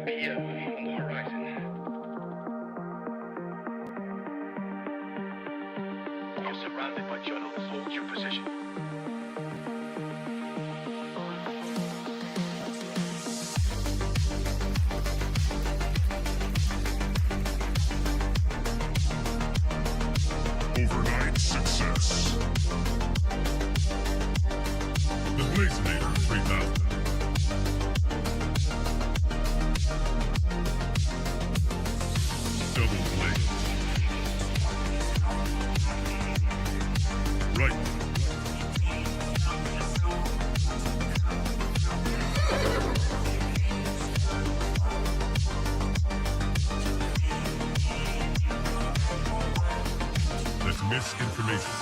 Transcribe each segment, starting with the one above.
to be on the horizon. You're surrounded by journalists. Hold your position. Overnight success. The Blazonator 3000. Double blade. Right. That's misinformation.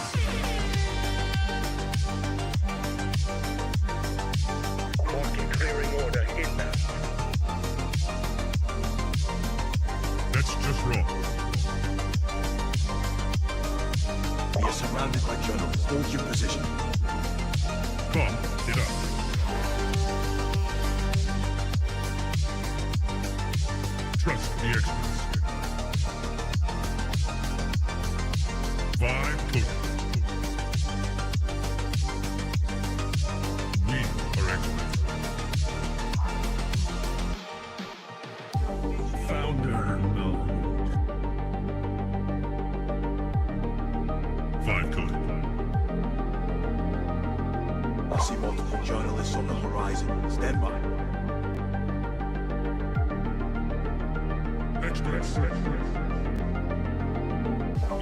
Marking clearing order inbound. That's just wrong. We are surrounded by journalists. Hold your position. Bump it up. Trust the experts. Vibe coding. We are experts. Founder mode. Vibe coding. I see multiple journalists on the horizon. Stand by. Experts.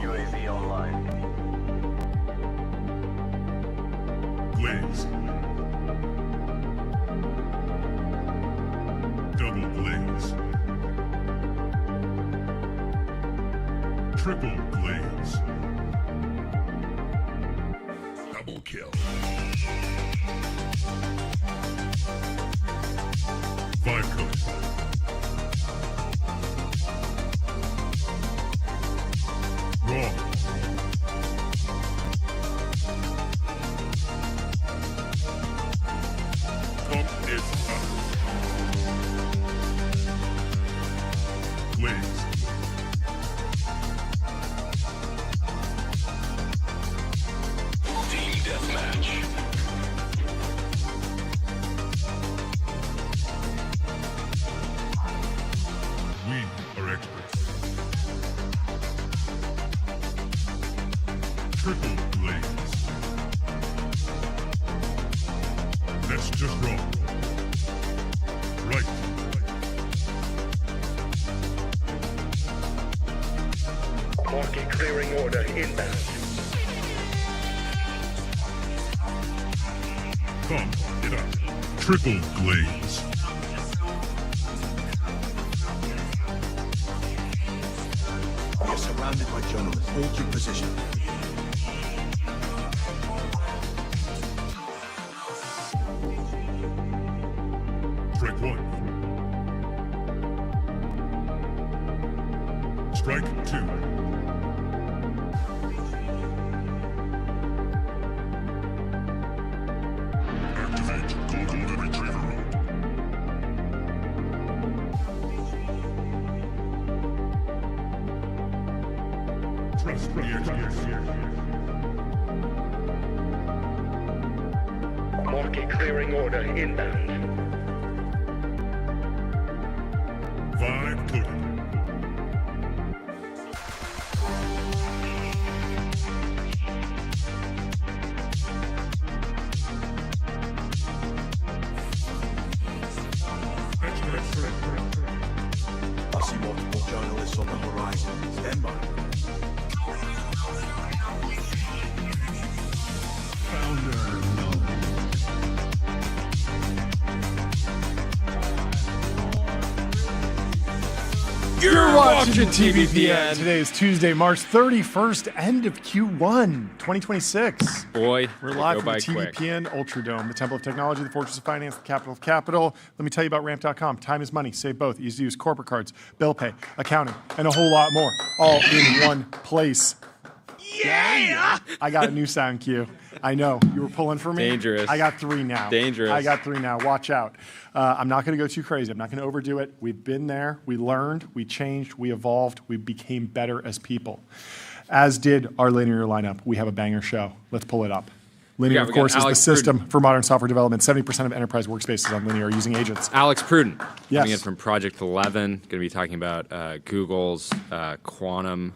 UAV online. Blaze. Double blaze. Triple blaze. Double kill. Vibe code. Wrong. Pump it up. Blaze. Team deathmatch. We are experts. Triple blaze. That's just wrong. Right. Marking clearing order inbound. Pump it up. Triple blaze. We are surrounded by journalists. Hold your position. Strike one. Strike two. Activate Golden Retriever mode. Trust the experts. Marking clearing order inbound. Vibe coded. I see multiple journalists on the horizon. Stand by. Founder mode. You're watching TBPN. Today is Tuesday, March 31st, end of Q1 2026. Boy, We're they live go from the by quick. TBPN Ultradome, the temple of technology, the fortress of finance, the capital of capital. Let me tell you about ramp.com. Time is money. Save both. Easy to use corporate cards, bill pay, accounting, and a whole lot more, all in one place. Yeah! I got a new sound cue. I know. You were pulling for me. Dangerous. I got 3 now. Dangerous. I got 3 now. Watch out. I'm not going to go too crazy. I'm not going to overdo it. We've been there. We learned. We changed. We evolved. We became better as people. As did our Linear lineup. We have a banger show. Let's pull it up. Linear, we of course, got is the Alex system Pruden. for modern software development. 70% of enterprise workspaces on Linear are using agents. Alex Pruden, Yes. coming in from Project 11, going to be talking about Google's quantum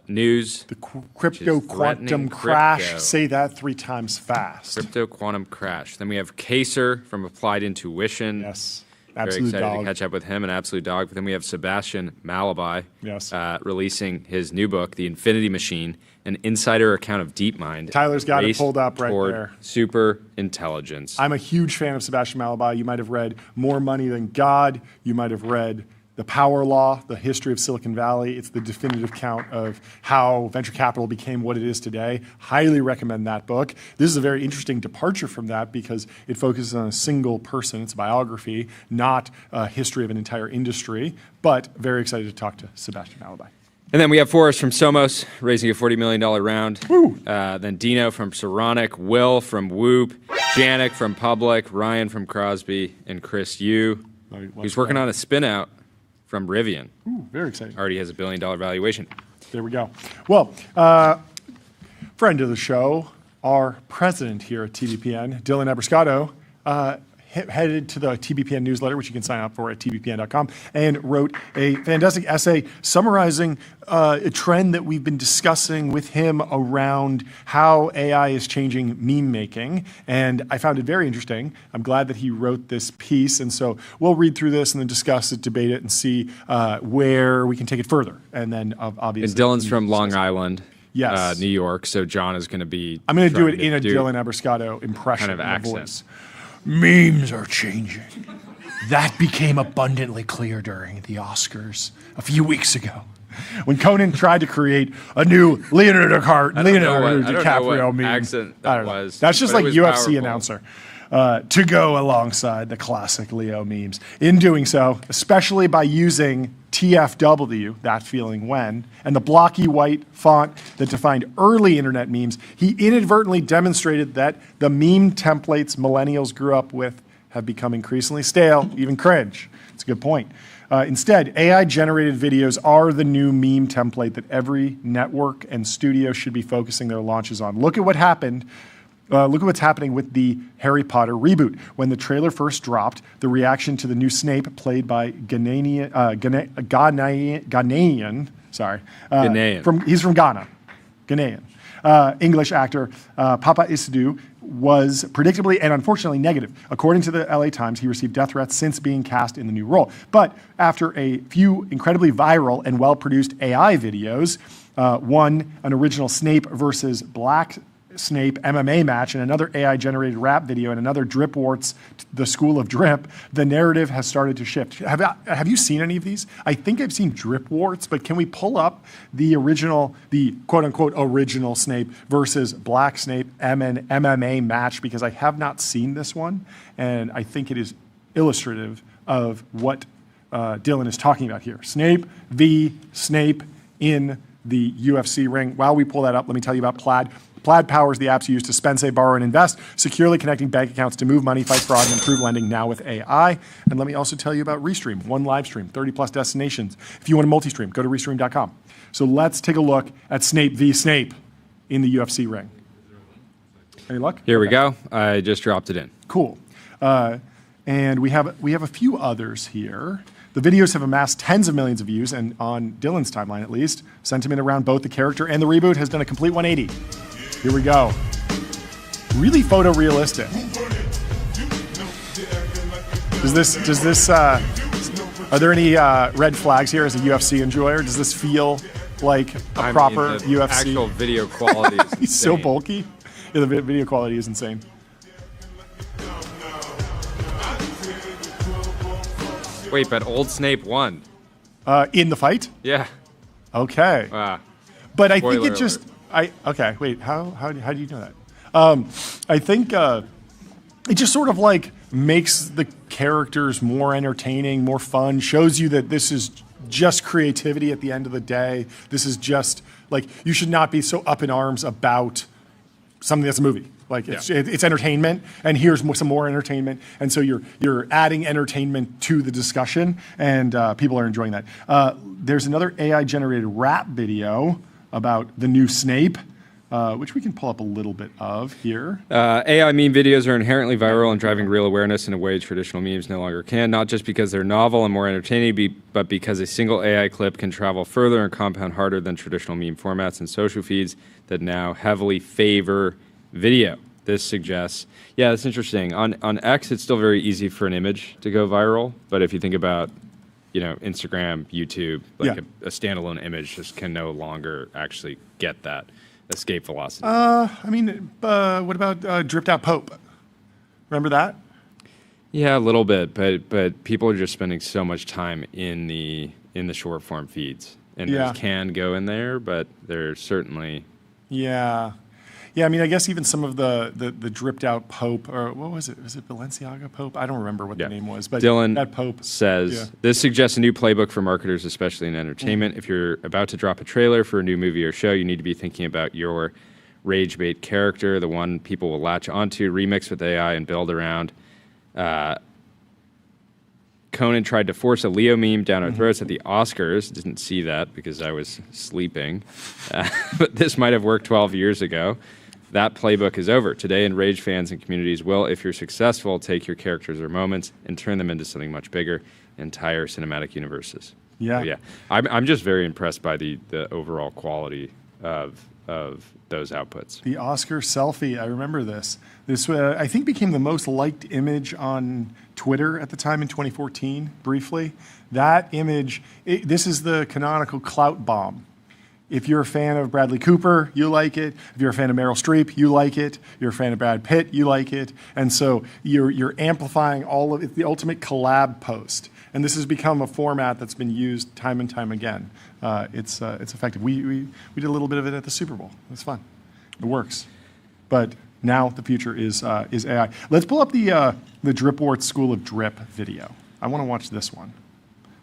news. The crypto quantum threatening crash. crypto. Say that 3 times fast. Crypto quantum crash. Then we have Kaser from Applied Intuition. Yes. Very Absolute excited dog. to catch up with him, an absolute dog. But then we have Sebastian Malabai, Yes. releasing his new book, The Infinity Machine, an insider account of DeepMind. Tyler's got it Race pulled up right toward there. Super intelligence. I'm a huge fan of Sebastian Malabai. You might have read More Money Than God. You might have read The Power Law, The History of Silicon Valley. It's the definitive account of how venture capital became what it is today. Highly recommend that book. This is a very interesting departure from that because it focuses on a single person. It's a biography, not a history of an entire industry, but very excited to talk to Sebastian Malabai. And then we have Forrest from Somos, raising a $40 million round. Then Dino from Saronic, Will from Whoop, Janik from Public, Ryan from Crosby, and Chris Yu, who's working on a spin-out from Rivian. Ooh, very exciting. Already has a $1 billion valuation. There we go. Well, friend of the show, our president here at TBPN, Dylan Eberscotto, headed to the TBPN newsletter, which you can sign up for at tbpn.com, and wrote a fantastic essay summarizing a trend that we've been discussing with him around how AI is changing meme making. And I found it very interesting. I'm glad that he wrote this piece. And so we'll read through this and then discuss it, debate it, and see where we can take it further. And then obviously. And Dylan's from Long Island, Yes. New York, so John is going to be. I'm going to do it trying in a do Dylan Eberscotto impression kind of of accent. voice. Memes are changing. That became abundantly clear during the Oscars a few weeks ago, when Conan tried to create a new Leonardo DiCaprio meme. Accent I that don't know. was. That's just but like it was UFC powerful. announcer. To go alongside the classic Leo memes. In doing so, especially by using TFW, that feeling when, and the blocky white font that defined early internet memes, he inadvertently demonstrated that the meme templates millennials grew up with have become increasingly stale, even cringe. It's a good point. Instead, AI-generated videos are the new meme template that every network and studio should be focusing their launches on. Look at what happened. Look at what's happening with the Harry Potter reboot. When the trailer first dropped, the reaction to the new Snape, played by Ghanaian. He's from Ghana. Ghanaian. English actor Papa Isdu was predictably and unfortunately negative. According to the LA Times, he received death threats since being cast in the new role. But after a few incredibly viral and well-produced AI videos, one, an original Snape versus Black Snape MMA match, and another AI-generated rap video, and another Drip Warts, the School of Drip, the narrative has started to shift. Have you seen any of these? I think I've seen Drip Warts, but can we pull up the original, the quote-unquote original Snape versus Black Snape MMA match, because I have not seen this one, and I think it is illustrative of what Dylan is talking about here. Snape v. Snape in the UFC ring. While we pull that up, let me tell you about Plaid. Plaid powers the apps you use to spend, save, borrow, and invest, securely connecting bank accounts to move money, fight fraud, and improve lending now with AI. And let me also tell you about Restream, one live stream, 30-plus destinations. If you want to multi-stream, go to Restream.com. So let's take a look at Snape v. Snape in the UFC ring. Any luck? Here we go. I just dropped it in. Cool. And we have a few others here. The videos have amassed tens of millions of views, and on Dylan's timeline at least, sentiment around both the character and the reboot has done a complete 180. Here we go. Really photorealistic. Are there any red flags here as a UFC enjoyer? Does this feel like a proper the UFC? Actual video quality is He's so insane. bulky. Yeah, the video quality is insane. Wait, but old Snape won. In the fight? Yeah. Okay. Wow. But I think Spoiler it just, alert. Okay, wait, how do you know that? I think it just sort of like makes the characters more entertaining, more fun, shows you that this is just creativity at the end of the day. This is just like, you should not be so up in arms about something that's a movie. Like it's entertainment, and here's some more entertainment, and so you're adding entertainment to the discussion, and people are enjoying that. There's another AI-generated rap video about the new Snape, which we can pull up a little bit of here. AI meme videos are inherently viral and driving real awareness in a way traditional memes no longer can, not just because they're novel and more entertaining, but because a single AI clip can travel further and compound harder than traditional meme formats and social feeds that now heavily favor video. This suggests, yeah, that's interesting. On X, it's still very easy for an image to go viral, but if you think about, Instagram, YouTube, like a standalone image just can no longer actually get that escape velocity. What about Dripped Out Pope? Remember that? Yeah, a little bit, but people are just spending so much time in the short form feeds, and those can go in there, but they're certainly. Yeah, I guess even some of the dripped out Pope, or what was it? Was it Balenciaga Pope? I don't remember what the name was, but Dylan that Pope says, this suggests a new playbook for marketers, especially in entertainment. If you're about to drop a trailer for a new movie or show, you need to be thinking about your rage bait character, the one people will latch onto, remix with AI and build around. Conan tried to force a Leo meme down our throats at the Oscars. Didn't see that because I was sleeping. But this might have worked 12 years ago. That playbook is over. Today, enraged fans and communities will, if you're successful, take your characters or moments and turn them into something much bigger, entire cinematic universes. Yeah. So, I'm just very impressed by the overall quality of those outputs. The Oscar selfie, I remember this. This, I think, became the most liked image on Twitter at the time in 2014, briefly. That image, this is the canonical clout bomb. If you're a fan of Bradley Cooper, you like it. If you're a fan of Meryl Streep, you like it. If you're a fan of Brad Pitt, you like it. And so you're amplifying all of it. It's the ultimate collab post. And this has become a format that's been used time and time again. It's effective. We did a little bit of it at the Super Bowl. It's fun. It works. But now the future is AI. Let's pull up the Dripwort School of Drip video. I want to watch this one.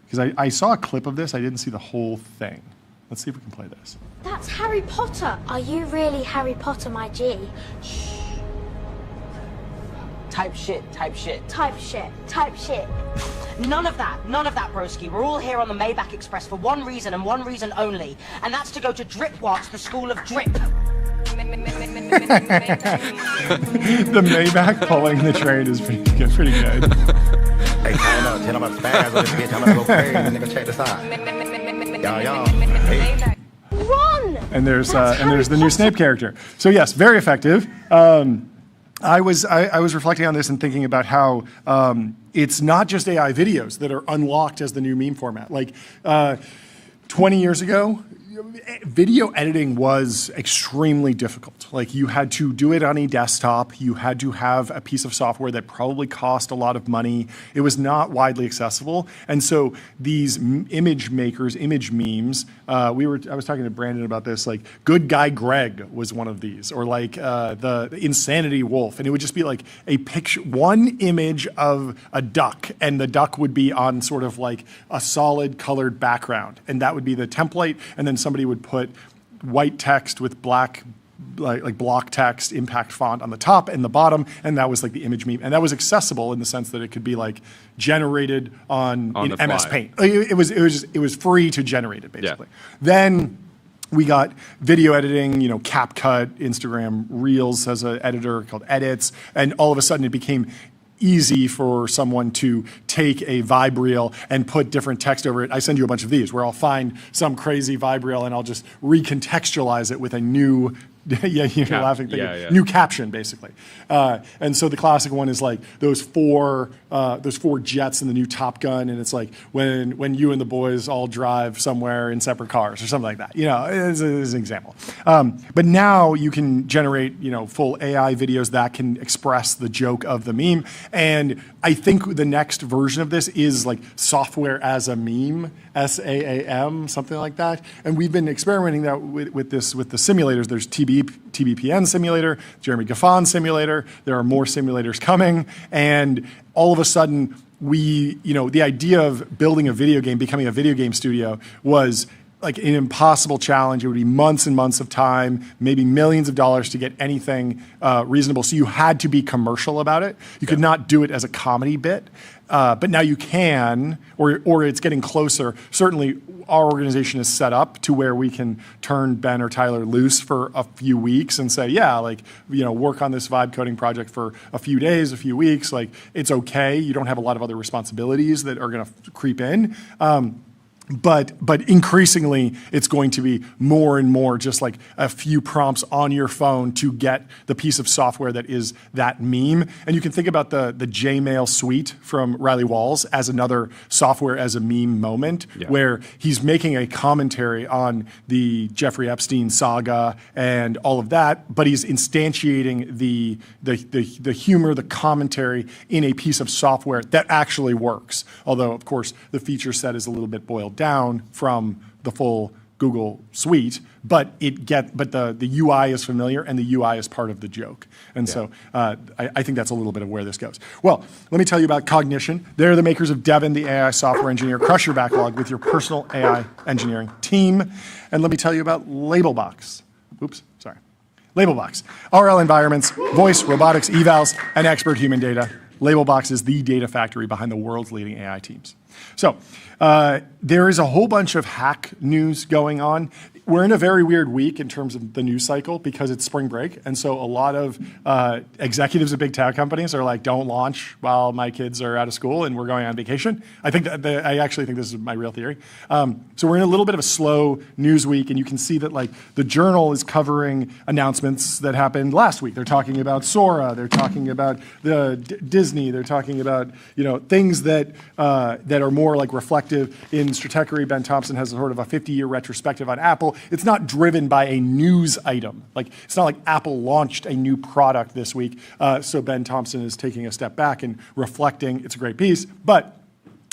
Because I saw a clip of this. I didn't see the whole thing. Let's see if we can play this. That's Harry Potter. Are you really Harry Potter, my G? Shh. Type shit, type shit. Type shit, type shit. None of that, broski. We're all here on the Maybach Express for one reason and one reason only, and that's to go to Dripwart's, the School of Drip. The Maybach pulling the train is pretty good. Hey, time out. Tell them about spaz on this bitch. I'm gonna go crazy. Nigga, check this out. Y'all. Hey. Run! And there's the new Snape character. So yes, very effective. I was reflecting on this and thinking about how it's not just AI videos that are unlocked as the new meme format. Like 20 years ago, video editing was extremely difficult. Like you had to do it on a desktop. You had to have a piece of software that probably cost a lot of money. It was not widely accessible. And so these image makers, image memes, I was talking to Brandon about this, like Good Guy Greg was one of these, or like the Insanity Wolf. And it would just be like a picture, one image of a duck, and the duck would be on sort of like a solid colored background. And that would be the template. And then somebody would put white text with black, like block text, impact font on the top and the bottom, and that was like the image meme. And that was accessible in the sense that it could be like generated in MS Paint. It was free to generate it, basically. Yeah. Then we got video editing, CapCut, Instagram Reels has an editor called Edits, and all of a sudden it became easy for someone to take a vibe reel and put different text over it. I send you a bunch of these where I'll find some crazy vibe reel and I'll just recontextualize it with a new you're laughing. New caption, basically. And so the classic one is like those four jets in the new Top Gun, and it's like when you and the boys all drive somewhere in separate cars or something like that. As an example. But now you can generate full AI videos that can express the joke of the meme. And I think the next version of this is like software as a meme, SAAM, something like that. And we've been experimenting that with the simulators. There's TBPN. TBPN simulator, Jeremy Gaffon simulator. There are more simulators coming. And all of a sudden, the idea of building a video game, becoming a video game studio was like an impossible challenge. It would be months and months of time, maybe millions of dollars to get anything reasonable. So you had to be commercial about it. You could not do it as a comedy bit. But now you can, or it's getting closer. Certainly, our organization is set up to where we can turn Ben or Tyler loose for a few weeks and say, work on this vibe coding project for a few days, a few weeks. Like, it's okay. You don't have a lot of other responsibilities that are going to creep in. But increasingly, it's going to be more and more just like a few prompts on your phone to get the piece of software that is that meme. And you can think about the Jmail suite from Riley Walls as another software as a meme moment, where he's making a commentary on the Jeffrey Epstein saga and all of that, but he's instantiating the humor, the commentary in a piece of software that actually works. Although, of course, the feature set is a little bit boiled down from the full Google suite, but the UI is familiar and the UI is part of the joke. And so I think that's a little bit of where this goes. Well, let me tell you about Cognition. They're the makers of Devin, the AI software engineer. Crush your backlog with your personal AI engineering team. And let me tell you about Labelbox. Labelbox. RL environments, voice, robotics, evals, and expert human data. Labelbox is the data factory behind the world's leading AI teams. So there is a whole bunch of hack news going on. We're in a very weird week in terms of the news cycle because it's spring break. And so a lot of executives at big tech companies are like, don't launch while my kids are out of school and we're going on vacation. I actually think this is my real theory. So we're in a little bit of a slow news week, and you can see that like the Journal is covering announcements that happened last week. They're talking about Sora. They're talking about Disney. They're talking about things that are more like reflective. In Stratechery, Ben Thompson has sort of a 50-year retrospective on Apple. It's not driven by a news item. Like, it's not like Apple launched a new product this week. So Ben Thompson is taking a step back and reflecting. It's a great piece, but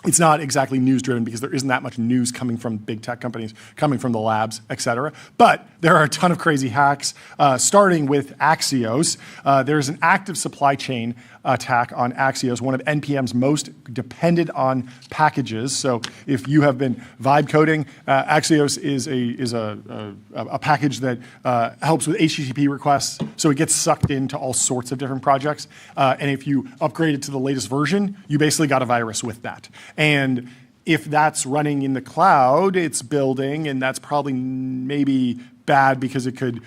it's not exactly news-driven because there isn't that much news coming from big tech companies, coming from the labs, et cetera. But there are a ton of crazy hacks, starting with Axios. There's an active supply chain attack on Axios, one of NPM's most depended on packages. So if you have been vibe coding, Axios is a package that helps with HTTP requests. So it gets sucked into all sorts of different projects. And if you upgrade it to the latest version, you basically got a virus with that. And if that's running in the cloud, it's building, and that's probably maybe bad because it could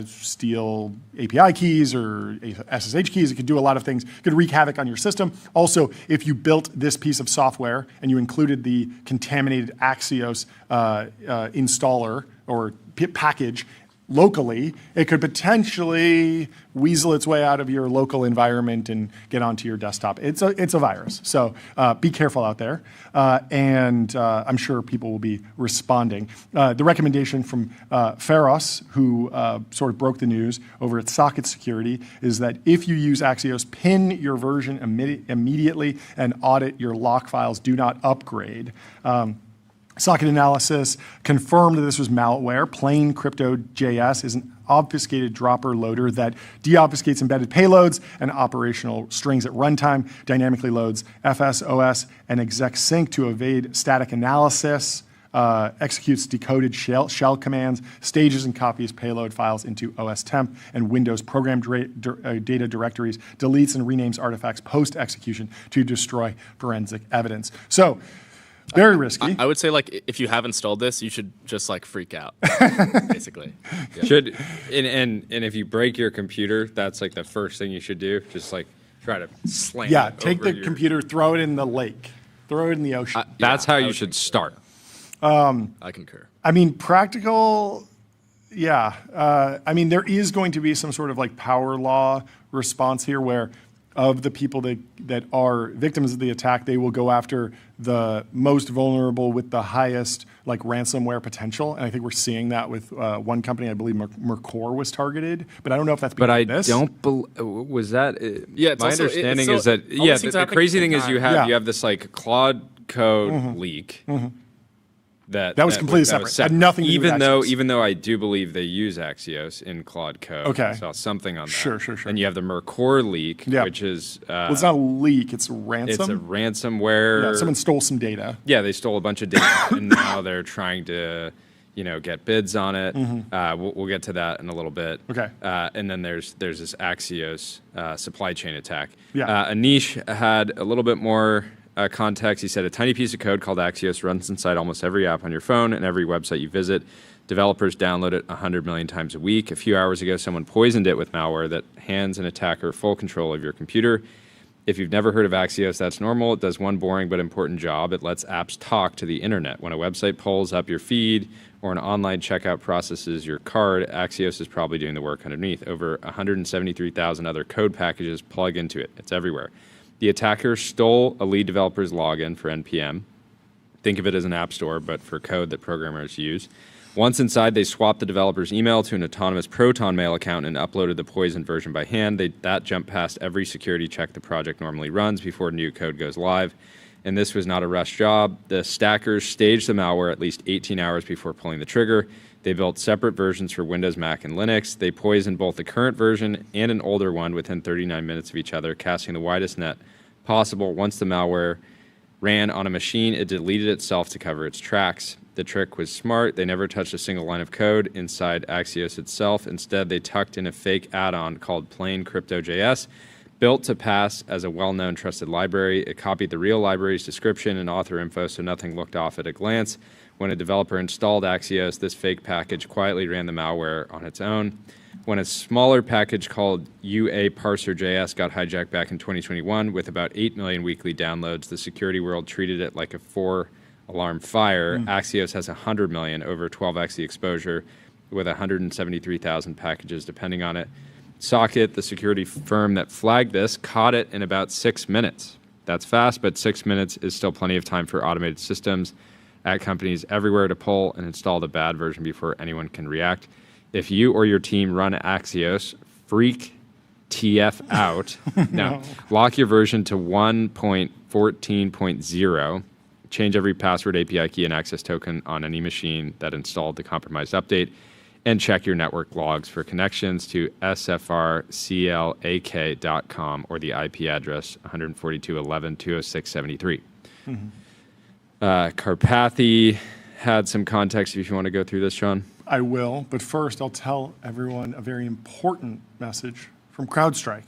steal API keys or SSH keys. It could do a lot of things. It could wreak havoc on your system. Also, if you built this piece of software and you included the contaminated Axios installer or package locally, it could potentially weasel its way out of your local environment and get onto your desktop. It's a virus, so be careful out there. And I'm sure people will be responding. The recommendation from Pharos, who sort of broke the news over at Socket Security, is that if you use Axios, pin your version immediately and audit your lock files. Do not upgrade. Socket Analysis confirmed that this was malware. Plain Crypto.js is an obfuscated dropper loader that deobfuscates embedded payloads and operational strings at runtime, dynamically loads FS, OS, and exec sync to evade static analysis, executes decoded shell commands, stages and copies payload files into OS temp and Windows program data directories, deletes and renames artifacts post-execution to destroy forensic evidence. So, very risky. I would say, like, if you have installed this, you should just like freak out, basically. Yeah. And if you break your computer, that's like the first thing you should do. Just like try to slam. Yeah, it take over the computer, throw it in the lake, throw it in the ocean. That's how you should start. I concur. I mean, practical. Yeah, I mean, there is going to be some sort of like power law response here where of the people that are victims of the attack, they will go after the most vulnerable with the highest like ransomware potential. And I think we're seeing that with one company, I believe Mercor was targeted, but I don't know if that's because of this. Was that, yeah, my understanding is that, the crazy thing is you have this like Claude code leak That was completely separate. Had nothing to do with Axios. Even though I do believe they use Axios in Claude Code. Okay. I saw something on that. Sure. And you have the Mercor leak, which is... well, it's not a leak, it's a ransom. It's a ransomware. Yeah, someone stole some data. Yeah, they stole a bunch of data, and now they're trying to, get bids on it. We'll get to that in a little bit. Okay. And then there's this Axios supply chain attack. Yeah. Anish had a little bit more context. He said a tiny piece of code called Axios runs inside almost every app on your phone and every website you visit. Developers download it 100 million times a week. A few hours ago, someone poisoned it with malware that hands an attacker full control of your computer. If you've never heard of Axios, that's normal. It does one boring but important job. It lets apps talk to the internet. When a website pulls up your feed or an online checkout processes your card, Axios is probably doing the work underneath. Over 173,000 other code packages plug into it. It's everywhere. The attacker stole a lead developer's login for NPM. Think of it as an app store, but for code that programmers use. Once inside, they swapped the developer's email to an autonomous Proton Mail account and uploaded the poisoned version by hand. That jumped past every security check the project normally runs before new code goes live. And this was not a rush job. The stackers staged the malware at least 18 hours before pulling the trigger. They built separate versions for Windows, Mac, and Linux. They poisoned both the current version and an older one within 39 minutes of each other, casting the widest net possible. Once the malware ran on a machine, it deleted itself to cover its tracks. The trick was smart. They never touched a single line of code inside Axios itself. Instead, they tucked in a fake add-on called Plain Crypto.js, built to pass as a well-known trusted library. It copied the real library's description and author info so nothing looked off at a glance. When a developer installed Axios, this fake package quietly ran the malware on its own. When a smaller package called UA-parser.js got hijacked back in 2021 with about 8 million weekly downloads, the security world treated it like a 4-alarm fire. Axios has 100 million, over 12x the exposure, with 173,000 packages depending on it. Socket, the security firm that flagged this, caught it in about 6 minutes. That's fast, but 6 minutes is still plenty of time for automated systems at companies everywhere to pull and install the bad version before anyone can react. If you or your team run Axios, freak TF out. No. Lock your version to 1.14.0. Change every password, API key, and access token on any machine that installed the compromised update. And check your network logs for connections to sfrclak.com or the IP address 142.11.206.73. Karpathy had some context if you want to go through this, Sean. I will, but first I'll tell everyone a very important message from CrowdStrike,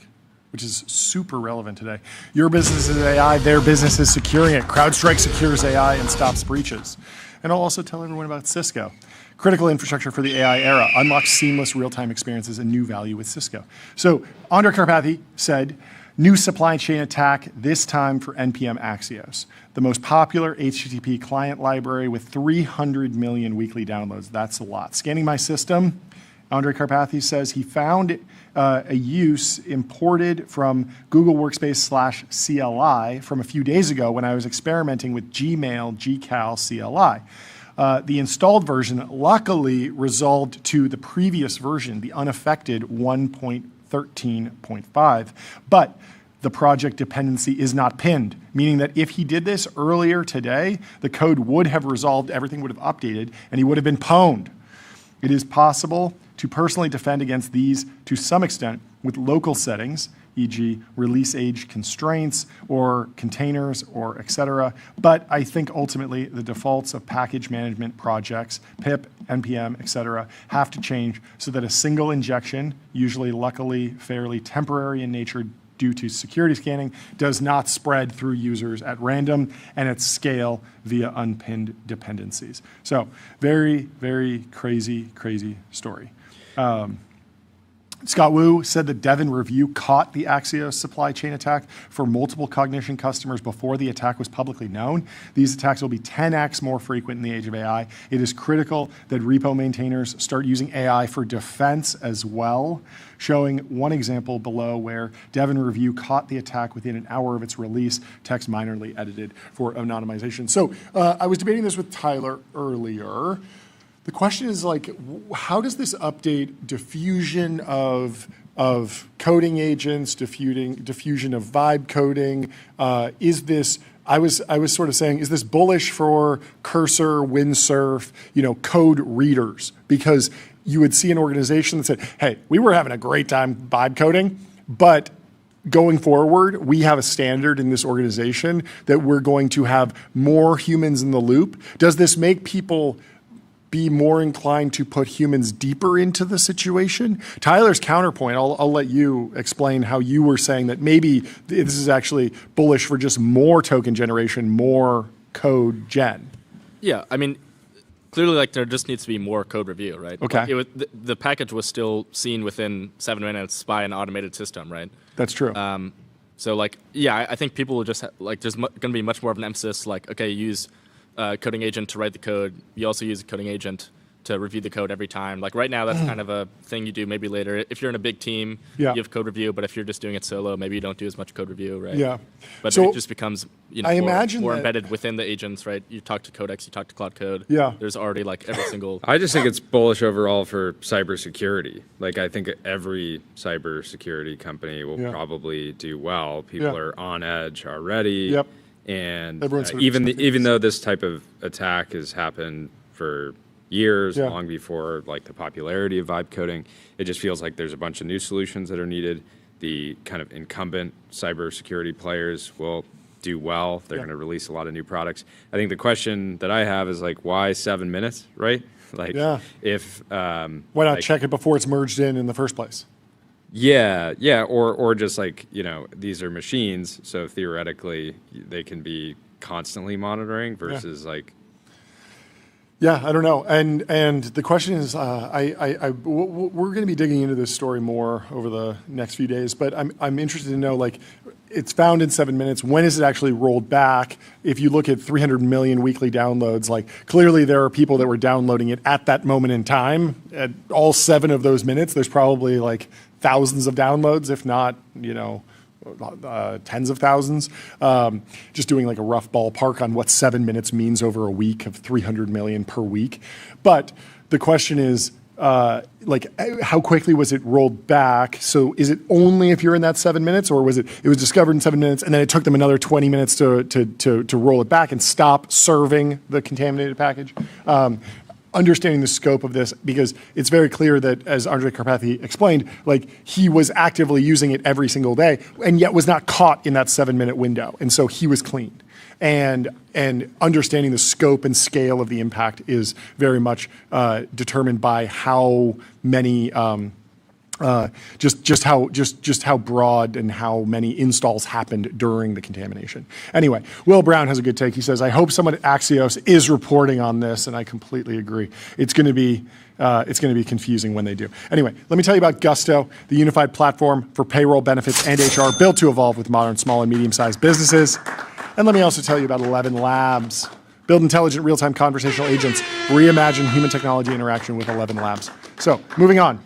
which is super relevant today. Your business is AI, their business is securing it. CrowdStrike secures AI and stops breaches. And I'll also tell everyone about Cisco. Critical infrastructure for the AI era. Unlock seamless real-time experiences and new value with Cisco. So Andre Karpathy said, new supply chain attack, this time for NPM Axios. The most popular HTTP client library with 300 million weekly downloads. That's a lot. Scanning my system, Andre Karpathy says he found a use imported from Google Workspace /CLI from a few days ago when I was experimenting with Gmail GCal CLI. The installed version luckily resolved to the previous version, the unaffected 1.13.5, but the project dependency is not pinned, meaning that if he did this earlier today, the code would have resolved, everything would have updated, and he would have been pwned. It is possible to personally defend against these to some extent with local settings, e.g. release age constraints or containers or et cetera. But I think ultimately the defaults of package management projects, pip, npm, et cetera, have to change so that a single injection, usually luckily fairly temporary in nature due to security scanning, does not spread through users at random and at scale via unpinned dependencies. So very, very crazy, crazy story. Scott Wu said the Devon review caught the Axios supply chain attack for multiple Cognition customers before the attack was publicly known. These attacks will be 10x more frequent in the age of AI. It is critical that repo maintainers start using AI for defense as well, showing one example below where Devon review caught the attack within an hour of its release, text minorly edited for anonymization. So I was debating this with Tyler earlier. The question is like, how does this update diffusion of coding agents, diffusion of vibe coding? Is this? I was sort of saying, is this bullish for Cursor, Windsurf, code readers? Because you would see an organization that said, hey, we were having a great time vibe coding, but going forward, we have a standard in this organization that we're going to have more humans in the loop. Does this make people be more inclined to put humans deeper into the situation? Tyler's counterpoint, I'll let you explain how you were saying that maybe this is actually bullish for just more token generation, more code gen. Yeah, I mean, clearly, like, there just needs to be more code review, right? Okay. The package was still seen within 7 minutes by an automated system, right? That's true. So, like, yeah, I think people will just, there's going to be much more of an emphasis, like, okay, use coding agent to write the code. You also use a coding agent to review the code every time. Like right now, that's kind of a thing you do maybe later. If you're in a big team, you have code review, but if you're just doing it solo, maybe you don't do as much code review, right? Yeah. But so it just becomes more embedded within the agents, right? You talk to Codex, you talk to Cloud Code. Yeah. There's already like every single... I just think it's bullish overall for cybersecurity. Like I think every cybersecurity company will probably do well. People are on edge already. Yep. And even though this type of attack has happened for years, long before like the popularity of vibe coding, it just feels like there's a bunch of new solutions that are needed. The kind of incumbent cybersecurity players will do well. They're going to release a lot of new products. I think the question that I have is like, why 7 minutes, right? Like, if why not check it before it's merged in the first place? Yeah, or just like, these are machines, so theoretically they can be constantly monitoring versus like. Yeah, I don't know, and the question is, we're going to be digging into this story more over the next few days, but I'm interested to know, like, it's found in 7 minutes. When is it actually rolled back? If you look at 300 million weekly downloads, like clearly there are people that were downloading it at that moment in time. At all 7 of those minutes, there's probably like thousands of downloads, if not, tens of thousands. Just doing like a rough ballpark on what 7 minutes means over a week of 300 million per week. But the question is, like, how quickly was it rolled back? So is it only if you're in that 7 minutes, or was it was discovered in 7 minutes and then it took them another 20 minutes to roll it back and stop serving the contaminated package? Understanding the scope of this, because it's very clear that, as Andrej Karpathy explained, like he was actively using it every single day and yet was not caught in that 7 minute window. And so he was clean. And understanding the scope and scale of the impact is very much determined by how many just how broad and how many installs happened during the contamination. Anyway, Will Brown has a good take. He says, I hope someone at Axios is reporting on this, and I completely agree. It's going to be confusing when they do. Anyway, let me tell you about Gusto, the unified platform for payroll, benefits, and HR built to evolve with modern small and medium-sized businesses. And let me also tell you about 11 Labs. Build intelligent real-time conversational agents. Reimagine human technology interaction with 11 Labs. So, moving on.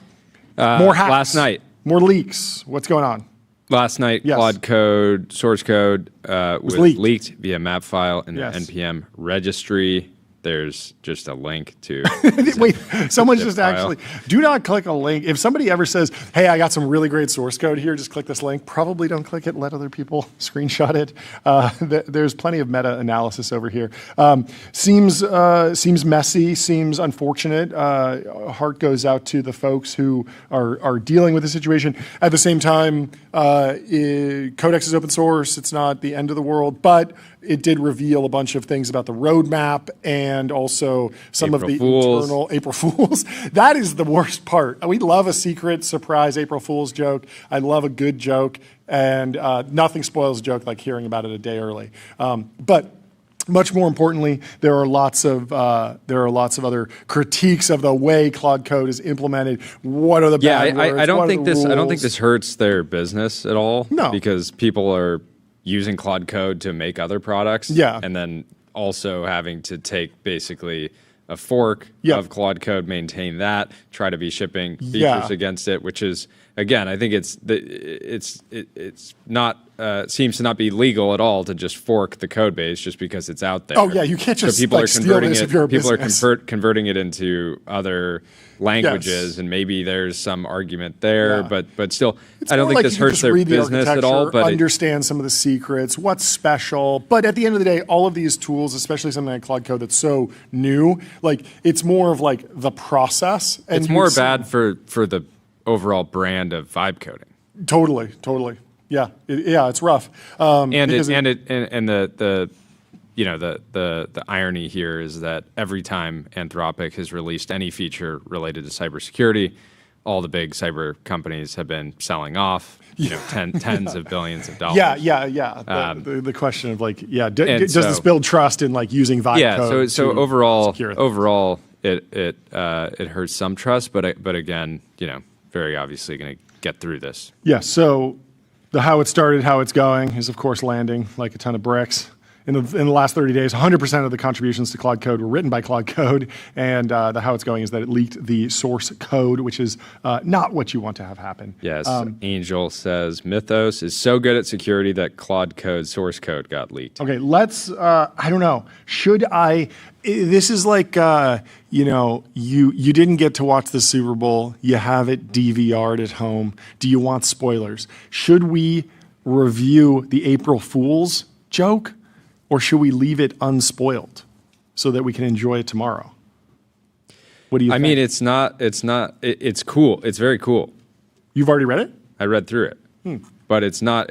More hacks. Last night. More leaks. What's going on? Last night, Claude code, source code was leaked via map file in the NPM registry. There's just a link to... Wait, someone's just actually... Do not click a link. If somebody ever says, hey, I got some really great source code here, just click this link. Probably don't click it. Let other people screenshot it. There's plenty of meta-analysis over here. Seems messy, seems unfortunate. Heart goes out to the folks who are dealing with the situation. At the same time, Codex is open source. It's not the end of the world, but it did reveal a bunch of things about the roadmap and also some of the internal April Fools. That is the worst part. We love a secret surprise April Fool's joke. I love a good joke, and nothing spoils a joke like hearing about it a day early. But much more importantly, there are lots of other critiques of the way Claude Code is implemented. What are the bad words? I don't think this hurts their business at all. No, because people are using Claude Code to make other products. Yeah, and then also having to take basically a fork of Claude Code, maintain that, try to be shipping features against it, which is again, I think it's not seems to not be legal at all to just fork the code base just because it's out there. Oh yeah, you can't just so people like, are steal converting this it. if you're a People business. are converting it into other languages, Yes. and maybe there's some argument there, Yeah. but still, It's I don't more think like this you can hurts just their read the business at all. architecture, But understand some of the secrets, what's special. But at the end of the day, all of these tools, especially something like Claude Code that's so new, like it's more of like the process. And it's you more see- bad for the overall brand of vibe coding. Totally. Yeah, it's rough. And because the you know the irony here is that every time Anthropic has released any feature related to cybersecurity, all the big cyber companies have been selling off, you know, tens of billions of dollars. Yeah. The question of like, does so- this build trust in like using vibe Yeah. code? So to overall, secure it? it hurts some trust, but again, you know, very obviously going to get through this. Yeah, so the how it started, how it's going is, of course, landing like a ton of bricks. In the last 30 days, 100% of the contributions to Claude Code were written by Claude Code, and the how it's going is that it leaked the source code, which is not what you want to have happen. Yes, Angel says Mythos is so good at security that Claude Code source code got leaked. Okay, let's, I don't know, this is like, you didn't get to watch the Super Bowl, you have it DVR'd at home, do you want spoilers? Should we review the April Fool's joke, or should we leave it unspoiled so that we can enjoy it tomorrow? What do you think? I mean, it's cool. It's very cool. You've already read it? I read through it, but it's not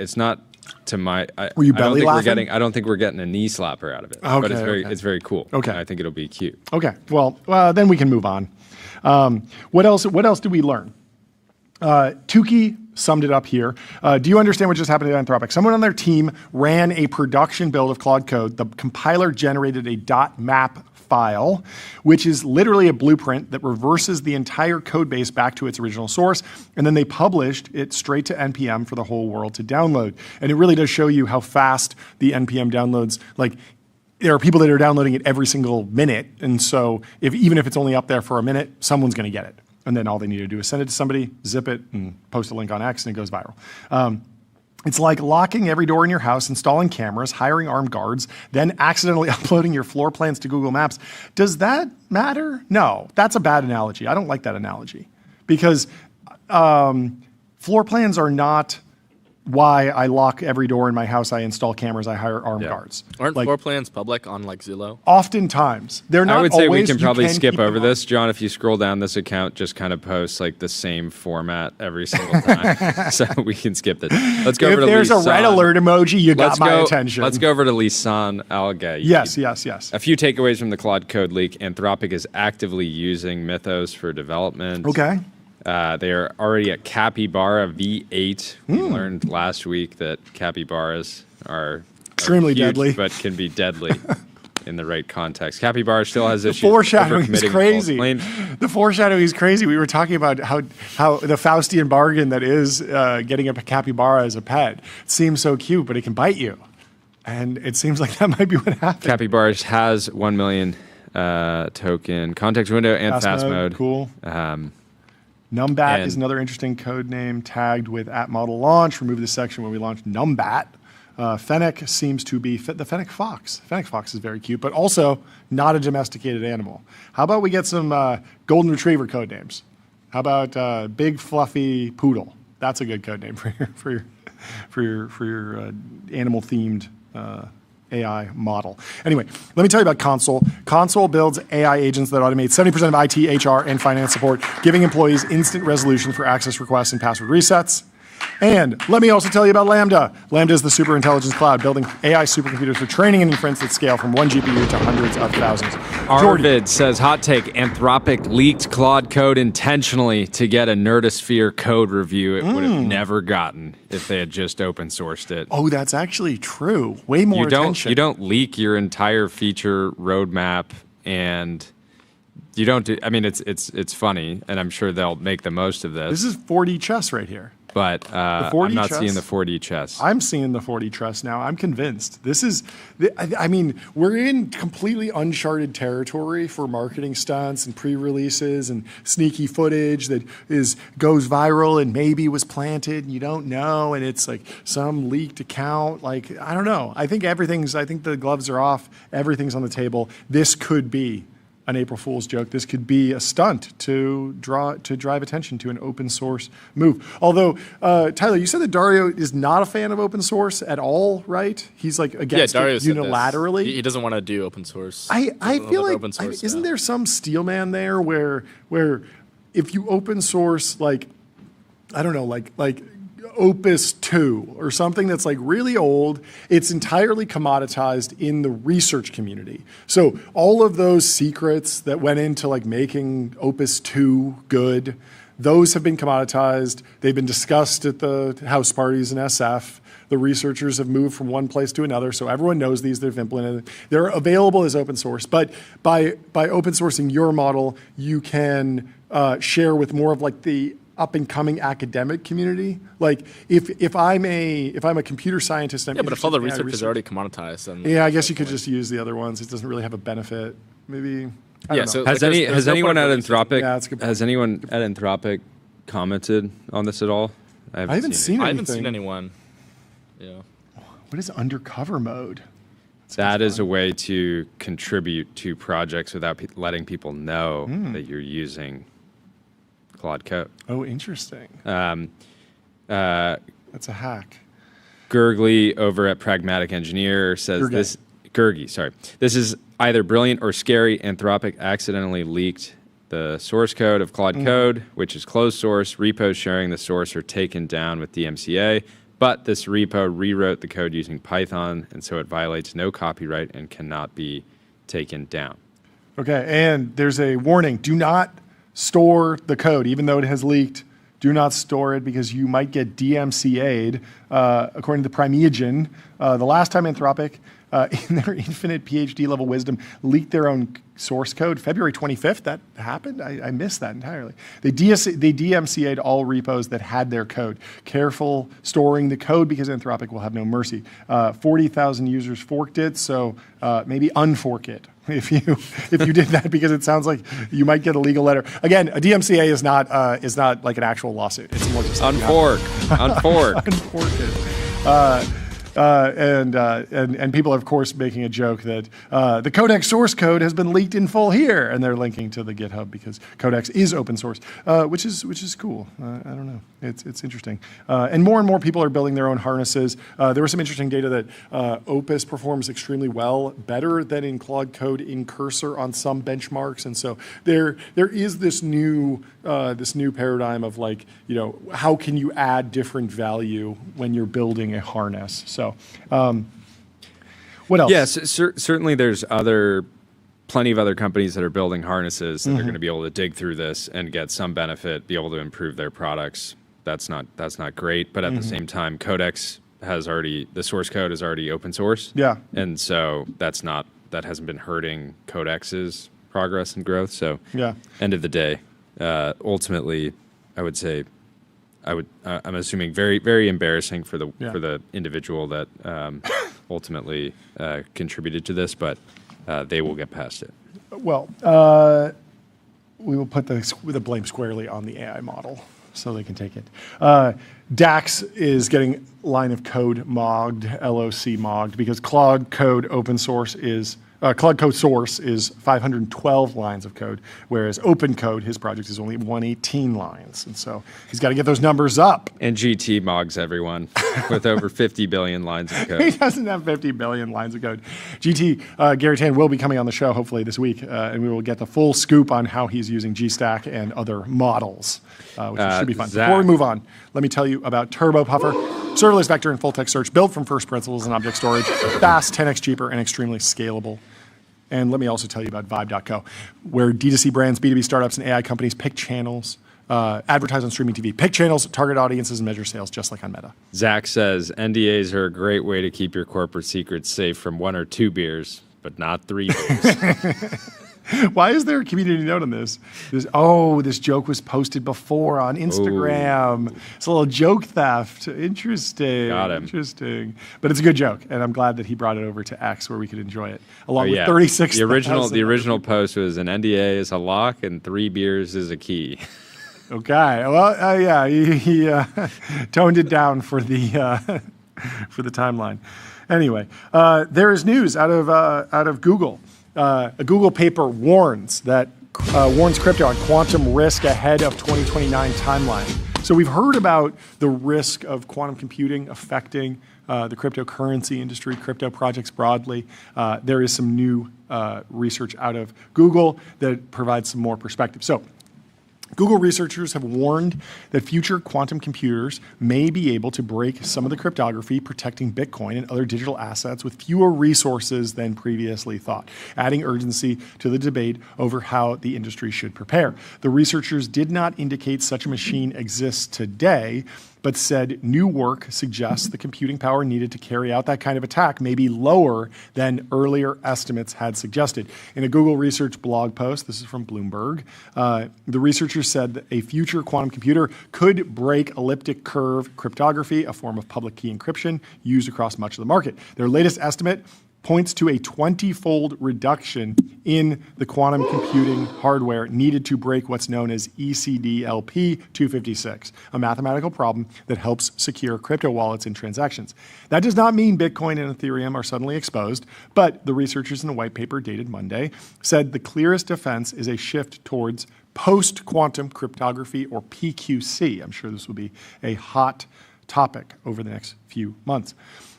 to my. Were you I don't belly think laughing? I don't think we're getting a knee slapper out of it. Okay, but okay. it's very cool. Okay. I think it'll be cute. Okay, well, then we can move on. What else did we learn? Tukey summed it up here. Do you understand what just happened at Anthropic? Someone on their team ran a production build of Claude Code. The compiler generated a .map file, which is literally a blueprint that reverses the entire code base back to its original source, and then they published it straight to NPM for the whole world to download. And it really does show you how fast the NPM downloads, like, there are people that are downloading it every single minute, and so even if it's only up there for a minute, someone's going to get it. And then all they need to do is send it to somebody, zip it, and post a link on X, and it goes viral. It's like locking every door in your house, installing cameras, hiring armed guards, then accidentally uploading your floor plans to Google Maps. Does that matter? No, that's a bad analogy. I don't like that analogy because floor plans are not why I lock every door in my house, I install cameras, I hire armed guards. Aren't Like, floor plans public on like Zillow? oftentimes. They're not I would say always, we can you probably skip keep them over on. this, John. If you scroll down, this account just kind of posts like the same format every single time, so we can skip this. Let's go If over to there's a Lisan. red alert emoji, you got Let's my go, attention. Let's go over to Lisan Algay. Yes. A few takeaways from the Claude Code leak. Anthropic is actively using Mythos for development. Okay. They are already at Capybara V8. We learned last week that capybaras are Extremely huge, deadly. but can be deadly in the right context. Capybara still has issues. Foreshadowing is overcommitting crazy. false claims. The foreshadowing is crazy. We were talking about how the Faustian bargain that is getting a capybara as a pet seems so cute, but it can bite you. And it seems like that might be what happened. Capybaras has 1 million token context window and fast mode. Cool. Numbat is and- another interesting code name tagged with @model launch. Remove this section when we launch Numbat. Fennec seems to be the Fennec fox. Fennec fox is very cute, but also not a domesticated animal. How about we get some golden retriever code names? How about big fluffy poodle? That's a good code name for your animal themed AI model. Anyway, let me tell you about Console. Console builds AI agents that automate 70% of IT, HR, and finance support, giving employees instant resolution for access requests and password resets. And let me also tell you about Lambda. Lambda is the superintelligence cloud, building AI supercomputers for training and inference that scale from 1 GPU to hundreds of thousands. Jordy, Arvid says, hot take, Anthropic leaked Claude Code intentionally to get a Nerdosphere code review it would have never gotten if they had just open sourced it. oh, that's actually true. Way more attention. You don't leak your entire feature roadmap, and you don't do. I mean, it's funny, and I'm sure they'll make the most of this. This is 4D chess right here. but I'm 4D not chess? seeing the 4D chess. I'm seeing the 4D chess now. I'm convinced. This is, I mean, we're in completely uncharted territory for marketing stunts and pre-releases and sneaky footage that goes viral and maybe was planted and you don't know, and it's like some leaked account. Like, I don't know. I think the gloves are off. Everything's on the table. This could be an April Fool's joke. This could be a stunt to drive attention to an open source move. Although, Tyler, you said that Dario is not a fan of open source at all, right? He's like against it unilaterally. He doesn't want to do open source. I feel like open source, isn't there some steel man there where if you open source like I don't know like Opus 2 or something that's like really old, it's entirely commoditized in the research community. So all of those secrets that went into like making Opus 2 good, those have been commoditized. They've been discussed at the house parties in SF. The researchers have moved from one place to another, so everyone knows these, they've implemented. They're available as open source, but by open sourcing your model, you can share with more of like the up and coming academic community. Like if I'm a computer scientist, but if all the research is already commoditized, then yeah, I guess you could just use the other ones. It doesn't really have a benefit. Maybe. I don't know. So has anyone at Anthropic? Yeah, that's a good point. Has anyone at Anthropic commented on this at all? I haven't seen anything. I haven't seen anyone. Yeah. What is undercover mode? That is a way to contribute to projects without letting people know that you're using Claude Code. Oh, interesting. That's a hack. Gurgley over at Pragmatic Engineer says Gurgi, this is either brilliant or scary. Anthropic accidentally leaked the source code of Claude Code, which is closed source. Repos sharing the source are taken down with DMCA, but this repo rewrote the code using Python, and so it violates no copyright and cannot be taken down. Okay, and there's a warning. Do not store the code, even though it has leaked. Do not store it because you might get DMCA'd. According to Primeagen, the last time Anthropic, in their infinite PhD level wisdom, leaked their own source code, February 25th, that happened? I missed that entirely. They DMCA'd all repos that had their code. Careful storing the code because Anthropic will have no mercy. 40,000 users forked it, so maybe unfork it if you did that, because it sounds like you might get a legal letter. Again, a DMCA is not like an actual lawsuit. It's more just unfork. Unfork it. And people are, of course, making a joke that the Codex source code has been leaked in full here, and they're linking to the GitHub because Codex is open source, which is cool. I don't know. It's interesting. And more people are building their own harnesses. There was some interesting data that Opus performs extremely well, better than in Claude Code in Cursor on some benchmarks, and so there is this new paradigm of like, how can you add different value when you're building a harness? So, what else? Yes, certainly there's plenty of other companies that are building harnesses that are going to be able to dig through this and get some benefit, be able to improve their products. That's not great, but at the same time, Codex the source code is already open source. Yeah. And so that hasn't been hurting Codex's progress and growth. So yeah. End of the day, ultimately, I would say, I'm assuming very, very embarrassing for the individual that ultimately contributed to this, but they will get past it. Well, we will put the blame squarely on the AI model so they can take it. DAX is getting line of code mogged, LOC mogged, because Claude Code open source Claude Code source is 512 lines of code, whereas OpenCode, his project, is only 118 lines. And so he's got to get those numbers up. And GT mogs everyone with over 50 billion lines of code. He doesn't have 50 billion lines of code. GT, Gary Tan will be coming on the show hopefully this week, and we will get the full scoop on how he's using GStack and other models, which should be fun. Before we move on, let me tell you about Turbo Puffer. Serverless vector and full-text search built from first principles and object storage, fast, 10x cheaper, and extremely scalable. And let me also tell you about Vibe.co, where D2C brands, B2B startups, and AI companies pick channels, advertise on streaming TV, pick channels, target audiences, and measure sales, just like on Meta. Zach says, NDAs are a great way to keep your corporate secrets safe from 1 or 2 beers, but not 3 beers. Why is there a community note on this? This joke was posted before on Instagram. It's a little joke theft. Interesting. Got him. Interesting. But it's a good joke, and I'm glad that he brought it over to X where we could enjoy it, along with 36. The original post was an NDA is a lock and 3 beers is a key. Okay. Well, he toned it down for the for the timeline. Anyway, there is news out of Google. A Google paper warns crypto on quantum risk ahead of 2029 timeline. So we've heard about the risk of quantum computing affecting the cryptocurrency industry, crypto projects broadly. There is some new research out of Google that provides some more perspective. So Google researchers have warned that future quantum computers may be able to break some of the cryptography protecting Bitcoin and other digital assets with fewer resources than previously thought, adding urgency to the debate over how the industry should prepare. The researchers did not indicate such a machine exists today, but said new work suggests the computing power needed to carry out that kind of attack may be lower than earlier estimates had suggested. In a Google research blog post, this is from Bloomberg, the researchers said that a future quantum computer could break elliptic curve cryptography, a form of public key encryption used across much of the market. Their latest estimate points to a 20-fold reduction in the quantum computing hardware needed to break what's known as ECDLP 256, a mathematical problem that helps secure crypto wallets and transactions. That does not mean Bitcoin and Ethereum are suddenly exposed, but the researchers in a white paper dated Monday said the clearest defense is a shift towards post-quantum cryptography, or PQC. I'm sure this will be a hot topic over the next few months.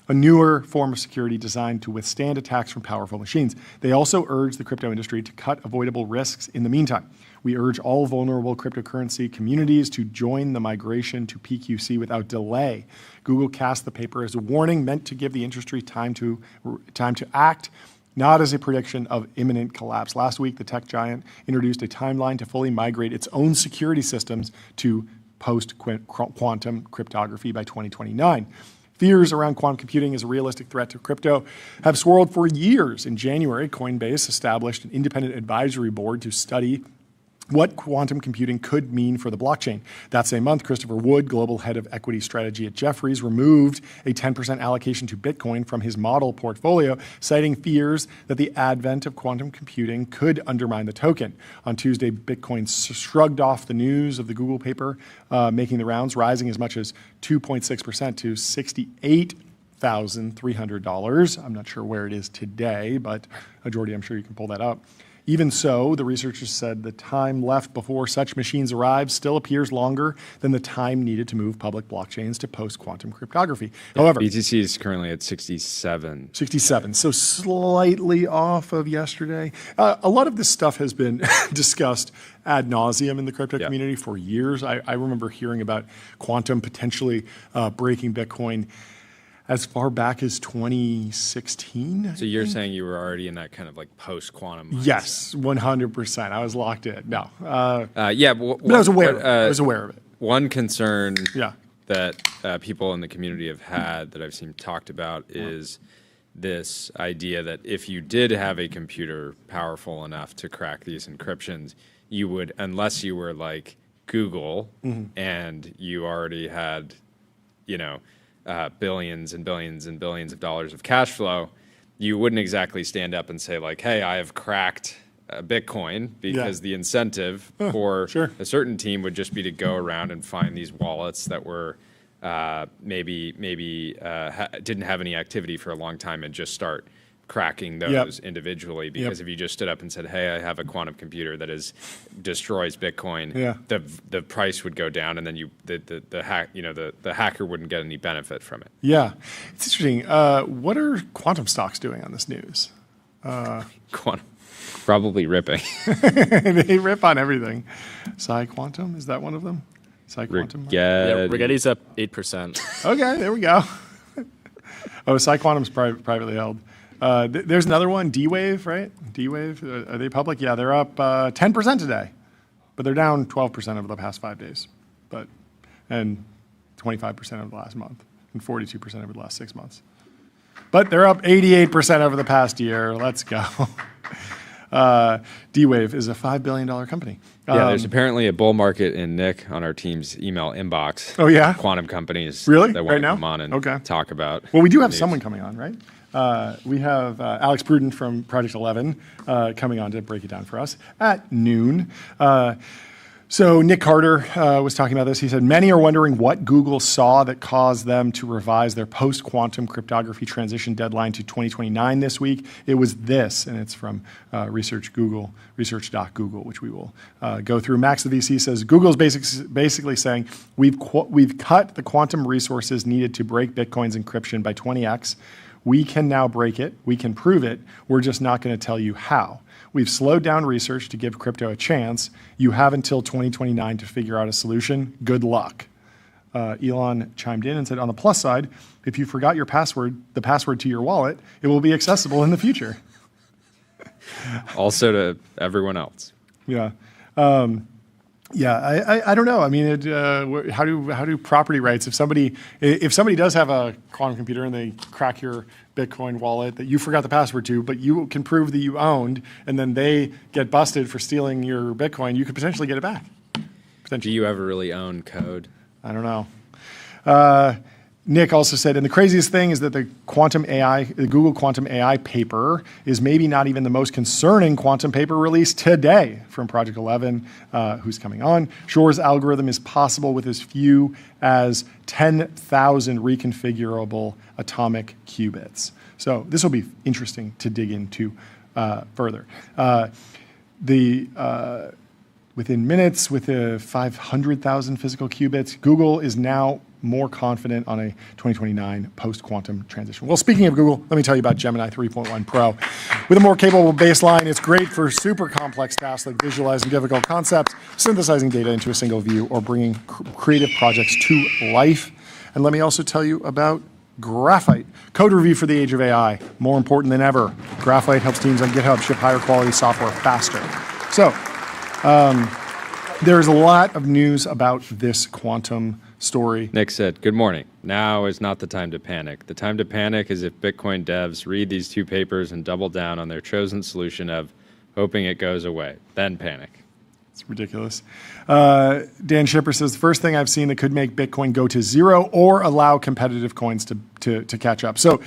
A newer form of security designed to withstand attacks from powerful machines. They also urge the crypto industry to cut avoidable risks in the meantime. We urge all vulnerable cryptocurrency communities to join the migration to PQC without delay. Google cast the paper as a warning meant to give the industry time to act, not as a prediction of imminent collapse. Last week, the tech giant introduced a timeline to fully migrate its own security systems to post-quantum cryptography by 2029. Fears around quantum computing as a realistic threat to crypto have swirled for years. In January, Coinbase established an independent advisory board to study what quantum computing could mean for the blockchain. That same month, Christopher Wood, global head of equity strategy at Jefferies, removed a 10% allocation to Bitcoin from his model portfolio, citing fears that the advent of quantum computing could undermine the token. On Tuesday, Bitcoin shrugged off the news of the Google paper, making the rounds, rising as much as 2.6% to $68,300. I'm not sure where it is today, but Jordy, I'm sure you can pull that up. Even so, the researchers said the time left before such machines arrive still appears longer than the time needed to move public blockchains to post-quantum cryptography. However, BTC is currently at 67. 67, so slightly off of yesterday. A lot of this stuff has been discussed ad nauseum in the crypto community for years. I remember hearing about quantum potentially breaking Bitcoin as far back as 2016. So you're saying you were already in that kind of like post-quantum mindset? Yes, 100%. I was locked in. No. But I was aware. I was aware of it. One concern that people in the community have had that I've seen talked about is this idea that if you did have a computer powerful enough to crack these encryptions, you would, unless you were like Google and you already had, billions and billions and billions of dollars of cash flow, you wouldn't exactly stand up and say like, hey, I have cracked Bitcoin, because the incentive for a certain team would just be to go around and find these wallets that were maybe didn't have any activity for a long time and just start cracking those individually, because if you just stood up and said, hey, I have a quantum computer that destroys Bitcoin, the price would go down, and then the hacker wouldn't get any benefit from it. Yeah, it's interesting. What are quantum stocks doing on this news? Quantum, probably ripping. They rip on everything. Quantum, is that one of them? Quantum. Rigetti's up 8%. Okay, there we go. Quantum's privately held. There's another one, D-Wave, right? D-Wave, are they public? Yeah, they're up 10% today, but they're down 12% over the past 5 days, and 25% over the last month, and 42% over the last 6 months. But they're up 88% over the past year. Let's go. D-Wave is a $5 billion company. Yeah, there's apparently a bull market in Nick on our team's email inbox. Oh, yeah? Quantum companies. Really? That Right want now? to come on and talk about. Well, we do have news. someone coming on, right? We have Alex Pruden from Project 11 coming on to break it down for us at noon. So Nick Carter was talking about this. He said, many are wondering what Google saw that caused them to revise their post-quantum cryptography transition deadline to 2029 this week. It was this, and it's from research.google, which we will go through. Max, the VC, says, Google's basically saying, we've cut the quantum resources needed to break Bitcoin's encryption by 20x. We can now break it. We can prove it. We're just not going to tell you how. We've slowed down research to give crypto a chance. You have until 2029 to figure out a solution. Good luck. Elon chimed in and said, on the plus side, if you forgot your password, the password to your wallet, it will be accessible in the future. Also to everyone else. Yeah. Yeah, I don't know. I mean, how do property rights, if somebody does have a quantum computer and they crack your Bitcoin wallet that you forgot the password to, but you can prove that you owned, and then they get busted for stealing your Bitcoin, you could potentially get it back. Do you ever really own code? I don't know. Nick also said, and the craziest thing is that the Google Quantum AI paper is maybe not even the most concerning quantum paper released today from Project 11, who's coming on. Shor's algorithm is possible with as few as 10,000 reconfigurable atomic qubits. So this will be interesting to dig into further. Within minutes, with the 500,000 physical qubits, Google is now more confident on a 2029 post-quantum transition. Well, speaking of Google, let me tell you about Gemini 3.1 Pro. With a more capable baseline, it's great for super complex tasks like visualizing difficult concepts, synthesizing data into a single view, or bringing creative projects to life. And let me also tell you about Graphite. Code review for the age of AI, more important than ever. Graphite helps teams on GitHub ship higher quality software faster. So, there's a lot of news about this quantum story. Nick said, good morning. Now is not the time to panic. The time to panic is if Bitcoin devs read these two papers and double down on their chosen solution of hoping it goes away. Then panic. It's ridiculous. Dan Shipper says, the first thing I've seen that could make Bitcoin go to zero or allow competitive coins to catch up. So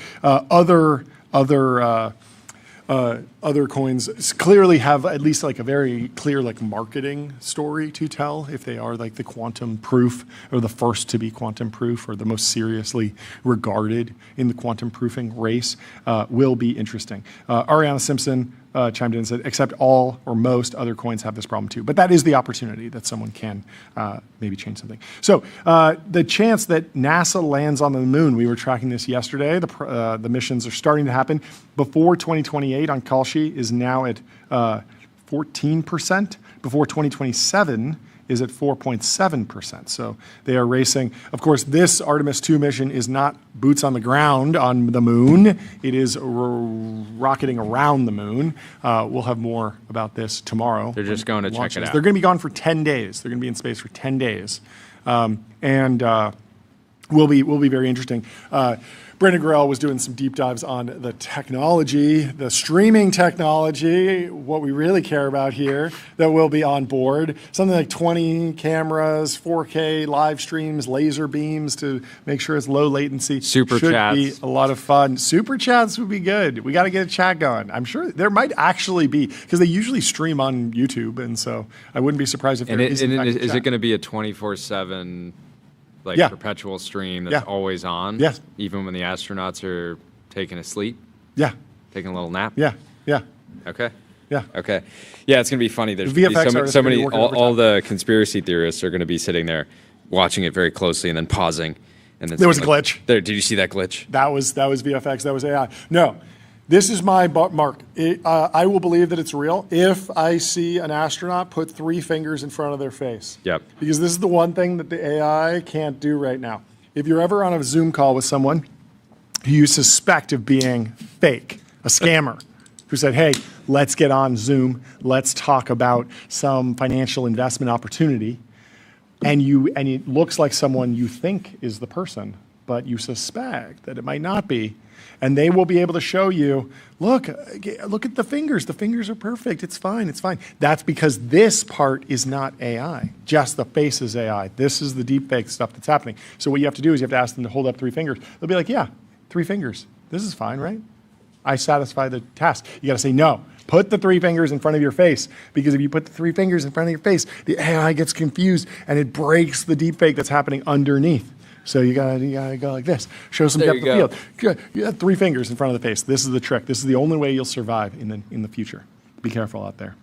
other coins clearly have at least like a very clear like marketing story to tell if they are like the quantum proof or the first to be quantum proof or the most seriously regarded in the quantum proofing race will be interesting. Ariana Simpson chimed in and said, except all or most other coins have this problem too. But that is the opportunity that someone can maybe change something. So the chance that NASA lands on the moon, we were tracking this yesterday. The missions are starting to happen before 2028 on Kalshi is now at 14%. Before 2027 is at 4.7%. So they are racing. Of course, this Artemis 2 mission is not boots on the ground on the moon. It is rocketing around the moon. We'll have more about this tomorrow. They're just going to check it out. They're going to be gone for 10 days. They're going to be in space for 10 days. And will be very interesting. Brendan Grell was doing some deep dives on the technology, the streaming technology, what we really care about here, that will be on board. Something like 20 cameras, 4K live streams, laser beams to make sure it's low latency. Super chats. Should be a lot of fun. Super chats would be good. We got to get a chat going. I'm sure there might actually be, because they usually stream on YouTube, and so I wouldn't be surprised if there is. And is it going to be a 24/7? Like perpetual stream that's always on? Yes. Even when the astronauts are taking a sleep? Yeah. Taking a little nap? Yeah. Okay. Yeah. Okay. Yeah, it's going to be funny. There's so many, all the conspiracy theorists are going to be sitting there watching it very closely and then pausing. And then there was a glitch. Did you see that glitch? That was VFX. That was AI. No. This is my mark. I will believe that it's real if I see an astronaut put 3 fingers in front of their face. Yep. Because this is the one thing that the AI can't do right now. If you're ever on a Zoom call with someone who you suspect of being fake, a scammer, who said, hey, let's get on Zoom, let's talk about some financial investment opportunity, and it looks like someone you think is the person, but you suspect that it might not be. And they will be able to show you, look at the fingers. The fingers are perfect. It's fine. It's fine. That's because this part is not AI. Just the face is AI. This is the deepfake stuff that's happening. So what you have to do is you have to ask them to hold up 3 fingers. They'll be like, yeah, 3 fingers. This is fine, right? I satisfy the task. You got to say, no, put the 3 fingers in front of your face, because if you put the 3 fingers in front of your face, the AI gets confused and it breaks the deepfake that's happening underneath. So you gotta go like this. Show some depth of field. Good. You have 3 fingers in front of the face. This is the trick. This is the only way you'll survive in the future. Be careful out there.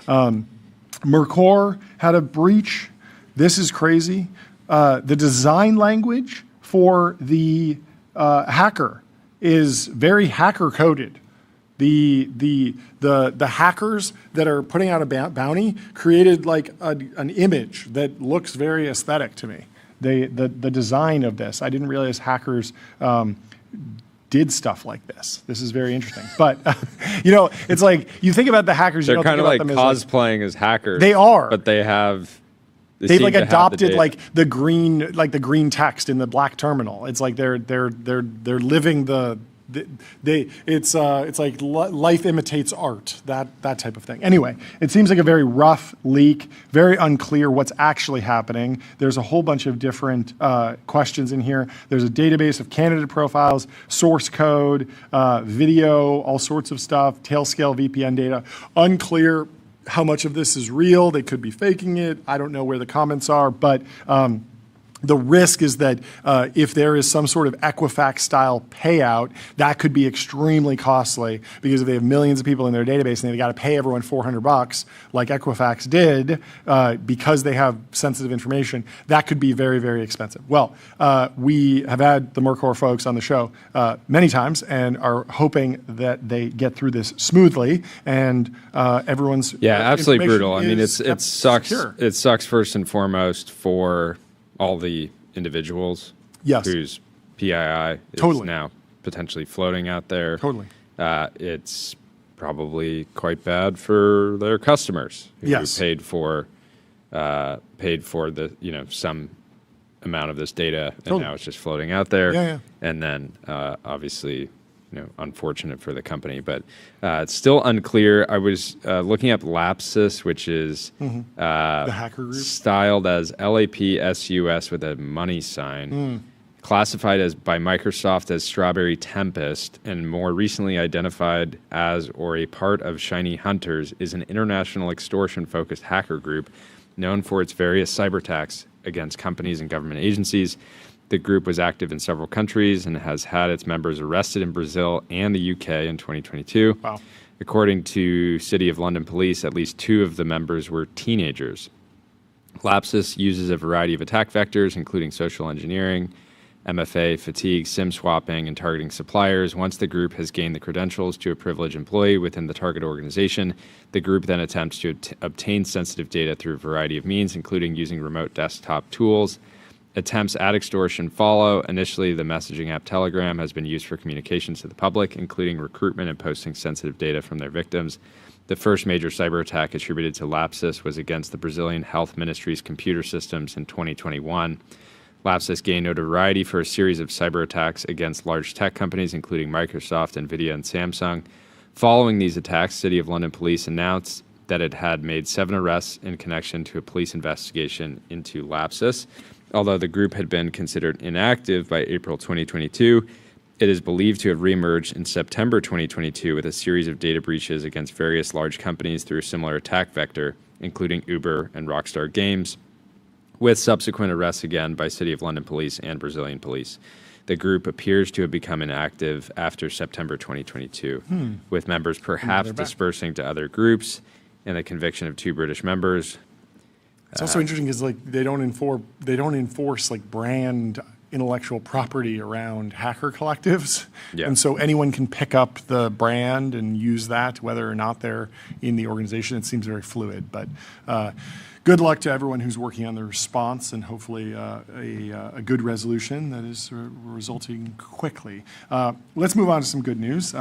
Mercor had a breach. This is crazy. The design language for the hacker is very hacker coded. The hackers that are putting out a bounty created like an image that looks very aesthetic to me. The design of this, I didn't realize hackers did stuff like this. This is very interesting. But it's like you think about the hackers. They're kind of like cosplaying as hackers. They are, but they have. They've like adopted like the green text in the black terminal. It's like they're living it's like life imitates art, that type of thing. Anyway, it seems like a very rough leak, very unclear what's actually happening. There's a whole bunch of different questions in here. There's a database of candidate profiles, source code, video, all sorts of stuff, tail-scale VPN data. Unclear how much of this is real. They could be faking it. I don't know where the comments are, but the risk is that if there is some sort of Equifax-style payout, that could be extremely costly, because if they have millions of people in their database and they've got to pay everyone $400, like Equifax did, because they have sensitive information, that could be very, very expensive. Well, we have had the Mercor folks on the show many times and are hoping that they get through this smoothly, and everyone's absolutely brutal. I mean, it sucks. Secure. It sucks first and foremost for all the individuals whose PII is now potentially floating out there. Totally. It's probably quite bad for their customers who paid for the some amount of this data, and now it's just floating out there. And then obviously, unfortunate for the company, but it's still unclear. I was looking up Lapsus, which is the hacker group, styled as LAPSUS with a money sign, classified as by Microsoft as Strawberry Tempest, and more recently identified as or a part of Shiny Hunters, is an international extortion-focused hacker group known for its various cyber attacks against companies and government agencies. The group was active in several countries and has had its members arrested in Brazil and the UK in 2022. Wow. According to City of London Police, at least 2 of the members were teenagers. Lapsus uses a variety of attack vectors, including social engineering, MFA, fatigue, SIM swapping, and targeting suppliers. Once the group has gained the credentials to a privileged employee within the target organization, the group then attempts to obtain sensitive data through a variety of means, including using remote desktop tools. Attempts at extortion follow. Initially, the messaging app Telegram has been used for communications to the public, including recruitment and posting sensitive data from their victims. The first major cyber attack attributed to Lapsus was against the Brazilian Health Ministry's computer systems in 2021. Lapsus gained notoriety for a series of cyber attacks against large tech companies, including Microsoft, NVIDIA, and Samsung. Following these attacks, City of London Police announced that it had made 7 arrests in connection to a police investigation into Lapsus. Although the group had been considered inactive by April 2022, it is believed to have reemerged in September 2022 with a series of data breaches against various large companies through a similar attack vector, including Uber and Rockstar Games, with subsequent arrests again by City of London Police and Brazilian police. The group appears to have become inactive after September 2022, with members perhaps dispersing to other groups and the conviction of 2 British members. It's also interesting because they don't enforce like brand intellectual property around hacker collectives, and so anyone can pick up the brand and use that, whether or not they're in the organization. It seems very fluid, but good luck to everyone who's working on the response, and hopefully a good resolution that is resulting quickly. Let's move on to some good news.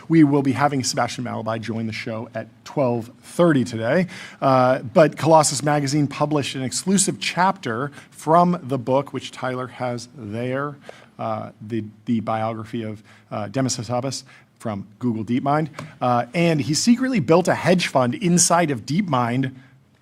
We will be having Sebastian Malaby join the show at 12:30 today. But Colossus Magazine published an exclusive chapter from the book, which Tyler has there, the biography of Demis Hassabis from Google DeepMind. And he secretly built a hedge fund inside of DeepMind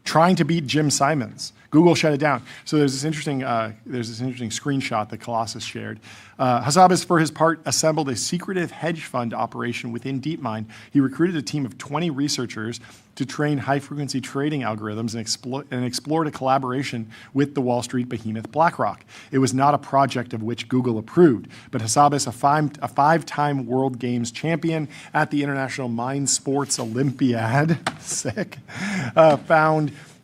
trying to beat Jim Simons. Google shut it down. So there's this interesting screenshot that Colossus shared. Hassabis, for his part, assembled a secretive hedge fund operation within DeepMind. He recruited a team of 20 researchers to train high-frequency trading algorithms and explored a collaboration with the Wall Street behemoth BlackRock. It was not a project of which Google approved, but Hassabis, a five-time World Games champion at the International Mind Sports Olympiad,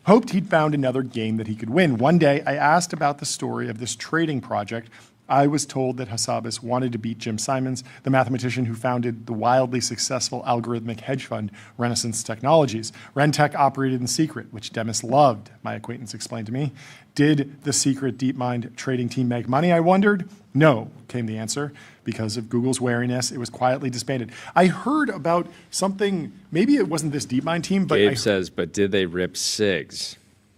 hoped he'd found another game that he could win. One day, I asked about the story of this trading project. I was told that Hassabis wanted to beat Jim Simons, the mathematician who founded the wildly successful algorithmic hedge fund Renaissance Technologies. Rentech operated in secret, which Demis loved, my acquaintance explained to me. Did the secret DeepMind trading team make money, I wondered? No, came the answer. Because of Google's wariness, it was quietly disbanded. I heard about something, maybe it wasn't this DeepMind team, but Gabe says, but did they rip SIGs?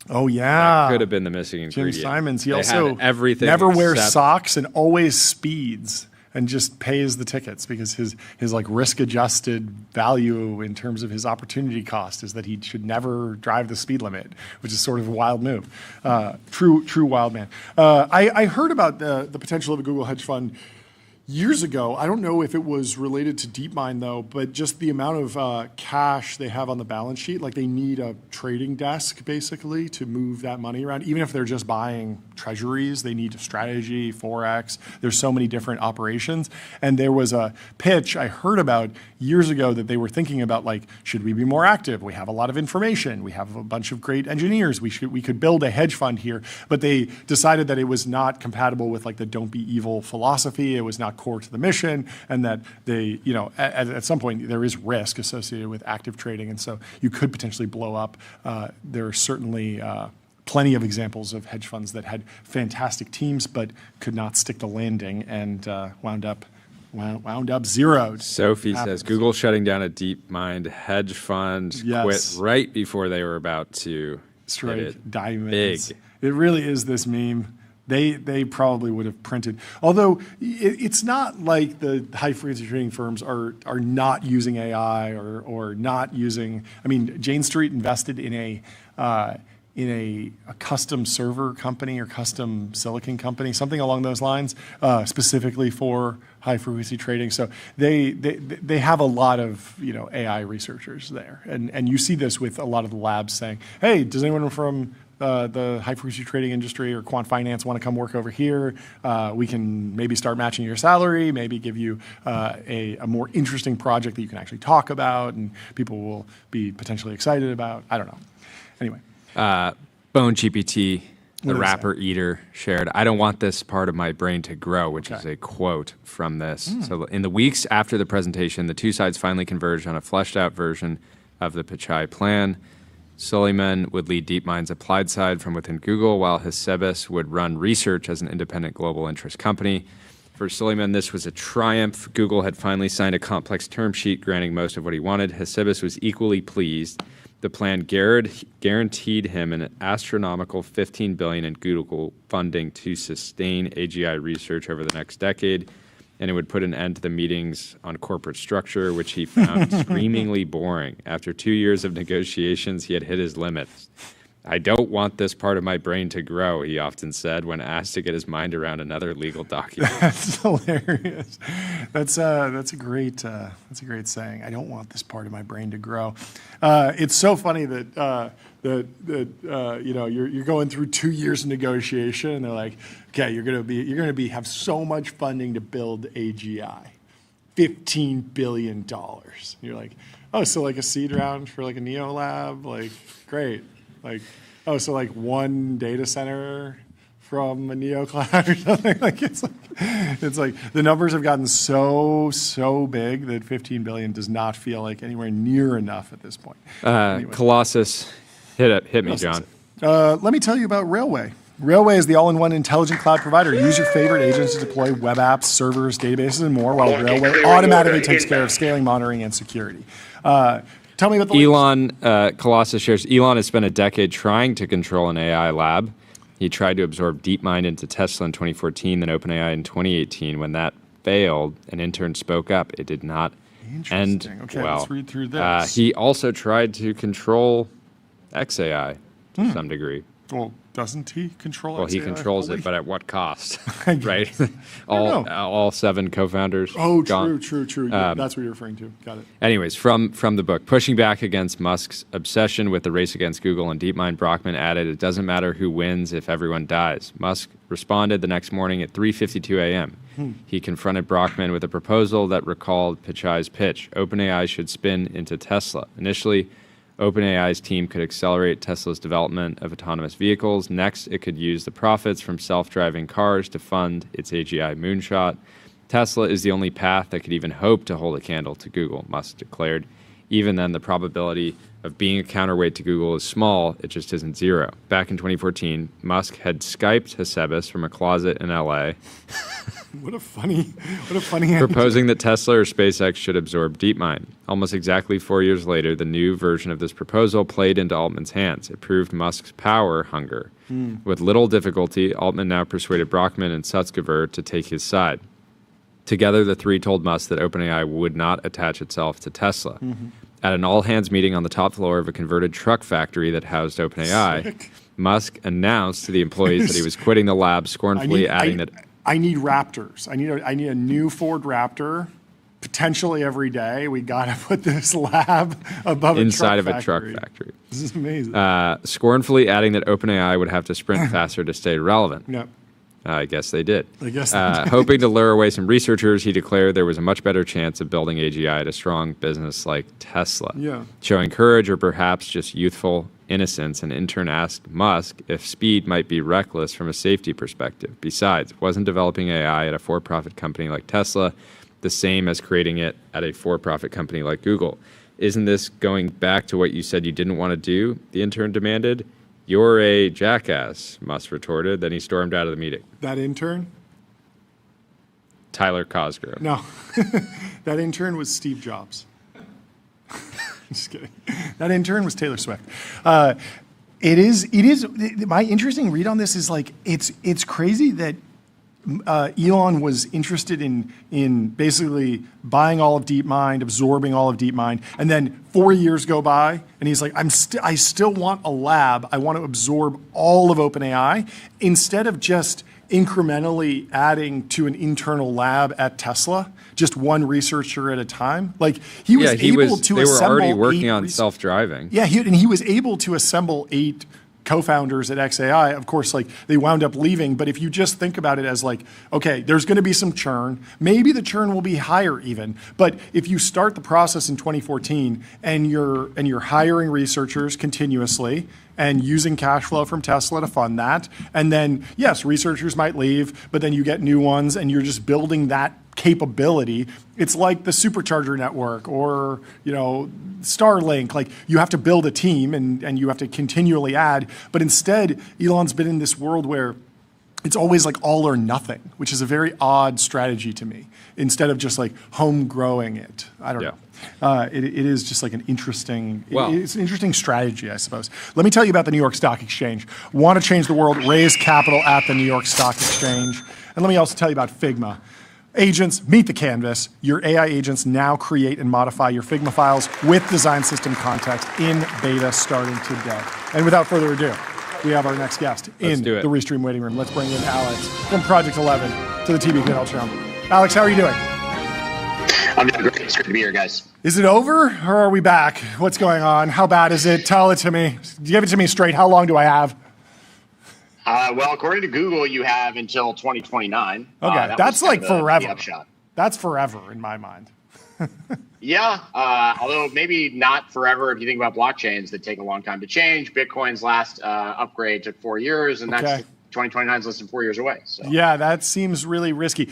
Oh, yeah. That could have been the missing ingredient. Jim Simons, he They also had everything never wears except- socks and always speeds and just pays the tickets because his like risk-adjusted value in terms of his opportunity cost is that he should never drive the speed limit, which is sort of a wild move. True wild man. I heard about the potential of a Google hedge fund years ago. I don't know if it was related to DeepMind though, but just the amount of cash they have on the balance sheet, like they need a trading desk basically to move that money around. Even if they're just buying treasuries, they need strategy, Forex. There's so many different operations. And there was a pitch I heard about years ago that they were thinking about, like, should we be more active? We have a lot of information. We have a bunch of great engineers. We could build a hedge fund here. But they decided that it was not compatible with like the don't be evil philosophy. It was not core to the mission, and that they, at some point there is risk associated with active trading, and so you could potentially blow up. There are certainly plenty of examples of hedge funds that had fantastic teams but could not stick the landing and wound up zeroed. Sophie says Google shutting down a DeepMind hedge fund quit right before they were about to strike diamonds. Big. It really is this meme. They probably would have printed. Although it's not like the high-frequency trading firms are not using AI or not using. I mean, Jane Street invested in a custom server company or custom silicon company, something along those lines, specifically for high-frequency trading. So they have a lot of AI researchers there, and you see this with a lot of the labs saying, "Hey, does anyone from the high-frequency trading industry or quant finance want to come work over here? We can maybe start matching your salary, maybe give you a more interesting project that you can actually talk about and people will be potentially excited about." I don't know. Anyway. Bone GPT, the rapper Eater, shared, "I don't want this part of my brain to grow," which is a quote from this. So in the weeks after the presentation, the two sides finally converged on a fleshed-out version of the Pichai plan. Suleiman would lead DeepMind's applied side from within Google, while Hassabis would run research as an independent global interest company. For Suleiman, this was a triumph. Google had finally signed a complex term sheet granting most of what he wanted. Hassabis was equally pleased. The plan guaranteed him an astronomical $15 billion in Google funding to sustain AGI research over the next decade, and it would put an end to the meetings on corporate structure, which he found screamingly boring. After 2 years of negotiations, he had hit his limits. "I don't want this part of my brain to grow," he often said when asked to get his mind around another legal document. That's hilarious. That's a great saying. I don't want this part of my brain to grow. It's so funny that you're going through 2 years of negotiation, and they're like, "Okay, you're gonna have so much funding to build AGI, $15 billion." You're like, "Oh, so like a seed round for like a Neo lab, like great." Like, oh, so like one data center from a Neo cloud or something. Like it's like the numbers have gotten so big that 15 billion does not feel like anywhere near enough at this point. Anyway. Colossus, hit me, John. Let me tell you about Railway. Railway is the all-in-one intelligent cloud provider. Use your favorite agents to deploy web apps, servers, databases, and more, while Railway automatically takes care of scaling, monitoring, and security. Tell me about the Elon, Colossus shares, Elon has spent a decade trying to control an AI lab. He tried to absorb DeepMind into Tesla in 2014, then OpenAI in 2018. When that failed, an intern spoke up. It did not end Okay, well. let's read through this. He also tried to control XAI to some degree. Well, doesn't he control it? Well, he controls it, but at what cost? Right? all 7 co-founders. Oh, gone. true. Yeah, that's what you're referring to. Got it. Anyways, from the book, pushing back against Musk's obsession with the race against Google and DeepMind, Brockman added, "It doesn't matter who wins if everyone dies." Musk responded the next morning at 3:52 a.m. He confronted Brockman with a proposal that recalled Pichai's pitch. OpenAI should spin into Tesla. Initially, OpenAI's team could accelerate Tesla's development of autonomous vehicles. Next, it could use the profits from self-driving cars to fund its AGI moonshot. Tesla is the only path that could even hope to hold a candle to Google, Musk declared. Even then, the probability of being a counterweight to Google is small. It just isn't zero. Back in 2014, Musk had Skyped Hasebis from a closet in LA. What a funny answer. Proposing that Tesla or SpaceX should absorb DeepMind. Almost exactly 4 years later, the new version of this proposal played into Altman's hands. It proved Musk's power hunger. With little difficulty, Altman now persuaded Brockman and Sutskever to take his side. Together, the three told Musk that OpenAI would not attach itself to Tesla. At an all-hands meeting on the top floor of a converted truck factory that housed OpenAI, Musk announced to the employees that he was quitting the lab, scornfully adding that... I need Raptors. I need a new Ford Raptor, potentially every day. We got to put this lab above inside a of a truck factory. This is amazing. Scornfully adding that OpenAI would have to sprint faster to stay relevant. Yep. I guess they did. I guess they did. Hoping to lure away some researchers, he declared there was a much better chance of building AGI at a strong business like Tesla. Yeah. Showing courage or perhaps just youthful innocence, an intern asked Musk if speed might be reckless from a safety perspective. Besides, wasn't developing AI at a for-profit company like Tesla the same as creating it at a for-profit company like Google? Isn't this going back to what you said you didn't want to do? The intern demanded. You're a jackass, Musk retorted. Then he stormed out of the meeting. That intern? Tyler Cosgrove. No. That intern was Steve Jobs. Just kidding. That intern was Taylor Swift. It is. My interesting read on this is like it's crazy that Elon was interested in basically buying all of DeepMind, absorbing all of DeepMind, and then 4 years go by, and he's like, I still want a lab. I want to absorb all of OpenAI instead of just incrementally adding to an internal lab at Tesla, just one researcher at a time. Like he was able to they assemble. Were already working on self-driving. Yeah, he was able to assemble 8 co-founders at XAI. Of course, like they wound up leaving, but if you just think about it as like, okay, there's going to be some churn. Maybe the churn will be higher even. But if you start the process in 2014 and you're hiring researchers continuously and using cash flow from Tesla to fund that, and then yes, researchers might leave, but then you get new ones and you're just building that capability. It's like the supercharger network or, Starlink. Like you have to build a team and you have to continually add. But instead, Elon's been in this world where it's always like all or nothing, which is a very odd strategy to me, instead of just like home growing it. I don't know. It is just like an interesting, it's an interesting strategy, I suppose. Let me tell you about the New York Stock Exchange. Want to change the world, raise capital at the New York Stock Exchange. And let me also tell you about Figma. Agents, meet the canvas. Your AI agents now create and modify your Figma files with design system context in beta starting today. And without further ado, we have our next guest in the Restream waiting room. Let's bring in Alex from Project 11 to the TBPN show. Alex, how are you doing? I'm doing great. It's great to be here, guys. Is it over or are we back? What's going on? How bad is it? Tell it to me. Give it to me straight. How long do I have? Well, according to Google, you have until 2029. Okay, that's like forever. That's forever in my mind. Yeah, although maybe not forever if you think about blockchains that take a long time to change. Bitcoin's last upgrade took 4 years, and that's 2029 is less than 4 years away. So. Yeah, that seems really risky.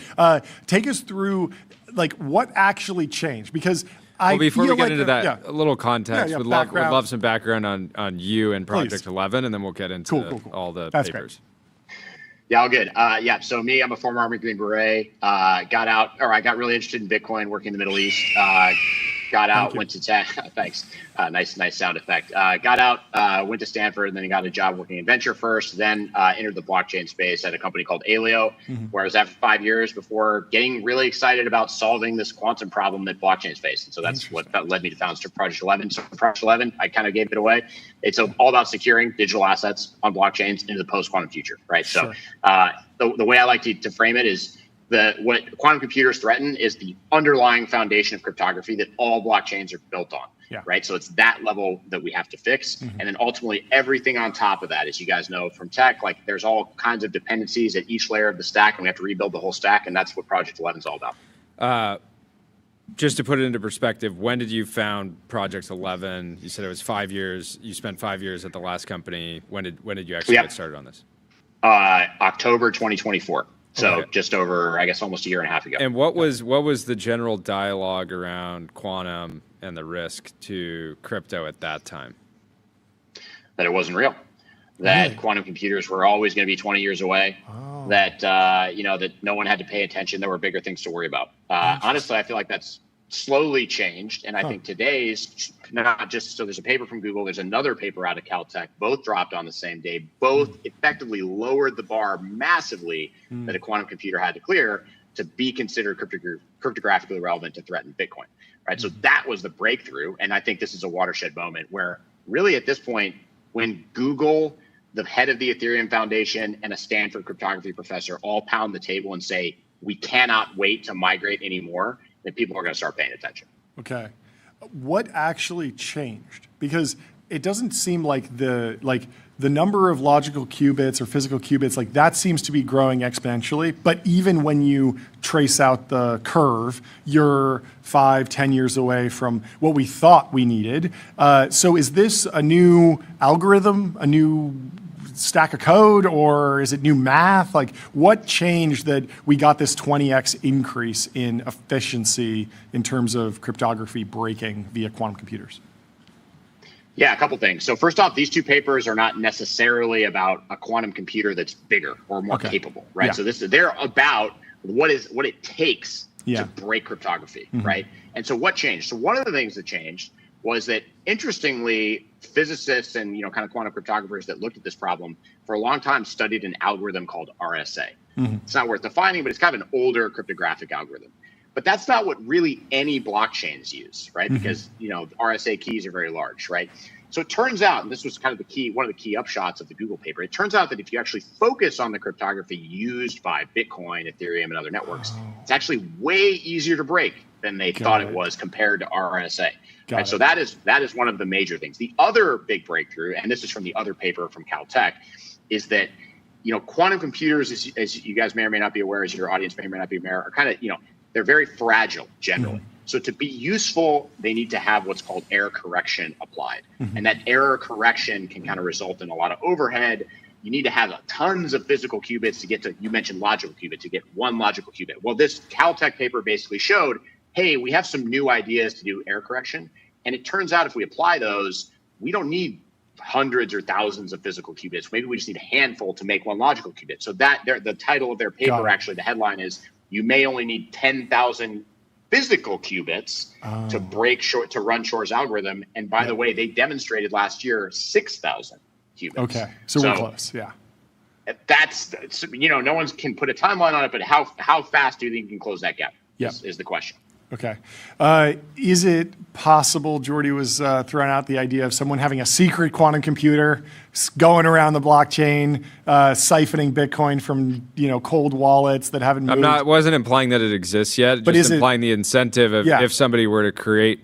Take us through like what actually changed, because before we get into that, a little context. Would love some background on you and Project 11, and then we'll get into all the papers. Yeah, all good. Yeah, so me, I'm a former Army Green Beret. I got really interested in Bitcoin working in the Middle East. Got out, went to thanks. Nice sound effect. Got out, went to Stanford, and then got a job working in venture first. Then entered the blockchain space at a company called Aleo, where I was at for 5 years before getting really excited about solving this quantum problem that blockchains face. And so that's what led me to found Project 11. So Project 11, I kind of gave it away. It's all about securing digital assets on blockchains into the post-quantum future, right? Sure. So the way I like to frame it is what quantum computers threaten is the underlying foundation of cryptography that all blockchains are built on, right? So it's that level that we have to fix. And then ultimately everything on top of that, as you guys know from tech, like there's all kinds of dependencies at each layer of the stack, and we have to rebuild the whole stack. And that's what Project 11 is all about. Just to put it into perspective, when did you found Project 11? You said it was 5 years. You spent 5 years at the last company. When did you actually get started on this? October 2024. So just over, I guess, almost a year and a half ago. And what was the general dialogue around quantum and the risk to crypto at that time? That it wasn't real. That quantum computers were always going to be 20 years away. That that no one had to pay attention. There were bigger things to worry about. Honestly, I feel like that's slowly changed, and I think today's not just so. There's a paper from Google. There's another paper out of Caltech. Both dropped on the same day. Both effectively lowered the bar massively that a quantum computer had to clear to be considered cryptographically relevant to threaten Bitcoin. Right. So that was the breakthrough, and I think this is a watershed moment where really at this point, when Google, the head of the Ethereum Foundation, and a Stanford cryptography professor all pound the table and say we cannot wait to migrate anymore, then people are going to start paying attention. Okay. What actually changed? Because it doesn't seem like the number of logical qubits or physical qubits, like that seems to be growing exponentially. But even when you trace out the curve, you're 5-10 years away from what we thought we needed. So is this a new algorithm, a new stack of code, or is it new math? Like, what changed that we got this 20x increase in efficiency in terms of cryptography breaking via quantum computers? Yeah, a couple things. So first off, these two papers are not necessarily about a quantum computer that's bigger or more capable, right? So they're about what it takes to break cryptography, right? And so what changed? So one of the things that changed was that, interestingly, physicists and kind of quantum cryptographers that looked at this problem for a long time studied an algorithm called RSA. It's not worth defining, but it's kind of an older cryptographic algorithm. But that's not what really any blockchains use, right? Because RSA keys are very large, right? So it turns out, and this was kind of one of the key upshots of the Google paper, it turns out that if you actually focus on the cryptography used by Bitcoin, Ethereum, and other networks, it's actually way easier to break than they thought it was compared to RSA. Right? So that is one of the major things. The other big breakthrough, and this is from the other paper from Caltech, is that quantum computers, as you guys may or may not be aware, as your audience may or may not be aware, are kind of they're very fragile generally. So to be useful, they need to have what's called error correction applied, and that error correction can kind of result in a lot of overhead. You need to have tons of physical qubits to get to. You mentioned logical qubit to get one logical qubit. Well, this Caltech paper basically showed, hey, we have some new ideas to do error correction. And it turns out if we apply those, we don't need hundreds or thousands of physical qubits. Maybe we just need a handful to make one logical qubit. So the title of their paper, actually, the headline is, you may only need 10,000 physical qubits to run Shor's algorithm. And by the way, they demonstrated last year 6,000 qubits. Okay, so we're close, yeah. That's no one can put a timeline on it, but how fast do you think you can close that gap is the question. Okay. Is it possible, Jordy was throwing out the idea of someone having a secret quantum computer going around the blockchain, siphoning Bitcoin from, cold wallets that haven't moved? Wasn't implying that it exists yet, but just implying the incentive of if somebody were to create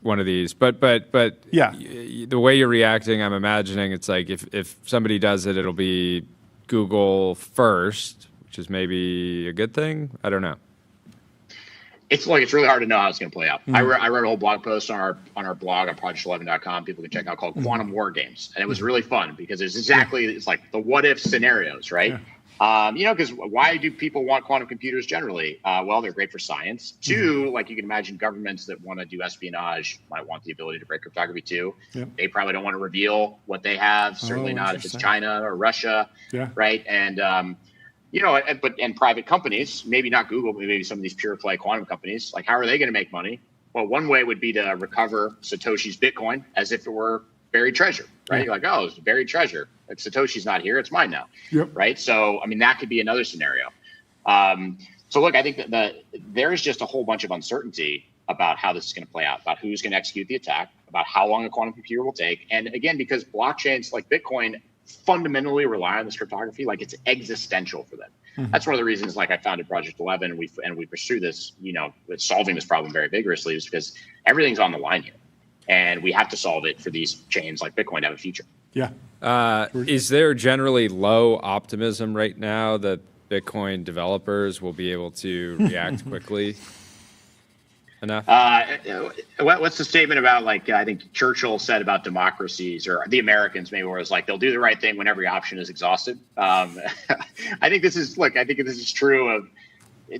one of these. But the way you're reacting, I'm imagining it's like if somebody does it, it'll be Google first, which is maybe a good thing. I don't know. It's really hard to know how it's going to play out. I wrote a whole blog post on our blog on project11.com. People can check out, called Quantum War Games, and it was really fun because it's like the what if scenarios, right? Because why do people want quantum computers generally? Well, they're great for science. Two, like you can imagine governments that want to do espionage might want the ability to break cryptography too. Yep. They probably don't want to reveal what they have, certainly not if it's China or Russia, right? And, and private companies, maybe not Google, but maybe some of these pure play quantum companies, like how are they going to make money? Well, one way would be to recover Satoshi's Bitcoin as if it were buried treasure, right? Yeah. You're like, oh, it's buried treasure. Like Satoshi's not here, it's mine now, right? So, I mean, that could be another scenario. So look, I think that there's just a whole bunch of uncertainty about how this is going to play out, about who's going to execute the attack, about how long a quantum computer will take. And again, because blockchains like Bitcoin fundamentally rely on this cryptography, like it's existential for them. That's one of the reasons, like I founded Project 11 and we pursue this, solving this problem very vigorously, is because everything's on the line here. And we have to solve it for these chains like Bitcoin to have a future. Yeah. Is there generally low optimism right now that Bitcoin developers will be able to react quickly enough? What's the statement about, like, I think Churchill said about democracies, or the Americans maybe, where it's like they'll do the right thing when every option is exhausted. I think this is true of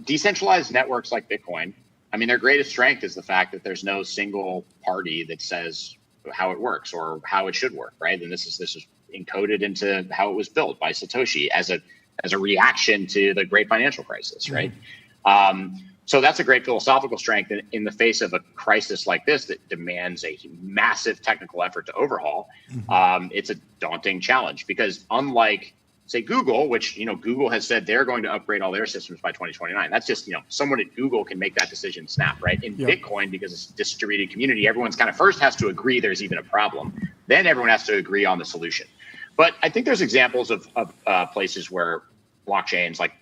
decentralized networks like Bitcoin. I mean, their greatest strength is the fact that there's no single party that says how it works or how it should work, right? And this is encoded into how it was built by Satoshi as a reaction to the great financial crisis, right? So that's a great philosophical strength in the face of a crisis like this that demands a massive technical effort to overhaul. It's a daunting challenge because, unlike, say, Google, which, Google has said they're going to upgrade all their systems by 2029. That's just, someone at Google can make that decision snap, right? In Bitcoin, because it's a distributed community, everyone's kind of first has to agree there's even a problem. Then everyone has to agree on the solution. But I think there's examples of places where blockchains, like,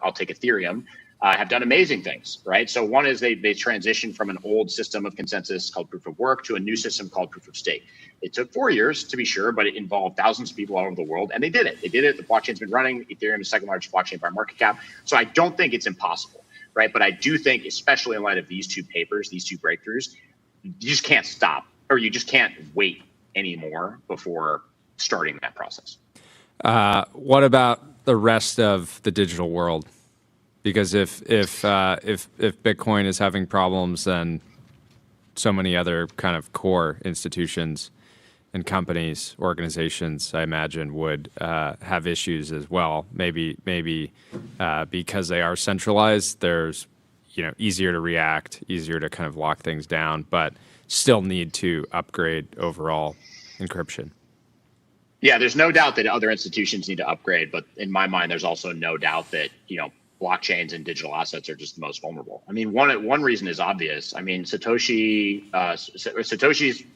I'll take Ethereum, have done amazing things, right? So one is they transitioned from an old system of consensus called proof of work to a new system called proof of stake. It took 4 years, to be sure, but it involved thousands of people all over the world, and they did it. The blockchain's been running. Ethereum is the second largest blockchain by market cap. So I don't think it's impossible, right? But I do think, especially in light of these two papers, these two breakthroughs, you just can't stop, or you just can't wait anymore before starting that process. What about the rest of the digital world? Because if Bitcoin is having problems, then so many other kind of core institutions and companies, organizations, I imagine, would have issues as well. Maybe because they are centralized, there's easier to react, easier to kind of lock things down, but still need to upgrade overall encryption. Yeah, there's no doubt that other institutions need to upgrade, but in my mind, there's also no doubt that blockchains and digital assets are just the most vulnerable. I mean, one reason is obvious. I mean, Satoshi's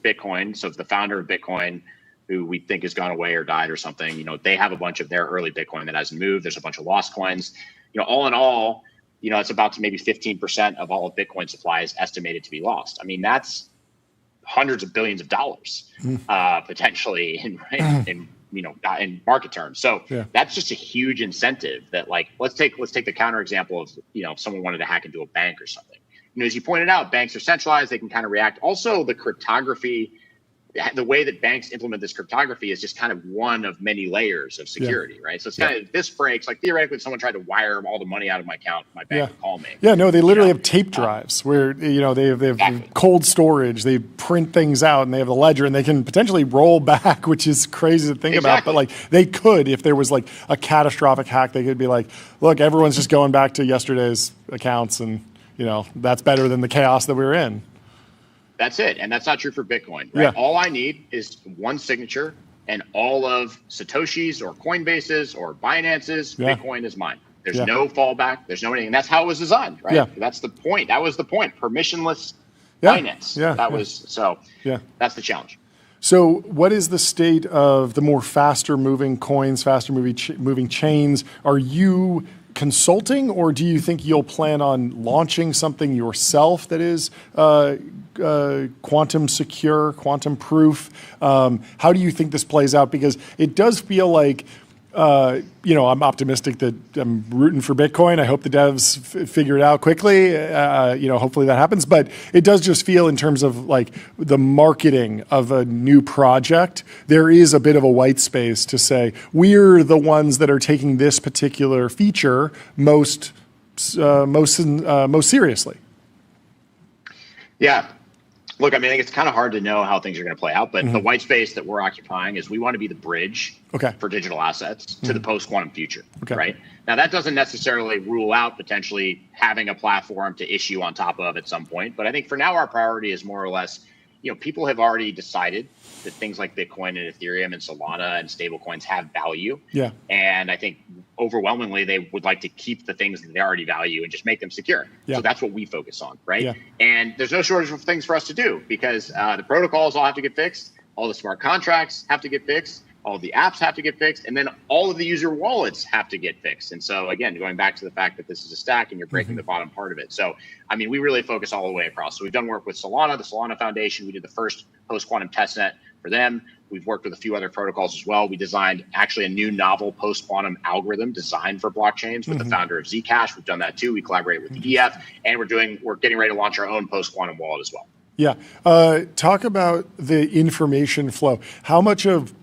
Bitcoin, so the founder of Bitcoin, who we think has gone away or died or something, they have a bunch of their early Bitcoin that hasn't moved. There's a bunch of lost coins. All in all, it's about to maybe 15% of all of Bitcoin supply is estimated to be lost. I mean, that's hundreds of billions of dollars potentially in market terms. So that's just a huge incentive that, like, let's take the counter example of, if someone wanted to hack into a bank or something. As you pointed out, banks are centralized, they can kind of react. Also, the cryptography, the way that banks implement this cryptography is just kind of one of many layers of security, right? So it's kind of, this breaks, like theoretically, if someone tried to wire all the money out of my account, my bank would call me. Yeah, no, they literally have tape drives where, they have cold storage, they print things out, and they have the ledger, and they can potentially roll back, which is crazy to think about. But like, they could, if there was like a catastrophic hack, they could be like, look, everyone's just going back to yesterday's accounts, and that's better than the chaos that we were in. That's it. And that's not true for Bitcoin, right? All I need is one signature, and all of Satoshi's or Coinbase's or Binance's Bitcoin is mine. There's no fallback. There's no anything. And that's how it was designed, right? That's the point. That was the point. Permissionless finance. That's the challenge. So what is the state of the more faster moving coins, faster moving chains? Are you consulting, or do you think you'll plan on launching something yourself that is quantum secure, quantum proof? How do you think this plays out? Because it does feel like I'm optimistic that I'm rooting for Bitcoin. I hope the devs figure it out quickly. Hopefully that happens. But it does just feel, in terms of like the marketing of a new project, there is a bit of a white space to say we're the ones that are taking this particular feature most seriously. Yeah. Look, I mean, I think it's kind of hard to know how things are going to play out, but the white space that we're occupying is we want to be the bridge for digital assets to the post-quantum future, right? Now, that doesn't necessarily rule out potentially having a platform to issue on top of at some point, but I think for now, our priority is more or less, people have already decided that things like Bitcoin and Ethereum and Solana and stablecoins have value. Yeah. And I think overwhelmingly they would like to keep the things that they already value and just make them secure. Yeah. So that's what we focus on, right? Yeah. And there's no shortage of things for us to do because the protocols all have to get fixed. All the smart contracts have to get fixed. All the apps have to get fixed, and then all of the user wallets have to get fixed. And so again, going back to the fact that this is a stack and you're breaking the bottom part of it. So, I mean, we really focus all the way across. So we've done work with Solana, the Solana Foundation. We did the first post-quantum testnet for them. We've worked with a few other protocols as well. We designed actually a new novel post-quantum algorithm designed for blockchains with the founder of Zcash. We've done that too. We collaborate with the EF, and we're getting ready to launch our own post-quantum wallet as well. Yeah. Talk about the information flow. How much of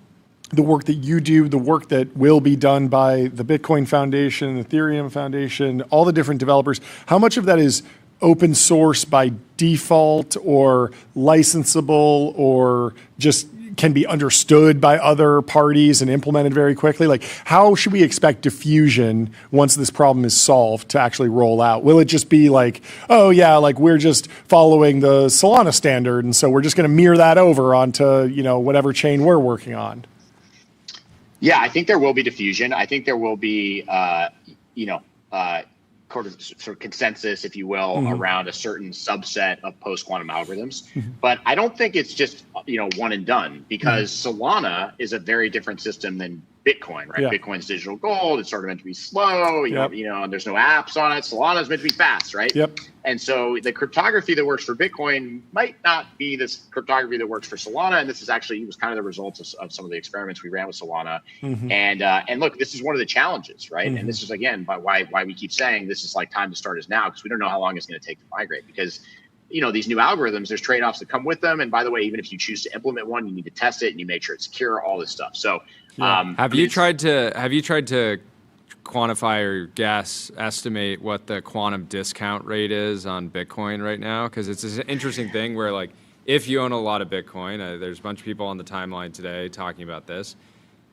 the work that you do, the work that will be done by the Bitcoin Foundation, the Ethereum Foundation, all the different developers, how much of that is open source by default or licensable or just can be understood by other parties and implemented very quickly? Like, how should we expect diffusion once this problem is solved to actually roll out? Will it just be like, oh yeah, like we're just following the Solana standard, and so we're just going to mirror that over onto, whatever chain we're working on? Yeah, I think there will be diffusion. I think there will be, sort of consensus, if you will, around a certain subset of post-quantum algorithms. But I don't think it's just, one and done, because Solana is a very different system than Bitcoin, right? Yeah. Bitcoin's digital gold. It's sort of meant to be slow, and there's no apps on it. Solana's meant to be fast, right? Yep. And so the cryptography that works for Bitcoin might not be this cryptography that works for Solana. And this is actually, was kind of the results of some of the experiments we ran with Solana. And look, this is one of the challenges, right? And this is, again, why we keep saying this is like time to start is now, because we don't know how long it's going to take to migrate, because these new algorithms, there's trade-offs that come with them. And by the way, even if you choose to implement one, you need to test it and you make sure it's secure, all this stuff. So have you tried to quantify or estimate what the quantum discount rate is on Bitcoin right now? Because it's an interesting thing where, like, if you own a lot of Bitcoin, there's a bunch of people on the timeline today talking about this.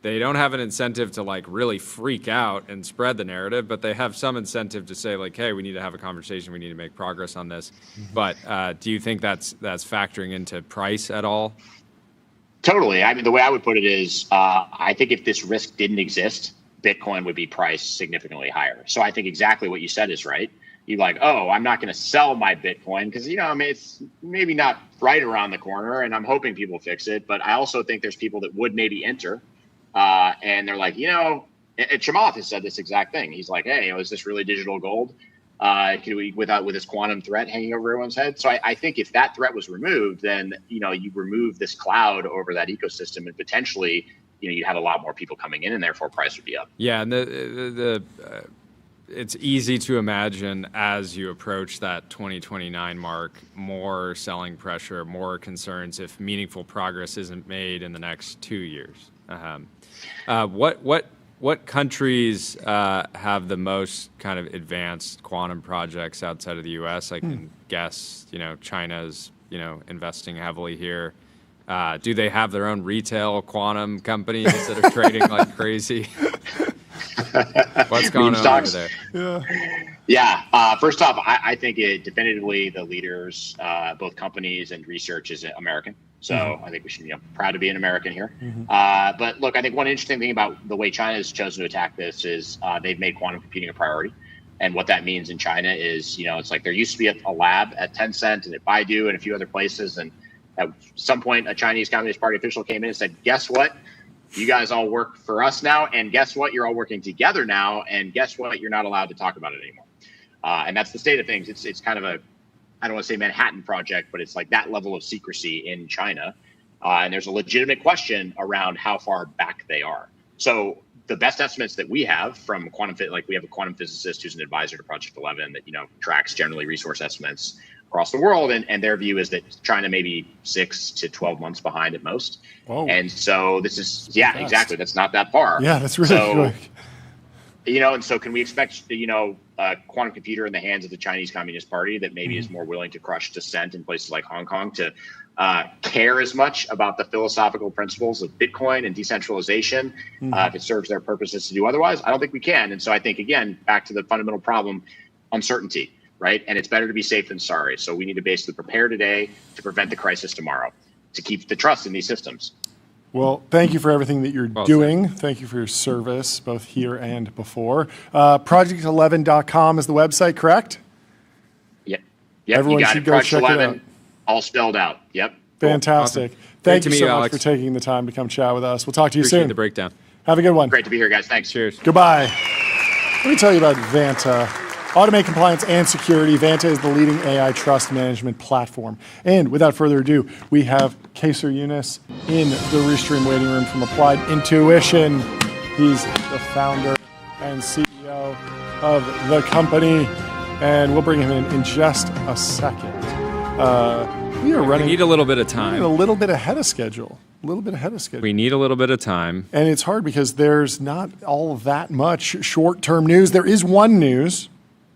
They don't have an incentive to like really freak out and spread the narrative, but they have some incentive to say like, hey, we need to have a conversation. We need to make progress on this. But do you think that's factoring into price at all? Totally. I mean, the way I would put it is, I think if this risk didn't exist, Bitcoin would be priced significantly higher. So I think exactly what you said is right. You're like, oh, I'm not going to sell my Bitcoin because, it's maybe not right around the corner, and I'm hoping people fix it. But I also think there's people that would maybe enter, and they're like, and Chamath has said this exact thing. He's like, hey, is this really digital gold? Can we, with this quantum threat hanging over everyone's head? So I think if that threat was removed, then, you remove this cloud over that ecosystem, and potentially, you'd have a lot more people coming in, and therefore price would be up. Yeah, and it's easy to imagine as you approach that 2029 mark, more selling pressure, more concerns if meaningful progress isn't made in the next 2 years. What countries have the most kind of advanced quantum projects outside of the U.S.? I can guess, China's, investing heavily here. Do they have their own retail quantum companies that are trading like crazy? What's going on over there? Yeah. First off, I think definitively the leaders, both companies and research, is American. So I think we should be proud to be an American here. But look, I think one interesting thing about the way China has chosen to attack this is they've made quantum computing a priority. And what that means in China is, it's like there used to be a lab at Tencent and at Baidu and a few other places. And at some point, a Chinese Communist Party official came in and said, guess what? You guys all work for us now. And guess what? You're all working together now. And guess what? You're not allowed to talk about it anymore. And that's the state of things. It's kind of I don't want to say Manhattan Project, but it's like that level of secrecy in China. And there's a legitimate question around how far back they are. So the best estimates that we have from like we have a quantum physicist who's an advisor to Project 11 that, tracks generally resource estimates across the world. And their view is that China may be 6 to 12 months behind at most. Whoa. And so this is, exactly. That's not that far. Yeah, that's really quick. And so can we expect, a quantum computer in the hands of the Chinese Communist Party that maybe is more willing to crush dissent in places like Hong Kong to care as much about the philosophical principles of Bitcoin and decentralization if it serves their purposes to do otherwise? I don't think we can. And so I think, again, back to the fundamental problem, uncertainty, right? And it's better to be safe than sorry. So we need to basically prepare today to prevent the crisis tomorrow, to keep the trust in these systems. Well, thank you for everything that you're doing. Thank you for your service, both here and before. Project11.com is the website, correct? Yep. Everyone you got should it. go Project check 11, it out. All spelled out. Yep. Fantastic. Awesome. Thank you meet so you, much Alex. for taking the time to come chat with us. We'll talk to you Appreciate soon. the breakdown. Have a good one. Great to be here, guys. Thanks. Cheers. Goodbye. Let me tell you about Vanta. Automate compliance and security. Vanta is the leading AI trust management platform. And without further ado, we have Kaser Yunus in the Restream waiting room from Applied Intuition. He's the founder and CEO of the company. And we'll bring him in just a second. We need a little bit of time. A little bit ahead of schedule. We need a little bit of time. And it's hard because there's not all that much short-term news. There is one news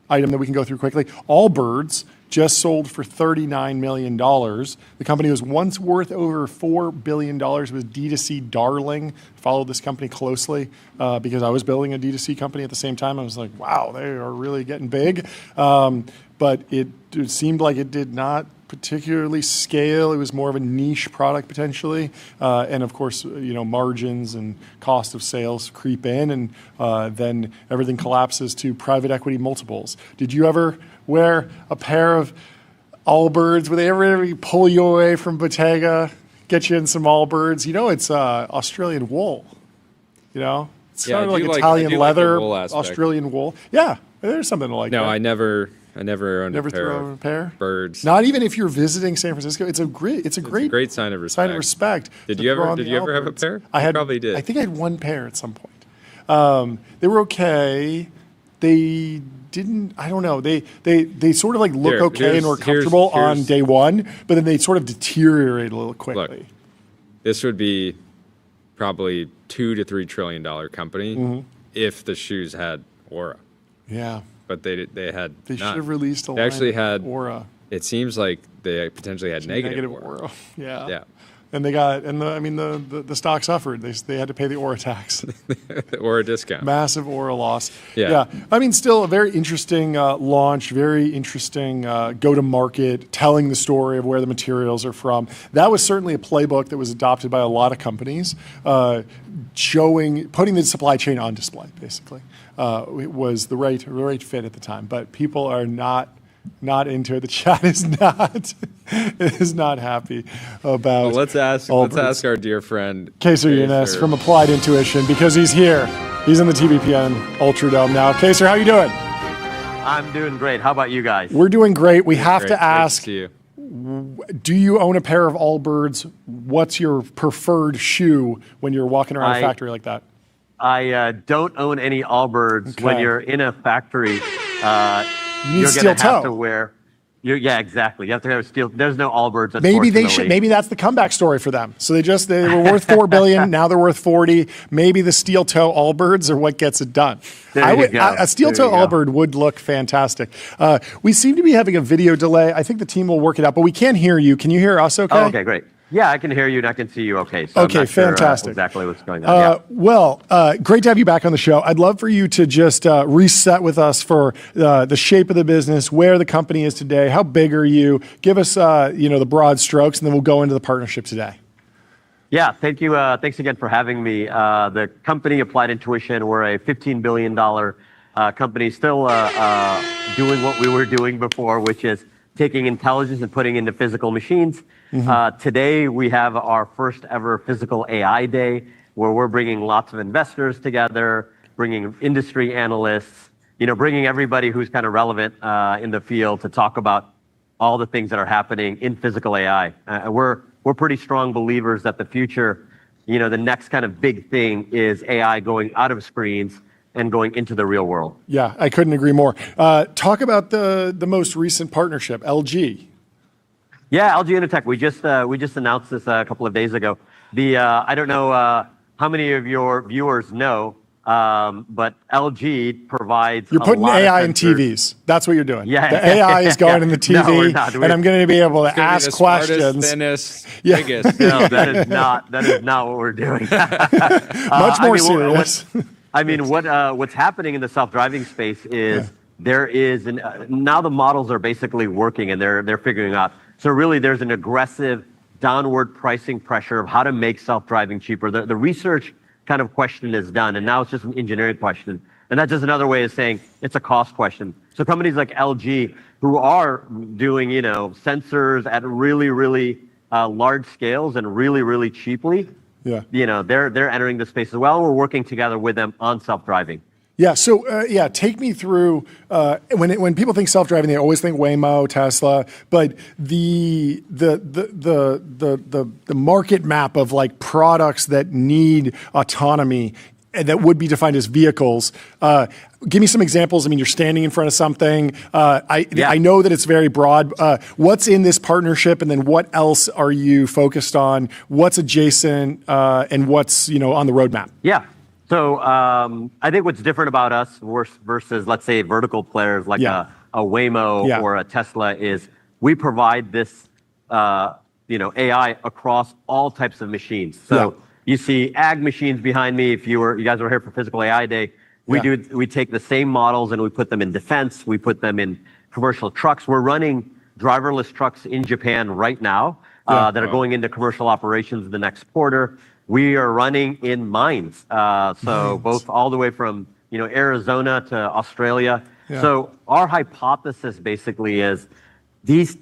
item that we can go through quickly. Allbirds just sold for $39 million. The company was once worth over $4 billion. It was D2C darling. Followed this company closely because I was building a D2C company at the same time. I was like, wow, they are really getting big. But it seemed like it did not particularly scale. It was more of a niche product potentially. And of course, margins and cost of sales creep in, and then everything collapses to private equity multiples. Did you ever wear a pair of Allbirds? Would they ever pull you away from Bottega, get you in some Allbirds? It's Australian wool. It's kind of like Italian leather, Australian wool. Yeah, there's something like that. No, I never owned a pair of birds. Not even if you're visiting San Francisco. It's a great sign of respect. Did you ever have a pair? I probably did. I think I had one pair at some point. They were okay. They didn't. I don't know. They sort of like look okay and were comfortable on day one, but then they sort of deteriorate a little quickly. Look, this would be probably $2 to $3 trillion company if the shoes had Aura. Yeah. But they had. They should have released a line. They actually had Aura. It seems like they potentially had negative Aura. Yeah. Yeah. And the stock suffered. They had to pay the Aura tax. The Aura discount. Massive Aura loss. Yeah. Still a very interesting launch, very interesting go-to-market, telling the story of where the materials are from. That was certainly a playbook that was adopted by a lot of companies, putting the supply chain on display, basically. It was the right fit at the time. But people are not into it. The chat is not happy about. Well, let's ask our dear friend Kaser Yunus from Applied Intuition, because he's here. He's in the TBPN Ultradome now. Kaser, how you doing? I'm doing great. How about you guys? We're doing great. We have to ask, you. Do you own a pair of Allbirds? What's your preferred shoe when you're walking around a factory like that? I don't own any Allbirds. Okay. When you're in a factory, you're going to have to wear. Yeah, exactly. You have to have steel. There's no Allbirds. Maybe they should. Maybe that's the comeback story for them. So they were worth $4 billion. Now they're worth 40. Maybe the steel toe Allbirds are what gets it done. A steel toe Allbird would look fantastic. We seem to be having a video delay. I think the team will work it out, but we can't hear you. Can you hear us? Okay. Oh, okay, great. Yeah, I can hear you and I can see you okay. So okay, I'm not fantastic. Sure, exactly what's going on. Well, great to have you back on the show. I'd love for you to just reset with us for the shape of the business, where the company is today, how big are you? Give us the broad strokes, and then we'll go into the partnership today. Yeah, thank you. Thanks again for having me. The company Applied Intuition, we're a $15 billion company, still doing what we were doing before, which is taking intelligence and putting into physical machines. Today, we have our first ever physical AI day, where we're bringing lots of investors together, bringing industry analysts, bringing everybody who's kind of relevant in the field to talk about all the things that are happening in physical AI. We're pretty strong believers that the future the next kind of big thing is AI going out of screens and going into the real world. Yeah, I couldn't agree more. Talk about the most recent partnership, LG. Yeah, LG Innotek. We just announced this a couple of days ago. I don't know how many of your viewers know, but LG provides. You're putting AI in TVs. That's what you're doing. Yeah, the AI is going in the TV, no, we're not. And I'm going to be able to ask questions. Smartest, thinnest, Yeah. biggest. No, that is not what we're doing. Much more serious. What's happening in the self-driving space is there is now the models are basically working and they're figuring out. So really, there's an aggressive downward pricing pressure of how to make self-driving cheaper. The research kind of question is done, and now it's just an engineering question. And that's just another way of saying it's a cost question. So companies like LG, who are doing sensors at really, really large scales and really, really cheaply, they're entering the space as well. We're working together with them on self-driving. Yeah. So take me through when people think self-driving, they always think Waymo, Tesla, but the market map of like products that need autonomy that would be defined as vehicles. Give me some examples. I mean, you're standing in front of something. I know that it's very broad. What's in this partnership, and then what else are you focused on? What's adjacent, and what's on the roadmap? Yeah. So I think what's different about us versus, let's say, vertical players like a Waymo or a Tesla is we provide this AI across all types of machines. So you see ag machines behind me. If you guys were here for Physical AI Day, we take the same models and we put them in defense. We put them in commercial trucks. We're running driverless trucks in Japan right now that are going into commercial operations the next quarter. We are running in mines, both all the way from Arizona to Australia. Yeah. So our hypothesis basically is these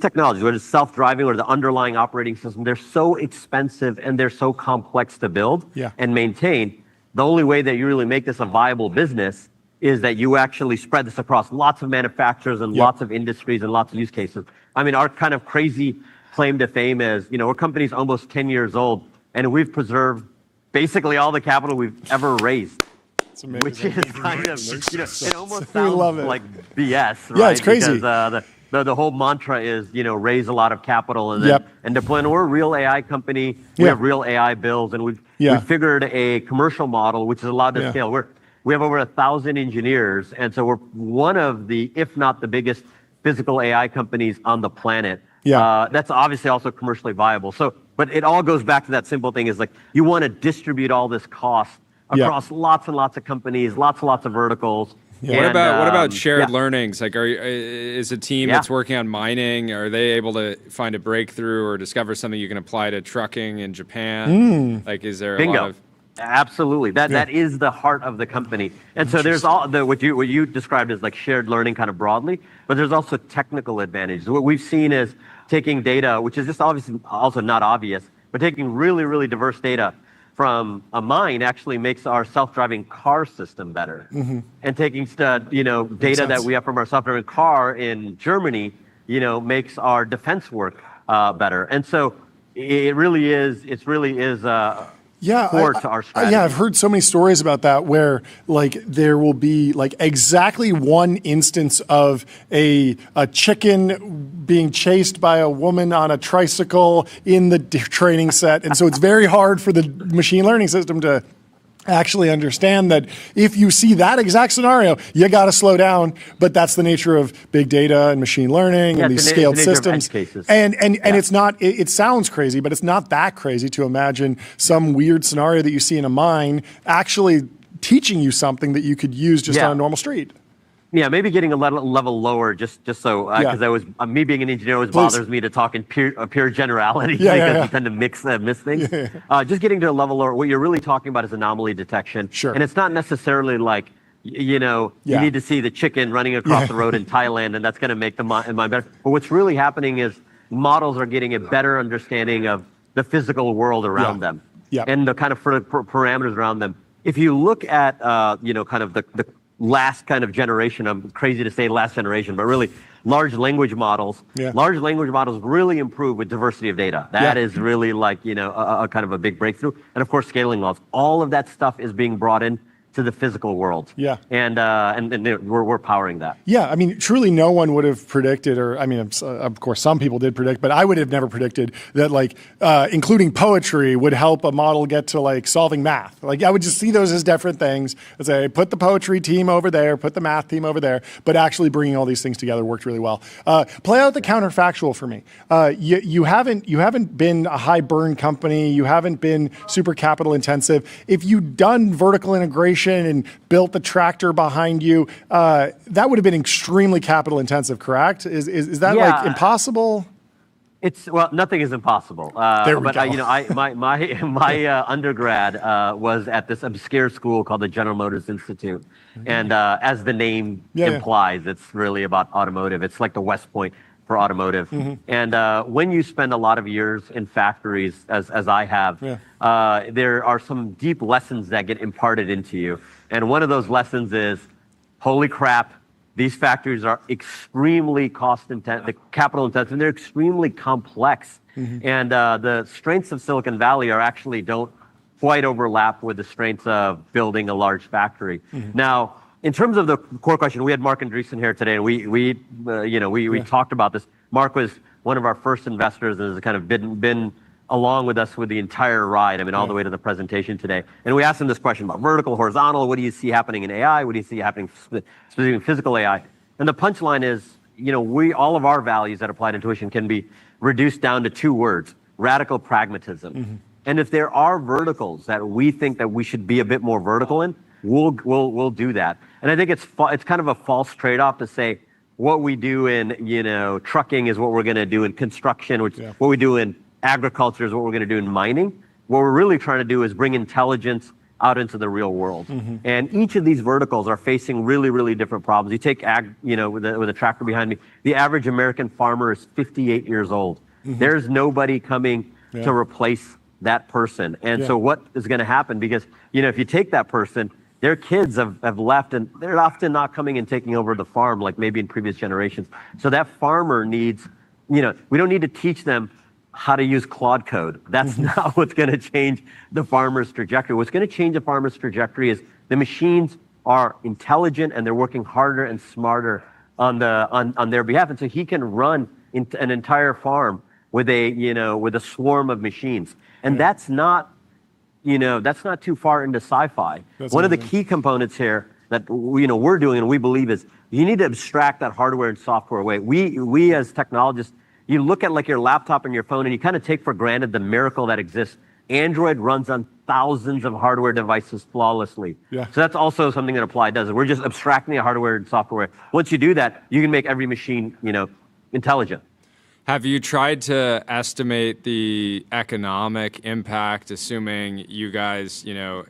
technologies, whether it's self-driving or the underlying operating system, they're so expensive and they're so complex to build and maintain. The only way that you really make this a viable business is that you actually spread this across lots of manufacturers and lots of industries and lots of use cases. I mean, our kind of crazy claim to fame is, our company's almost 10 years old, and we've preserved basically all the capital we've ever raised. Which is kind of, it almost sounds like BS, right? Yeah, it's crazy. Because the whole mantra is, raise a lot of capital and deploy. And we're a real AI company. We have real AI bills, and we figured a commercial model which is allowed to scale. We have over 1,000 engineers, and so we're one of the, if not the biggest, physical AI companies on the planet. That's obviously also commercially viable. But it all goes back to that simple thing: is like you want to distribute all this cost across lots and lots of companies, lots and lots of verticals. Yeah. What about shared learnings? Like, is a team that's working on mining, are they able to find a breakthrough or discover something you can apply to trucking in Japan? Like, is there a lot of... Absolutely. That is the heart of the company. And so there's all what you described as like shared learning kind of broadly, but there's also technical advantages. What we've seen is taking data, which is just obviously also not obvious, but taking really, really diverse data from a mine actually makes our self-driving car system better. And taking data that we have from our self-driving car in Germany, makes our defense work better. And so it really is core to our strategy. Yeah, I've heard so many stories about that where like there will be like exactly one instance of a chicken being chased by a woman on a tricycle in the training set. And so it's very hard for the machine learning system to actually understand that if you see that exact scenario, you got to slow down. But that's the nature of big data and machine learning and these scaled systems. And it's not, it sounds crazy, but it's not that crazy to imagine some weird scenario that you see in a mine actually teaching you something that you could use just on a normal street. Yeah, maybe getting a level lower, just so because me being an engineer always bothers me to talk in pure generality because you tend to miss things. Just getting to a level lower, what you're really talking about is anomaly detection. Sure. And it's not necessarily like you need to see the chicken running across the road in Thailand, and that's going to make the mine better. But what's really happening is models are getting a better understanding of the physical world around them and the kind of parameters around them. If you look at kind of the last kind of generation, I'm crazy to say last generation, but really large language models. Yeah. Large language models really improve with diversity of data. That is really like, a kind of a big breakthrough. And of course, scaling laws. All of that stuff is being brought in to the physical world. Yeah. And we're powering that. Yeah, I mean, truly no one would have predicted, or I mean, of course, some people did predict, but I would have never predicted that, like, including poetry would help a model get to, like, solving math. Like, I would just see those as different things. I'd say, put the poetry team over there, put the math team over there, but actually bringing all these things together worked really well. Play out the counterfactual for me. You haven't been a high burn company. You haven't been super capital intensive. If you'd done vertical integration and built the tractor behind you, that would have been extremely capital intensive, correct? Is that like impossible? Well, nothing is impossible. There we but go. My undergrad was at this obscure school called the General Motors Institute, and as the name implies, it's really about automotive. It's like the West Point for automotive. And when you spend a lot of years in factories, as I have, there are some deep lessons that get imparted into you. And one of those lessons is, holy crap, these factories are extremely capital intensive, and they're extremely complex. And the strengths of Silicon Valley don't quite overlap with the strengths of building a large factory. Now, in terms of the core question, we had Mark Andreessen here today, and we talked about this. Mark was one of our first investors and has kind of been along with us with the entire ride. I mean, all the way to the presentation today. And we asked him this question about vertical, horizontal. What do you see happening in AI? What do you see happening specifically in physical AI? And the punchline is, all of our values at Applied Intuition can be reduced down to 2 words: radical pragmatism. And if there are verticals that we think that we should be a bit more vertical in, we'll do that. And I think it's kind of a false trade-off to say what we do in trucking is what we're going to do in construction, which what we do in agriculture is what we're going to do in mining. What we're really trying to do is bring intelligence out into the real world. And each of these verticals are facing really, really different problems. You take with a tractor behind me, the average American farmer is 58 years old. There's nobody coming to replace that person. And so what is going to happen? Because, if you take that person, their kids have left, and they're often not coming and taking over the farm like maybe in previous generations. So that farmer needs, we don't need to teach them how to use Claude code. That's not what's going to change the farmer's trajectory. What's going to change the farmer's trajectory is the machines are intelligent and they're working harder and smarter on their behalf. And so he can run an entire farm with a swarm of machines. And that's not too far into sci-fi. One of the key components here that we're doing and we believe is you need to abstract that hardware and software away. We as technologists, you look at like your laptop and your phone and you kind of take for granted the miracle that exists. Android runs on thousands of hardware devices flawlessly. So that's also something that Applied does. We're just abstracting the hardware and software. Once you do that, you can make every machine, intelligent. Have you tried to estimate the economic impact, assuming you guys,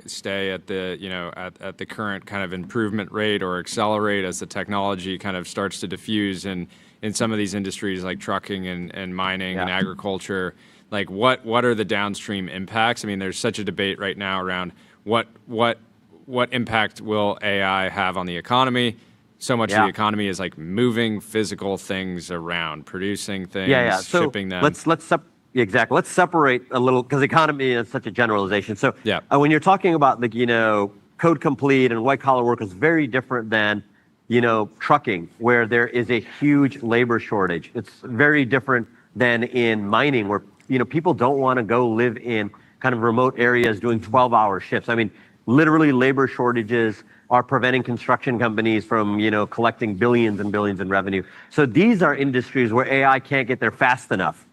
stay at the, at the current kind of improvement rate or accelerate as the technology kind of starts to diffuse in some of these industries like trucking and mining and agriculture? Like, what are the downstream impacts? I mean, there's such a debate right now around what impact will AI have on the economy? So much of the economy is like moving physical things around, producing things, shipping them. Let's separate a little, because economy is such a generalization. So when you're talking about code complete and white collar work is very different than trucking, where there is a huge labor shortage. It's very different than in mining, where people don't want to go live in kind of remote areas doing 12-hour shifts. I mean, literally labor shortages are preventing construction companies from, collecting billions and billions in revenue. So these are industries where AI can't get there fast enough.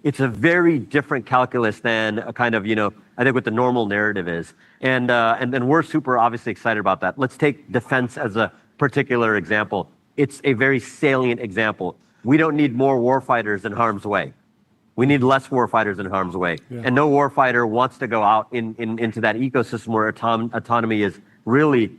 It's a very different calculus than a kind of, I think what the normal narrative is. And then we're super obviously excited about that. Let's take defense as a particular example. It's a very salient example. We don't need more warfighters in harm's way. We need less warfighters in harm's way. And no warfighter wants to go out into that ecosystem where autonomy is really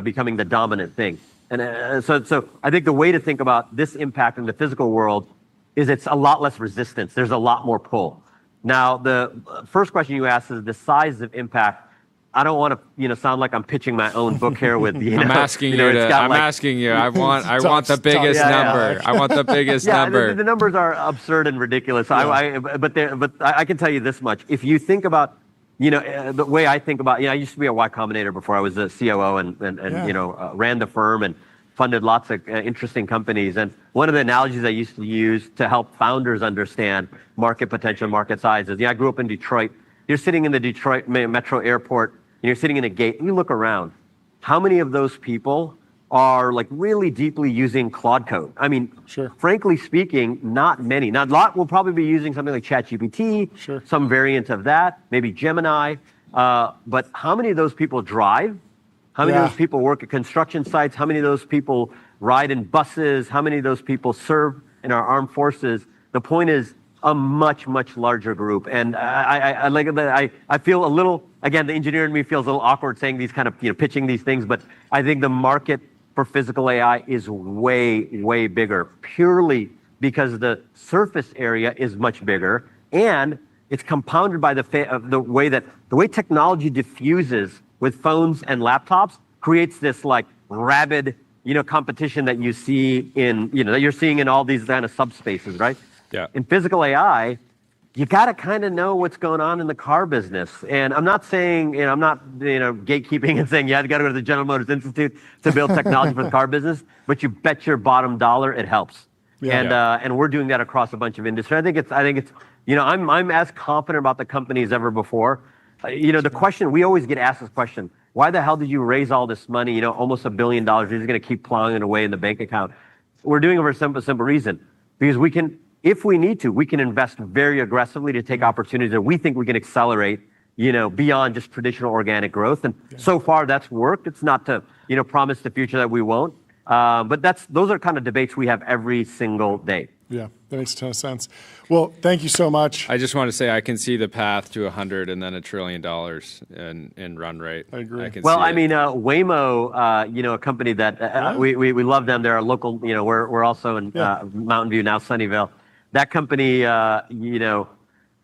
becoming the dominant thing. And so I think the way to think about this impact in the physical world is it's a lot less resistance. There's a lot more pull. Now, the first question you asked is the size of impact. I don't want to, sound like I'm pitching my own book here with, I'm asking you asking you. I want the biggest number. I want the biggest number. The numbers are absurd and ridiculous. Yeah. But I can tell you this much. If you think about, the way I think about, I used to be a Y Combinator before I was a COO and ran the firm and funded lots of interesting companies. And one of the analogies I used to use to help founders understand market potential, market sizes. I grew up in Detroit. You're sitting in the Detroit Metro Airport, and you're sitting in a gate, and you look around. How many of those people are like really deeply using Claude code? I mean, frankly speaking, not many. Now, a lot will probably be using something like ChatGPT, some variant of that, maybe Gemini. But how many of those people drive? How many of those people work at construction sites? How many of those people ride in buses? How many of those people serve in our armed forces? The point is, a much, much larger group. And I feel a little, again, the engineer in me feels a little awkward saying these kind of, pitching these things, but I think the market for physical AI is way, way bigger, purely because the surface area is much bigger, and it's compounded by the way technology diffuses with phones and laptops creates this like rabid, competition that you see in, that you're seeing in all these kind of subspaces, right? Yeah. In physical AI, you got to kind of know what's going on in the car business. And I'm not saying, I'm not, gatekeeping and saying, you got to go to the General Motors Institute to build technology for the car business, but you bet your bottom dollar it helps. Yeah. And we're doing that across a bunch of industry. I think it's, I'm as confident about the company as ever before. The question, we always get asked this question, why the hell did you raise all this money, almost $1 billion, you're just going to keep plowing it away in the bank account? We're doing it for a simple reason, because we can, if we need to, we can invest very aggressively to take opportunities that we think we can accelerate, beyond just traditional organic growth. And so far that's worked. It's not to, promise the future that we won't. But those are kind of debates we have every single day. Yeah, that makes a ton of sense. Well, thank you so much. I just want to say I can see the path to 100 and then $1 trillion in run rate. I agree. Waymo, a company that we love them. They're a local, we're also in Mountain View, now Sunnyvale. That company,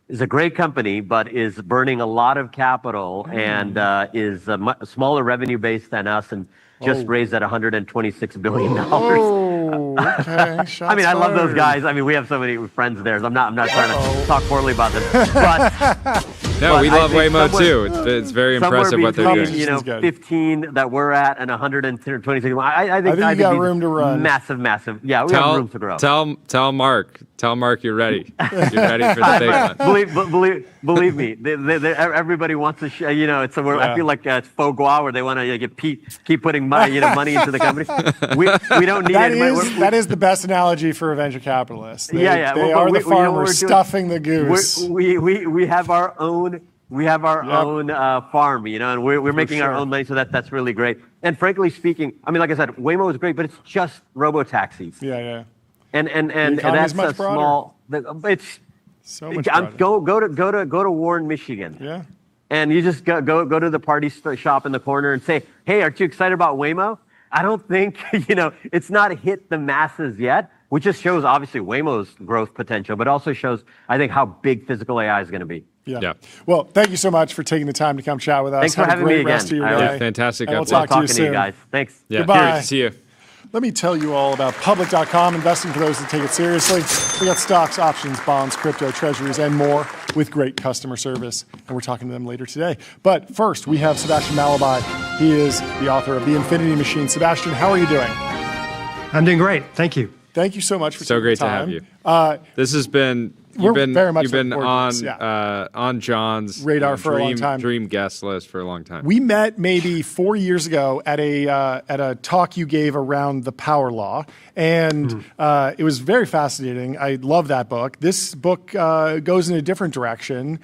is a great company, but is burning a lot of capital and is a much smaller revenue base than us, and just raised at $126 billion. Okay. I mean, I love those guys. I mean, we have so many friends there, so I'm not trying to talk poorly about them. But no, we love Waymo too. It's very impressive what they're doing. 15 that we're at and 126. I think you got room to run. Massive. Yeah, we have room to grow. Tell Mark you're ready. You're ready for the big one. Believe me, everybody wants to. I feel like it's faux gras where they want to keep putting money into the company. We don't need that is the best analogy for a venture capitalist. They are the farmers stuffing the goose. We have our own. We have our own farm, and we're making our own money, so that's really great. And frankly speaking, I mean, like I said, Waymo is great, but it's just robo-taxis. Yeah. And that's a small. It's so much broader. Go to Warren, Michigan. Yeah. And you just go to the party shop in the corner and say, hey, aren't you excited about Waymo? I don't think, it's not hit the masses yet, which just shows obviously Waymo's growth potential, but also shows, I think, how big physical AI is going to be. Yeah. Well, thank you so much for taking the time to come chat with us. Thanks for having me again. Rest of your day. Fantastic. And we'll talk to you soon. Guys. Thanks. Yeah. Goodbye. Here, see you. Let me tell you all about public.com, investing for those that take it seriously. We got stocks, options, bonds, crypto, treasuries, and more with great customer service. And we're talking to them later today. But first, we have Sebastian Malabai. He is the author of The Infinity Machine. Sebastian, how are you doing? I'm doing great. Thank you. Thank you so much for so great to have you. This has been you've been on John's radar for a long time, dream guest list for a long time. We met maybe 4 years ago at a talk you gave around the power law, and it was very fascinating. I love that book. This book goes in a different direction.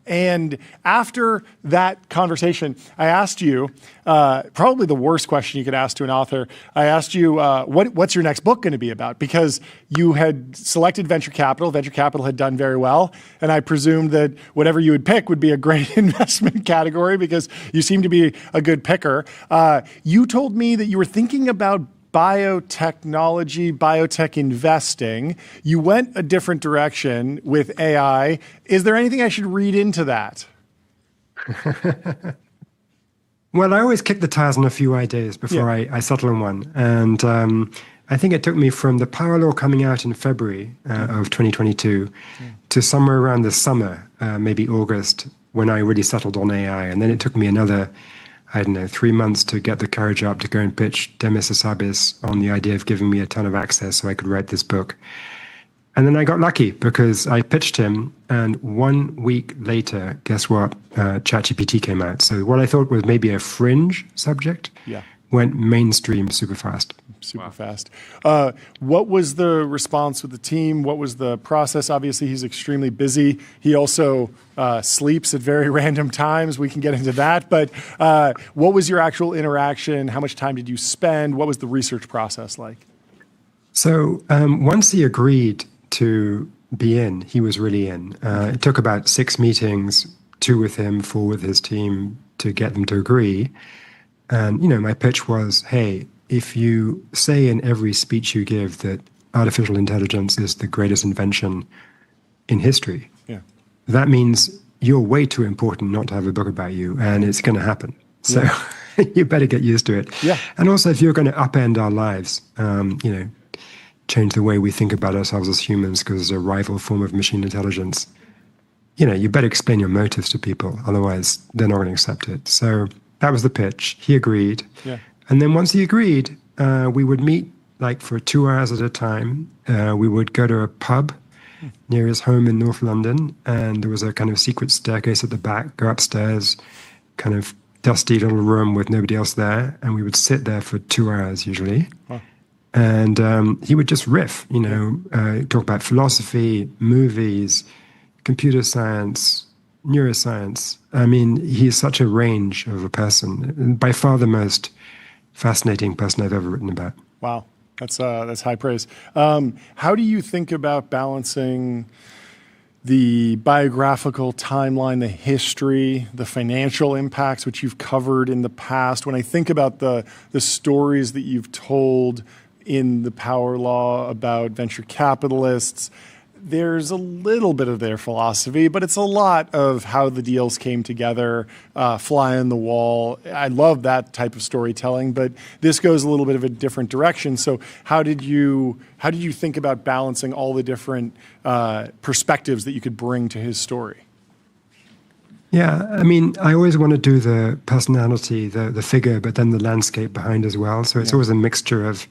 And after that conversation, I asked you probably the worst question you could ask to an author. I asked you, what's your next book going to be about? Because you had selected venture capital. Venture capital had done very well. And I presumed that whatever you would pick would be a great investment category because you seem to be a good picker. You told me that you were thinking about biotechnology, biotech investing. You went a different direction with AI. Is there anything I should read into that? Well, I always kick the tires on a few ideas before I settle on one. And I think it took me from the power law coming out in February of 2022 to somewhere around the summer, maybe August, when I really settled on AI. And then it took me another, 3 months to get the courage up to go and pitch Demis Hassabis on the idea of giving me a ton of access so I could write this book. And then I got lucky because I pitched him, and 1 week later, guess what? ChatGPT came out. So what I thought was maybe a fringe subject went mainstream super fast. Super fast. What was the response with the team? What was the process? Obviously, he's extremely busy. He also sleeps at very random times. We can get into that. But what was your actual interaction? How much time did you spend? What was the research process like? So once he agreed to be in, he was really in. It took about 6 meetings, 2 with him, 4 with his team, to get them to agree. And, my pitch was, hey, if you say in every speech you give that artificial intelligence is the greatest invention in history, that means you're way too important not to have a book about you, and it's going to happen. So you better get used to it. Yeah. And also, if you're going to upend our lives, change the way we think about ourselves as humans because it's a rival form of machine intelligence, you better explain your motives to people. Otherwise, they're not going to accept it. So that was the pitch. He agreed. Yeah. And then once he agreed, we would meet like for 2 hours at a time. We would go to a pub near his home in North London, and there was a kind of secret staircase at the back, go upstairs, kind of dusty little room with nobody else there, and we would sit there for 2 hours usually. Wow. And he would just riff, talk about philosophy, movies, computer science, neuroscience. I mean, he's such a range of a person. By far the most fascinating person I've ever written about. Wow, that's high praise. How do you think about balancing the biographical timeline, the history, the financial impacts, which you've covered in the past? When I think about the stories that you've told in the Power Law about venture capitalists, there's a little bit of their philosophy, but it's a lot of how the deals came together, fly on the wall. I love that type of storytelling, but this goes a little bit of a different direction. So how did you think about balancing all the different perspectives that you could bring to his story? Yeah, I mean, I always want to do the personality, the figure, but then the landscape behind as well. So it's always a mixture of,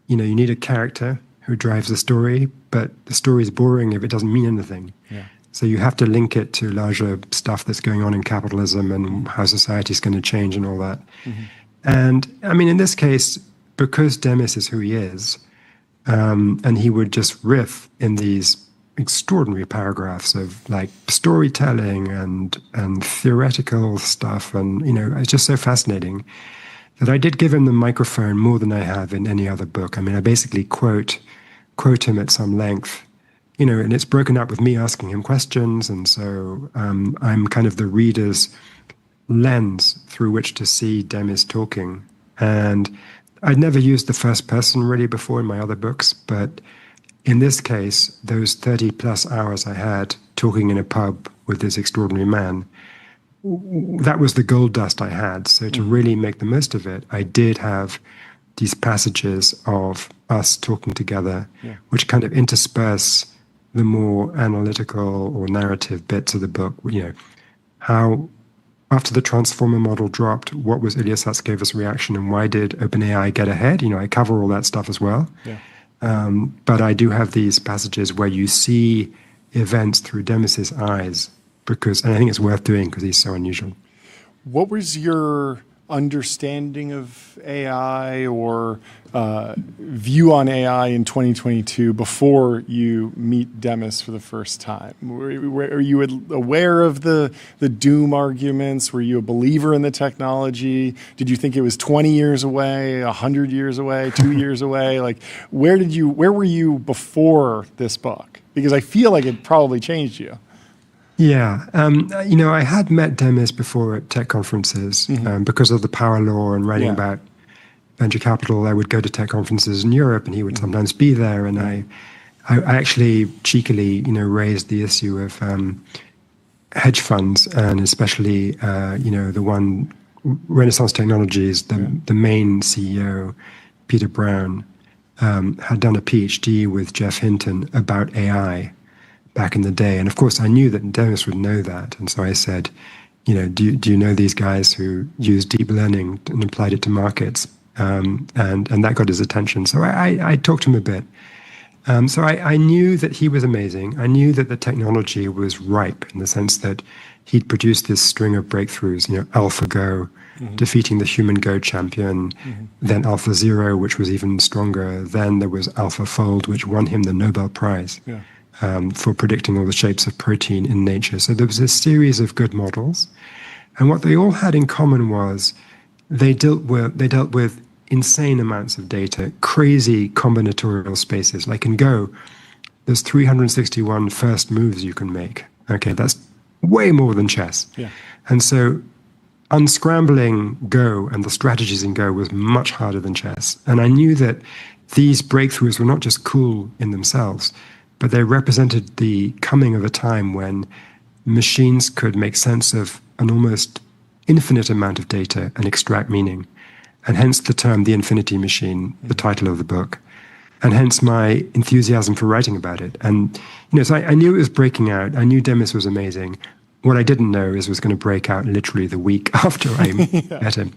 you need a character who drives the story, but the story is boring if it doesn't mean anything. Yeah. So you have to link it to larger stuff that's going on in capitalism and how society is going to change and all that. Mm-hmm. And I mean, in this case, because Demis is who he is, and he would just riff in these extraordinary paragraphs of like storytelling and theoretical stuff, and it's just so fascinating that I did give him the microphone more than I have in any other book. I mean, I basically quote him at some length, and it's broken up with me asking him questions. And so I'm kind of the reader's lens through which to see Demis talking. And I'd never used the first person really before in my other books, but in this case, those 30 plus hours I had talking in a pub with this extraordinary man, that was the gold dust I had. So to really make the most of it, I did have these passages of us talking together, which kind of intersperse the more analytical or narrative bits of the book. How after the transformer model dropped, what was Ilya Sutskever's reaction, and why did OpenAI get ahead? I cover all that stuff as well. Yeah. But I do have these passages where you see events through Demis's eyes, and I think it's worth doing because he's so unusual. What was your understanding of AI or view on AI in 2022 before you meet Demis for the first time? Are you aware of the doom arguments? Were you a believer in the technology? Did you think it was 20 years away, 100 years away, 2 years away? Like, where were you before this book? Because I feel like it probably changed you. Yeah. I had met Demis before at tech conferences because of the Power Law and writing about venture capital. I would go to tech conferences in Europe, and he would sometimes be there. And I actually cheekily, raised the issue of hedge funds, and especially, the one, Renaissance Technologies, the main CEO, Peter Brown, had done a PhD with Jeff Hinton about AI back in the day. And of course, I knew that Demis would know that. And so I said, do you know these guys who use deep learning and applied it to markets? And that got his attention. So I talked to him a bit. So I knew that he was amazing. I knew that the technology was ripe in the sense that he'd produced this string of breakthroughs, AlphaGo, defeating the human Go champion, then AlphaZero, which was even stronger. Then there was AlphaFold, which won him the Nobel Prize for predicting all the shapes of protein in nature. So there was a series of good models. And what they all had in common was they dealt with insane amounts of data, crazy combinatorial spaces. Like in Go, there's 361 first moves you can make. Okay, that's way more than chess. Yeah. And so unscrambling Go and the strategies in Go was much harder than chess. And I knew that these breakthroughs were not just cool in themselves, but they represented the coming of a time when machines could make sense of an almost infinite amount of data and extract meaning. And hence the term The Infinity Machine, the title of the book. And hence my enthusiasm for writing about it. And, so I knew it was breaking out. I knew Demis was amazing. What I didn't know is it was going to break out literally the week after I met him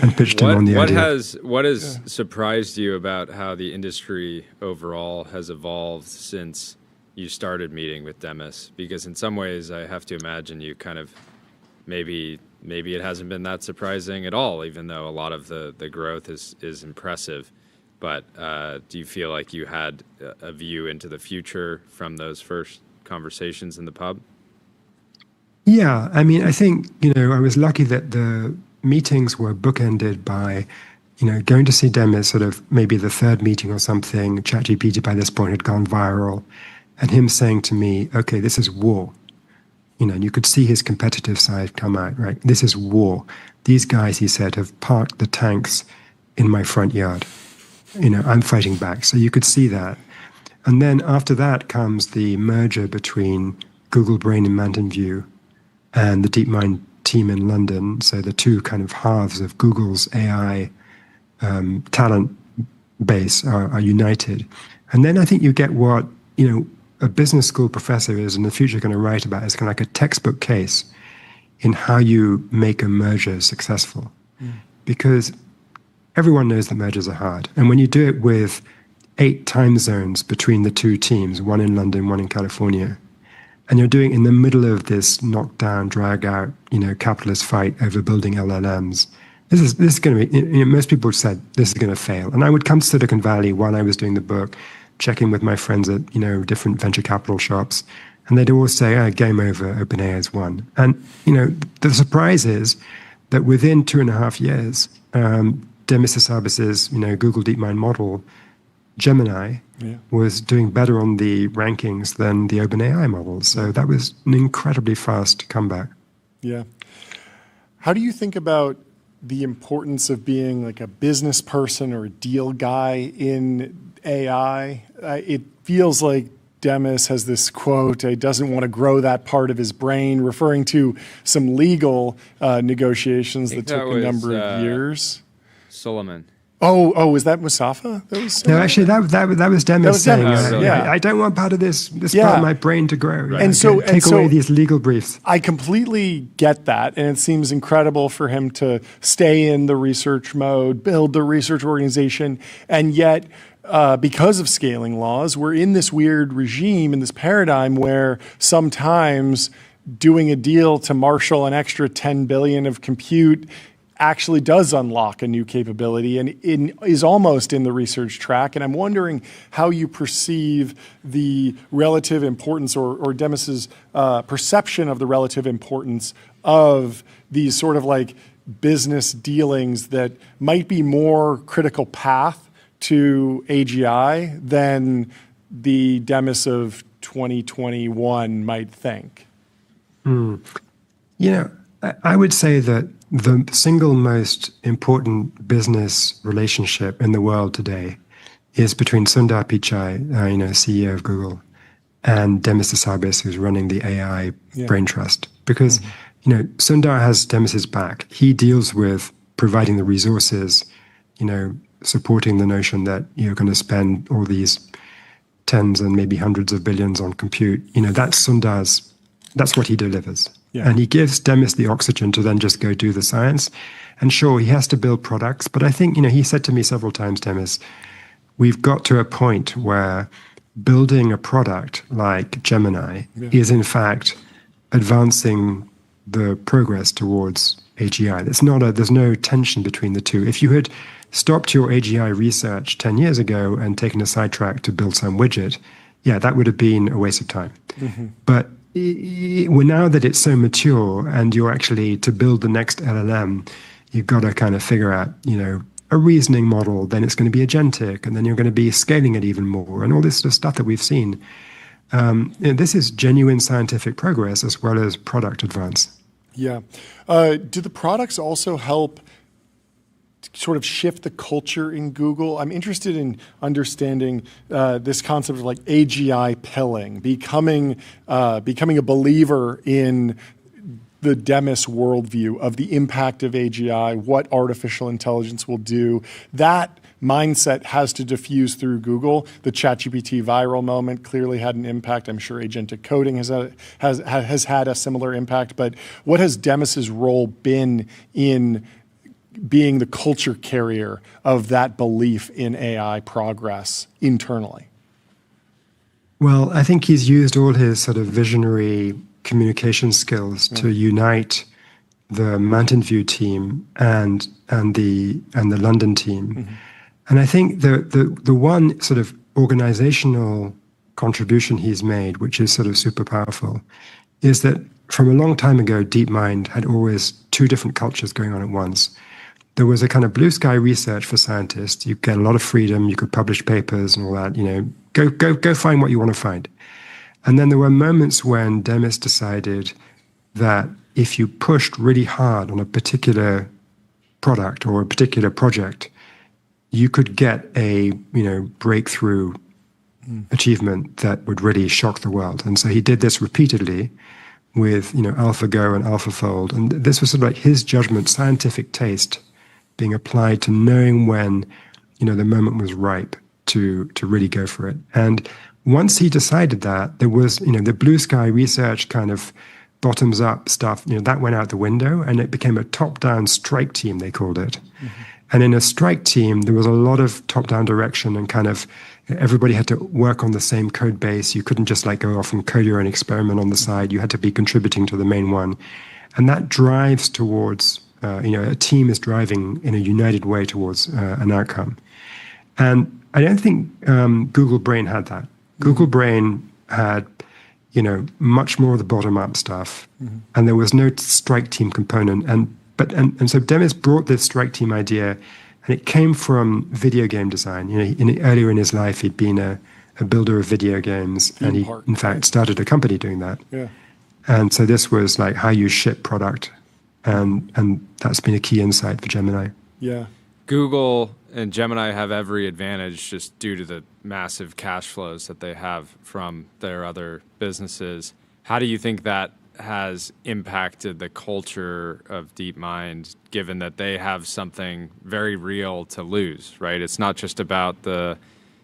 and pitched him on the idea. What has surprised you about how the industry overall has evolved since you started meeting with Demis? Because in some ways, I have to imagine you kind of maybe it hasn't been that surprising at all, even though a lot of the growth is impressive. But do you feel like you had a view into the future from those first conversations in the pub? Yeah, I mean, I think, I was lucky that the meetings were bookended by, going to see Demis sort of maybe the third meeting or something. ChatGPT by this point had gone viral, and him saying to me, okay, this is war. And you could see his competitive side come out, right? This is war. These guys, he said, have parked the tanks in my front yard. I'm fighting back. So you could see that. And then after that comes the merger between Google Brain in Mountain View and the DeepMind team in London. So the two kind of halves of Google's AI talent base are united. And then I think you get what, a business school professor is in the future going to write about is kind of like a textbook case in how you make a merger successful. Because everyone knows that mergers are hard. And when you do it with 8 time zones between the two teams, one in London, one in California, and you're doing in the middle of this knockdown, drag out, capitalist fight over building LLMs, this is going to be, most people said this is going to fail. And I would come to Silicon Valley while I was doing the book, checking with my friends at, different venture capital shops. And they'd always say, game over, OpenAI has won. And, the surprise is that within 2.5 years, Demis Hassabis's, Google DeepMind model, Gemini, was doing better on the rankings than the OpenAI model. So that was an incredibly fast comeback. Yeah. How do you think about the importance of being like a business person or a deal guy in AI? It feels like Demis has this quote, he doesn't want to grow that part of his brain, referring to some legal negotiations that took a number of years. Solomon. Oh, was that Mustafa? No, actually, that was Demis saying, yeah. I don't want part of this part of my brain to grow. Right? And so take away these legal briefs. I completely get that, and it seems incredible for him to stay in the research mode, build the research organization, and yet because of scaling laws, we're in this weird regime, in this paradigm where sometimes doing a deal to marshal an extra 10 billion of compute actually does unlock a new capability and is almost in the research track. And I'm wondering how you perceive the relative importance or Demis's perception of the relative importance of these sort of like business dealings that might be more critical path to AGI than the Demis of 2021 might think. I would say that the single most important business relationship in the world today is between Sundar Pichai, CEO of Google, and Demis Hassabis, who's running the AI Brain Trust. Because, Sundar has Demis's back. He deals with providing the resources, supporting the notion that you're going to spend all these tens and maybe hundreds of billions on compute. That's what he delivers. Yeah. And he gives Demis the oxygen to then just go do the science. And sure, he has to build products. But I think, he said to me several times, Demis, we've got to a point where building a product like Gemini is in fact advancing the progress towards AGI. There's no tension between the two. If you had stopped your AGI research 10 years ago and taken a sidetrack to build some widget, that would have been a waste of time. Mm-hmm. But now that it's so mature and you're actually, to build the next LLM, you've got to kind of figure out, a reasoning model, then it's going to be agentic, and then you're going to be scaling it even more, and all this sort of stuff that we've seen. This is genuine scientific progress as well as product advance. Yeah. Do the products also help sort of shift the culture in Google? I'm interested in understanding this concept of like AGI pilling, becoming a believer in the Demis worldview of the impact of AGI, what artificial intelligence will do. That mindset has to diffuse through Google. The ChatGPT viral moment clearly had an impact. I'm sure agentic coding has had a similar impact. But what has Demis's role been in being the culture carrier of that belief in AI progress internally? Well, I think he's used all his sort of visionary communication skills to unite the Mountain View team and the London team. Mm-hmm. And I think the one sort of organizational contribution he's made, which is sort of super powerful, is that from a long time ago, DeepMind had always two different cultures going on at once. There was a kind of blue sky research for scientists. You get a lot of freedom. You could publish papers and all that. Go find what you want to find. And then there were moments when Demis decided that if you pushed really hard on a particular product or a particular project, you could get a breakthrough achievement that would really shock the world. And so he did this repeatedly with AlphaGo and AlphaFold. And this was sort of like his judgment, scientific taste being applied to knowing when the moment was ripe to really go for it. And once he decided that, there was, the blue sky research kind of bottoms up stuff, that went out the window, and it became a top-down strike team, they called it. Mm-hmm. And in a strike team, there was a lot of top-down direction, and kind of everybody had to work on the same code base. You couldn't just go off and code your own experiment on the side. You had to be contributing to the main one. And that drives towards, a team is driving in a united way towards an outcome. And I don't think Google Brain had that. Google Brain had, much more of the bottom-up stuff, and there was no strike team component. And so Demis brought this strike team idea, and it came from video game design. Earlier in his life, he'd been a builder of video games, and he, in fact, started a company doing that. Yeah. And so this was like how you ship product, and that's been a key insight for Gemini. Yeah. Google and Gemini have every advantage just due to the massive cash flows that they have from their other businesses. How do you think that has impacted the culture of DeepMind, given that they have something very real to lose, right? It's not just about the,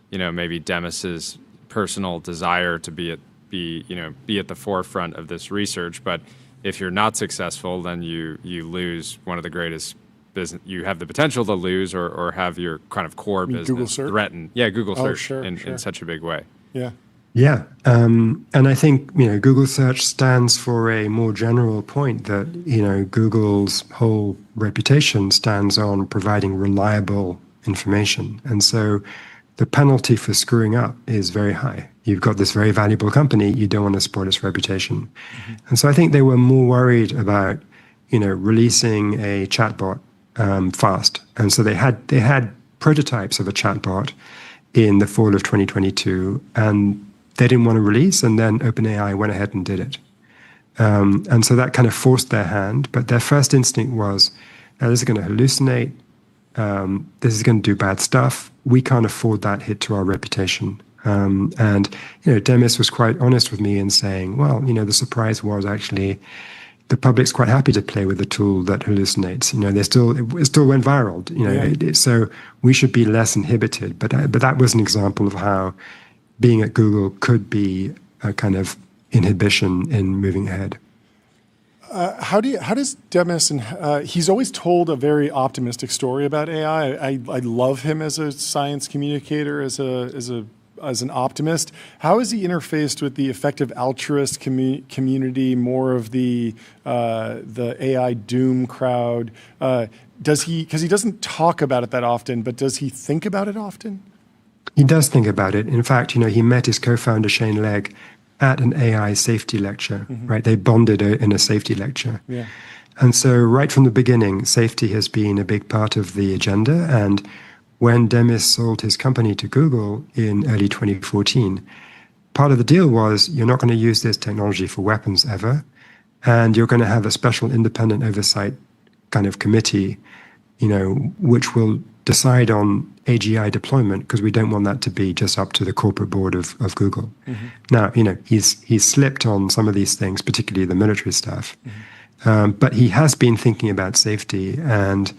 maybe Demis's personal desire to be at the forefront of this research, but if you're not successful, then you lose one of the greatest business. You have the potential to lose or have your kind of core business threatened. Yeah, Google search in such a big way. Yeah. Yeah, and I think Google search stands for a more general point that Google's whole reputation stands on providing reliable information, and so the penalty for screwing up is very high. You've got this very valuable company, you don't want to spoil its reputation, and so I think they were more worried about releasing a chatbot fast, and so they had prototypes of a chatbot in the fall of 2022, and they didn't want to release, and then OpenAI went ahead and did it. And so that kind of forced their hand, but their first instinct was, this is going to hallucinate, this is going to do bad stuff, we can't afford that hit to our reputation. And Demis was quite honest with me in saying, well, the surprise was actually the public's quite happy to play with a tool that hallucinates. It still went viral. So we should be less inhibited. But that was an example of how being at Google could be a kind of inhibition in moving ahead. How does Demis, and he's always told a very optimistic story about AI. I love him as a science communicator, as an optimist. How is he interfaced with the effective altruist community, more of the AI doom crowd? Does he, because he doesn't talk about it that often, but does he think about it often? He does think about it. In fact, he met his co-founder Shane Legg at an AI safety lecture, right? They bonded in a safety lecture. Yeah. And so right from the beginning, safety has been a big part of the agenda. And when Demis sold his company to Google in early 2014, part of the deal was you're not going to use this technology for weapons ever, and you're going to have a special independent oversight kind of committee, which will decide on AGI deployment, because we don't want that to be just up to the corporate board of Google. Now, he's slipped on some of these things, particularly the military stuff, but he has been thinking about safety, and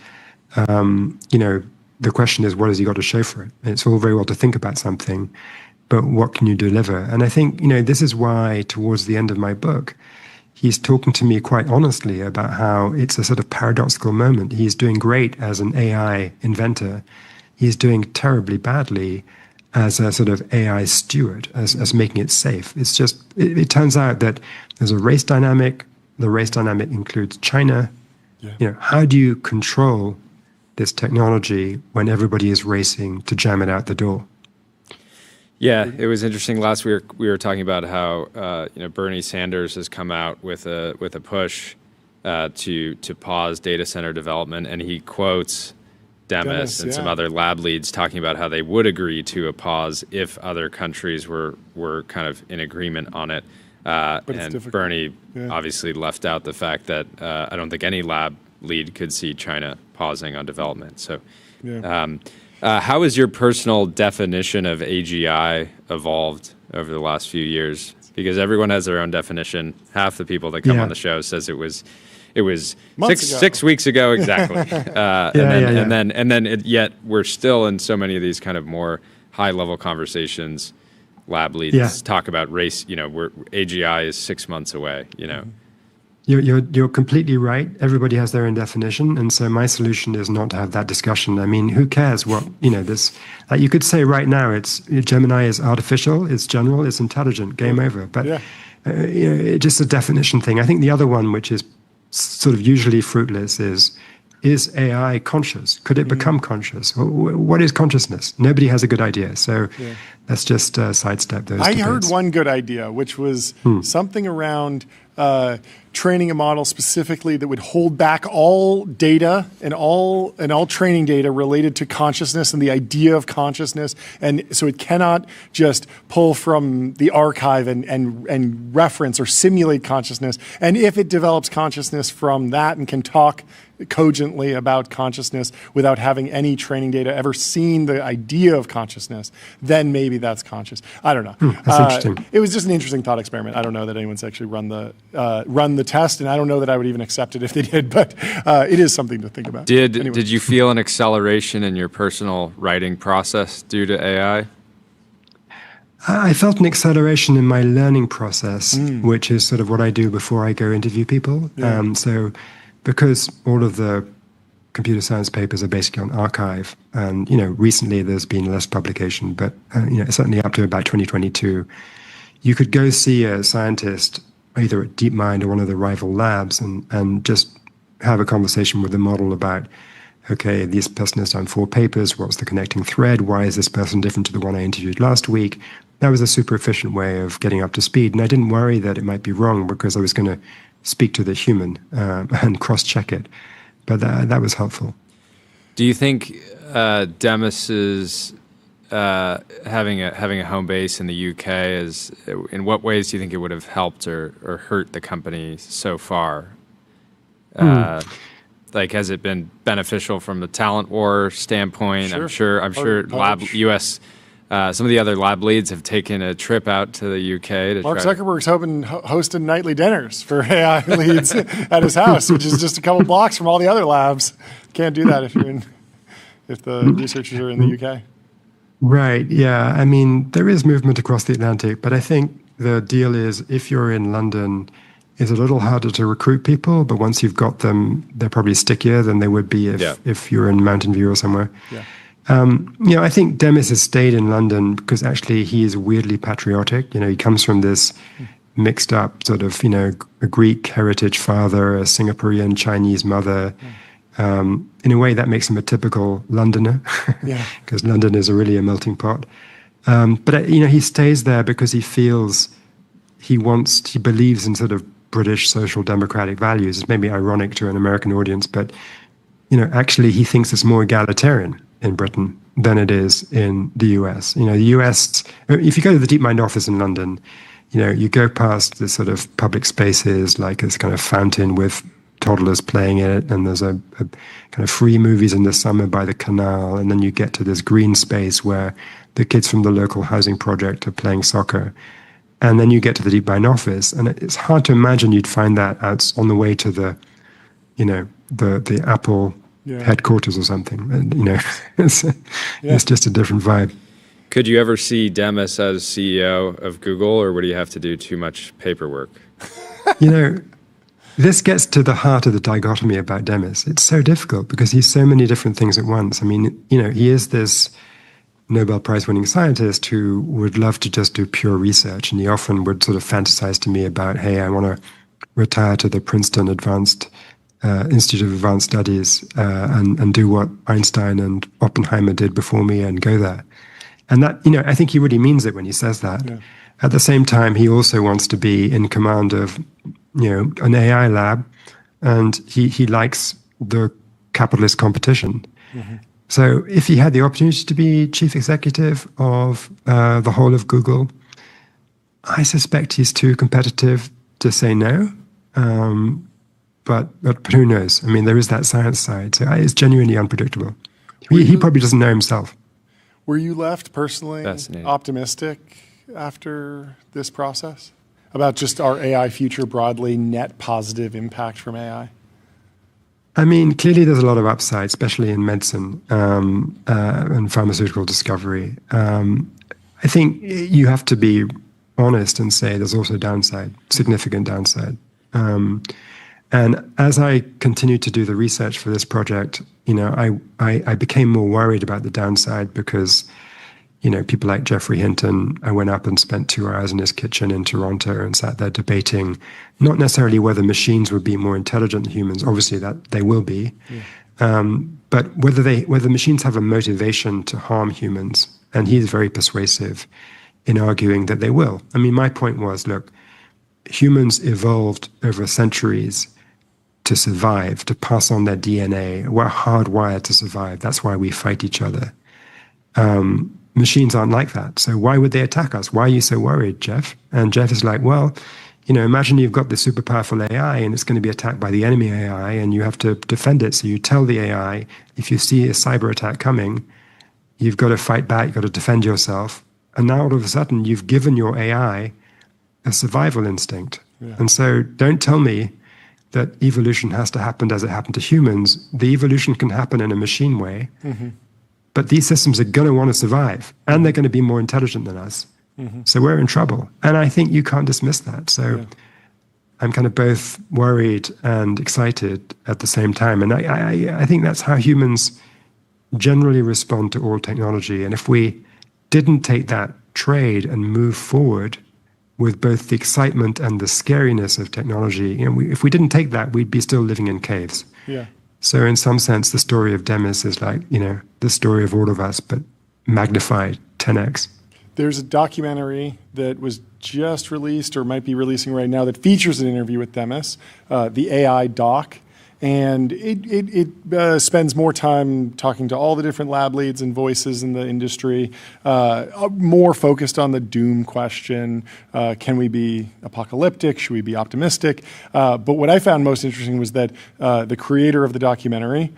the question is, what has he got to show for it? It's all very well to think about something, but what can you deliver? And I think this is why towards the end of my book, he's talking to me quite honestly about how it's a sort of paradoxical moment. He's doing great as an AI inventor. He's doing terribly badly as a sort of AI steward, as making it safe. It's just, it turns out that there's a race dynamic. The race dynamic includes China. Yeah. How do you control this technology when everybody is racing to jam it out the door? Yeah, it was interesting. Last week we were talking about how Bernie Sanders has come out with a push to pause data center development, and he quotes Demis and some other lab leads talking about how they would agree to a pause if other countries were kind of in agreement on it. And Bernie obviously left out the fact that I don't think any lab lead could see China pausing on development. So. How has your personal definition of AGI evolved over the last few years? Because everyone has their own definition. Half the people that come on the show says it was 6 weeks ago exactly, and then yet we're still in so many of these kind of more high level conversations. Lab leads talk about race. Where AGI is 6 months away. You're completely right. Everybody has their own definition, and so my solution is not to have that discussion. I mean, who cares what this? You could say right now, Gemini is artificial, it's general, it's intelligent. Game over. But it's just a definition thing. I think the other one, which is sort of usually fruitless, is AI conscious? Could it become conscious? What is consciousness? Nobody has a good idea. So let's just sidestep those. I heard one good idea, which was something around training a model specifically that would hold back all data and all training data related to consciousness and the idea of consciousness, and so it cannot just pull from the archive and reference or simulate consciousness. And if it develops consciousness from that and can talk cogently about consciousness without having any training data, ever seen the idea of consciousness, then maybe that's conscious. I don't know. That's interesting. It was just an interesting thought experiment. I don't know that anyone's actually run the test, and I don't know that I would even accept it if they did, but it is something to think about. Did you feel an acceleration in your personal writing process due to AI? I felt an acceleration in my learning process, which is sort of what I do before I go interview people. So because all of the computer science papers are basically on archive, and recently there's been less publication, but certainly up to about 2022, you could go see a scientist either at DeepMind or one of the rival labs and just have a conversation with the model about, okay, this person has done 4 papers, what's the connecting thread, why is this person different to the one I interviewed last week? That was a super efficient way of getting up to speed, and I didn't worry that it might be wrong because I was going to speak to the human and cross-check it. But that was helpful. Do you think Demis's having a home base in the UK in what ways do you think it would have helped or hurt the company so far? Has it been beneficial from the talent war standpoint? Sure. I'm sure U.S. Some of the other lab leads have taken a trip out to the UK to Mark try. Zuckerberg's hosting nightly dinners for AI leads at his house, which is just a couple blocks from all the other labs. Can't do that if the researchers are in the UK. Right. Yeah. I mean, there is movement across the Atlantic, but I think the deal is if you're in London, it's a little harder to recruit people, but once you've got them, they're probably stickier than they would be if you're in Mountain View or somewhere. Yeah. I think Demis has stayed in London because actually he is weirdly patriotic. He comes from this mixed up sort of, a Greek heritage father, a Singaporean Chinese mother. In a way that makes him a typical Londoner because London is really a melting pot. But he stays there because he feels he believes in sort of British social democratic values. It's maybe ironic to an American audience, but actually he thinks it's more egalitarian in Britain than it is in the US. The US, if you go to the DeepMind office in London, you go past the sort of public spaces like this kind of fountain with toddlers playing in it, and there's a kind of free movies in the summer by the canal, and then you get to this green space where the kids from the local housing project are playing soccer. And then you get to the DeepMind office, and it's hard to imagine you'd find that out on the way to the Apple headquarters or something. And, it's just a different vibe. Could you ever see Demis as CEO of Google, or would he have to do too much paperwork? This gets to the heart of the dichotomy about Demis. It's so difficult because he's so many different things at once. I mean, he is this Nobel Prize-winning scientist who would love to just do pure research, and he often would sort of fantasize to me about, hey, I want to retire to the Princeton Institute of Advanced Studies and do what Einstein and Oppenheimer did before me and go there. And that, I think he really means it when he says that. Yeah. At the same time, he also wants to be in command of, an AI lab, and he likes the capitalist competition. Mm-hmm. So if he had the opportunity to be chief executive of the whole of Google, I suspect he's too competitive to say no. But who knows? I mean, there is that science side. So it's genuinely unpredictable. He probably doesn't know himself. Were you left personally optimistic after this process about just our AI future broadly, net positive impact from AI? I mean, clearly there's a lot of upside, especially in medicine and pharmaceutical discovery. I think you have to be honest and say there's also downside, significant downside. And as I continued to do the research for this project, I became more worried about the downside because, people like Geoffrey Hinton, I went up and spent 2 hours in his kitchen in Toronto and sat there debating not necessarily whether machines would be more intelligent than humans, obviously that they will be, but whether machines have a motivation to harm humans. And he's very persuasive in arguing that they will. I mean, my point was, look, humans evolved over centuries to survive, to pass on their DNA. We're hardwired to survive. That's why we fight each other. Machines aren't like that. So why would they attack us? Why are you so worried, Jeff? And Jeff is like, well, imagine you've got this super powerful AI and it's going to be attacked by the enemy AI and you have to defend it. So you tell the AI, if you see a cyber attack coming, you've got to fight back, you've got to defend yourself. And now all of a sudden you've given your AI a survival instinct. Yeah. And so don't tell me that evolution has to happen as it happened to humans. The evolution can happen in a machine way. Mm-hmm. But these systems are going to want to survive, and they're going to be more intelligent than us. Mm-hmm. So we're in trouble. And I think you can't dismiss that. So I'm kind of both worried and excited at the same time. And I think that's how humans generally respond to all technology. And if we didn't take that trade and move forward with both the excitement and the scariness of technology, if we didn't take that, we'd be still living in caves. Yeah. So in some sense, the story of Demis is like, the story of all of us, but magnified 10x. There's a documentary that was just released or might be releasing right now that features an interview with Demis, the AI doc. And it spends more time talking to all the different lab leads and voices in the industry, more focused on the doom question. Can we be apocalyptic? Should we be optimistic? But what I found most interesting was that the creator of the documentary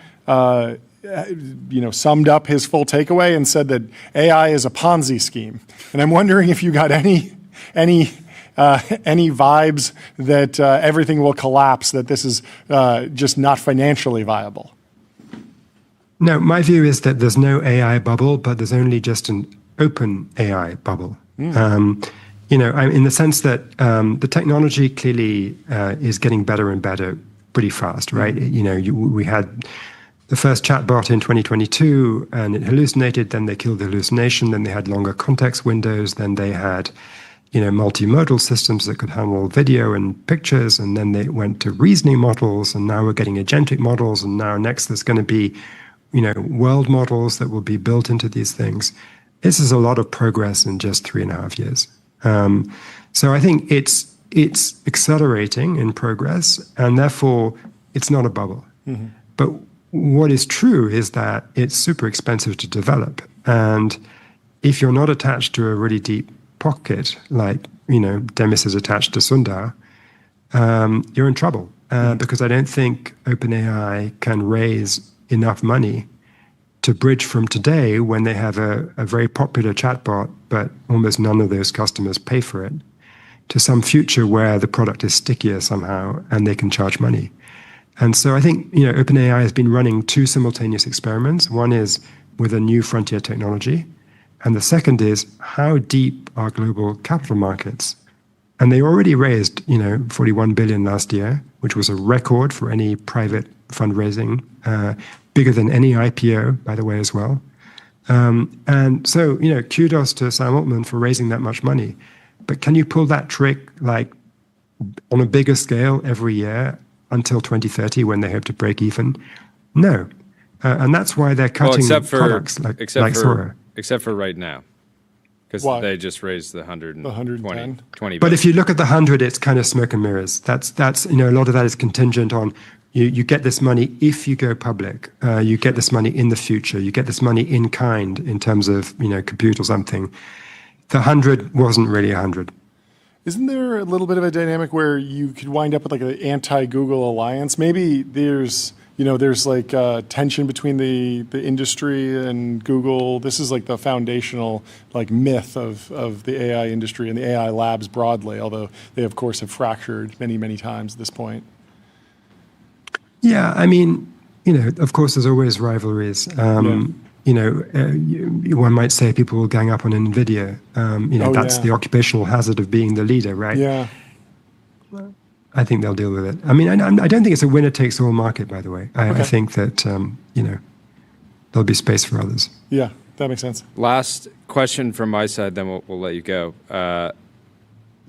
summed up his full takeaway and said that AI is a Ponzi scheme. And I'm wondering if you got any vibes that everything will collapse, that this is just not financially viable. No, my view is that there's no AI bubble, but there's only just an open AI bubble. In the sense that the technology clearly is getting better and better pretty fast, right? We had the first chatbot in 2022, and it hallucinated. Then they killed the hallucination. Then they had longer context windows. Then they had, multimodal systems that could handle video and pictures. And then they went to reasoning models. And now we're getting agentic models. And now next there's going to be, world models that will be built into these things. This is a lot of progress in just 3.5 years. So I think it's accelerating in progress, and therefore it's not a bubble. Mm-hmm. But what is true is that it's super expensive to develop, and if you're not attached to a really deep pocket, like Demis is attached to Sundar, you're in trouble because I don't think OpenAI can raise enough money to bridge from today, when they have a very popular chatbot, but almost none of those customers pay for it, to some future where the product is stickier somehow and they can charge money. And so I think OpenAI has been running 2 simultaneous experiments. One is with a new frontier technology, and the second is how deep are global capital markets. And they already raised 41 billion last year, which was a record for any private fundraising. Bigger than any IPO, by the way, as well. And so, kudos to Sam Altman for raising that much money. But can you pull that trick on a bigger scale every year until 2030, when they hope to break even? No. And that's why they're cutting products like Sora. Except for right now. Because they just raised the 120. But if you look at the 100, it's kind of smoke and mirrors. That's a lot of that is contingent on you get this money if you go public. You get this money in the future. You get this money in kind in terms of compute or something. The 100 wasn't really 100. Isn't there a little bit of a dynamic where you could wind up with like an anti-Google alliance? Maybe there's tension between the industry and Google. This is like the foundational myth of the AI industry and the AI labs broadly, although they of course have fractured many, many times at this point. Yeah, I mean, of course there's always rivalries. One might say people will gang up on NVIDIA. That's the occupational hazard of being the leader, right? Yeah. I think they'll deal with it. I mean, I don't think it's a winner-takes-all market, by the way. I think that, there'll be space for others. Yeah, that makes sense. Last question from my side, then we'll let you go.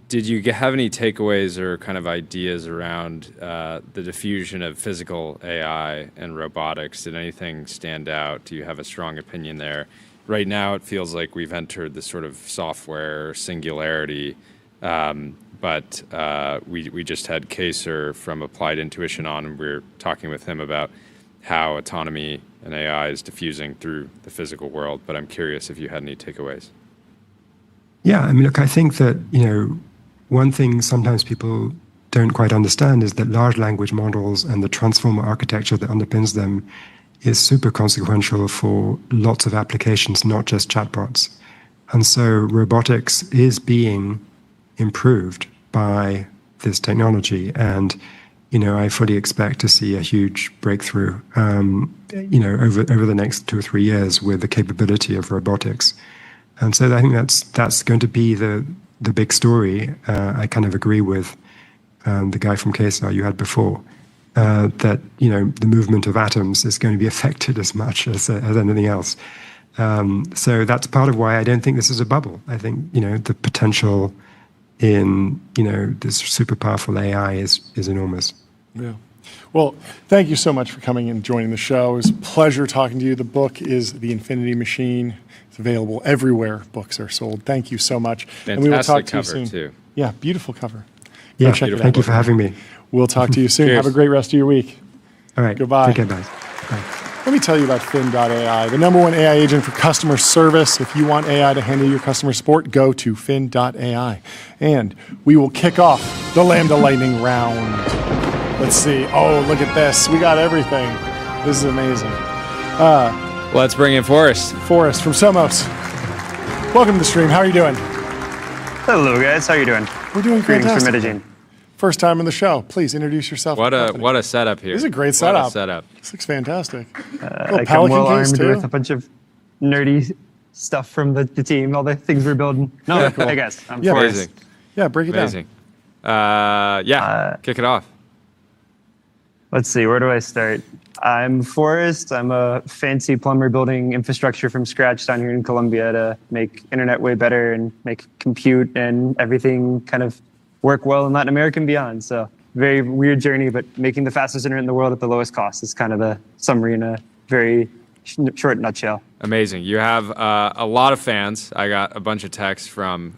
Did you have any takeaways or kind of ideas around the diffusion of physical AI and robotics? Did anything stand out? Do you have a strong opinion there? Right now, it feels like we've entered this sort of software singularity. But we just had Kaser from Applied Intuition on, and we were talking with him about how autonomy and AI is diffusing through the physical world. But I'm curious if you had any takeaways. Yeah, I mean, look, I think that, one thing sometimes people don't quite understand is that large language models and the transformer architecture that underpins them is super consequential for lots of applications, not just chatbots. And so robotics is being improved by this technology. And, I fully expect to see a huge breakthrough, over the next 2 or 3 years with the capability of robotics. And so I think that's going to be the big story. I kind of agree with the guy from KSR you had before, that, the movement of atoms is going to be affected as much as anything else. So that's part of why I don't think this is a bubble. I think, the potential in, this super powerful AI is enormous. Yeah. Well, thank you so much for coming and joining the show. It was a pleasure talking to you. The book is The Infinity Machine. It's available everywhere books are sold. Thank you so much. Fantastic and we will talk to cover you soon. Too. Yeah, beautiful cover. Yeah, thank you for having me. We'll talk to you soon. Have a great rest of your week. All right. Goodbye. Take care, guys. Bye. Let me tell you about Fin.ai, the #1 AI agent for customer service. If you want AI to handle your customer support, go to Fin.ai. And we will kick off the Lambda Lightning round. Let's see. Oh, look at this. We got everything. This is amazing. Let's bring in Forrest. Forrest from Somos. Welcome to the stream. How are you doing? Hello, guys. How are you doing? We're doing Greetings fantastic. from Medellin. First time on the show. Please introduce yourself. What a setup here. This is a great setup. What a setup. This looks fantastic. I come well armed with a bunch of nerdy stuff from the team, all the things we're building. No, cool. Hey guys, I'm Forrest. Amazing. Yeah, break it Amazing. down. Kick it off. Let's see, where do I start? I'm Forrest. I'm a fancy plumber building infrastructure from scratch down here in Colombia to make internet way better and make compute and everything kind of work well in Latin America and beyond. So very weird journey, but making the fastest internet in the world at the lowest cost is kind of the summary in a very short nutshell. Amazing. You have a lot of fans. I got a bunch of texts from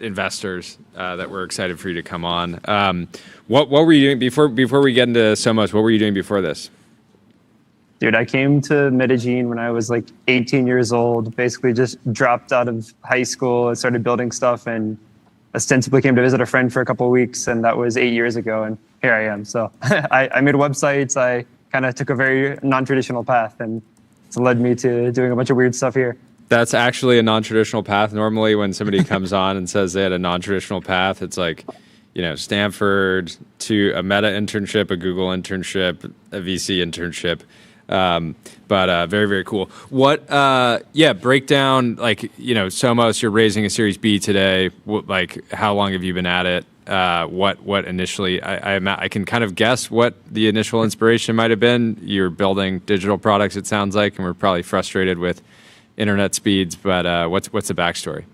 investors that were excited for you to come on. What were you doing before we get into Somos? What were you doing before this? Dude, I came to Medellin when I was like 18 years old, basically just dropped out of high school and started building stuff and ostensibly came to visit a friend for a couple of weeks, and that was 8 years ago, and here I am. So I made websites. I kind of took a very non-traditional path, and it's led me to doing a bunch of weird stuff here. That's actually a non-traditional path. Normally when somebody comes on and says they had a non-traditional path, it's like, Stanford to a Meta internship, a Google internship, a VC internship. But very, very cool. What, break down, Somos, you're raising a Series B today. How long have you been at it? What initially, I can kind of guess what the initial inspiration might have been. You're building digital products, it sounds like, and we're probably frustrated with internet speeds, but what's the backstory?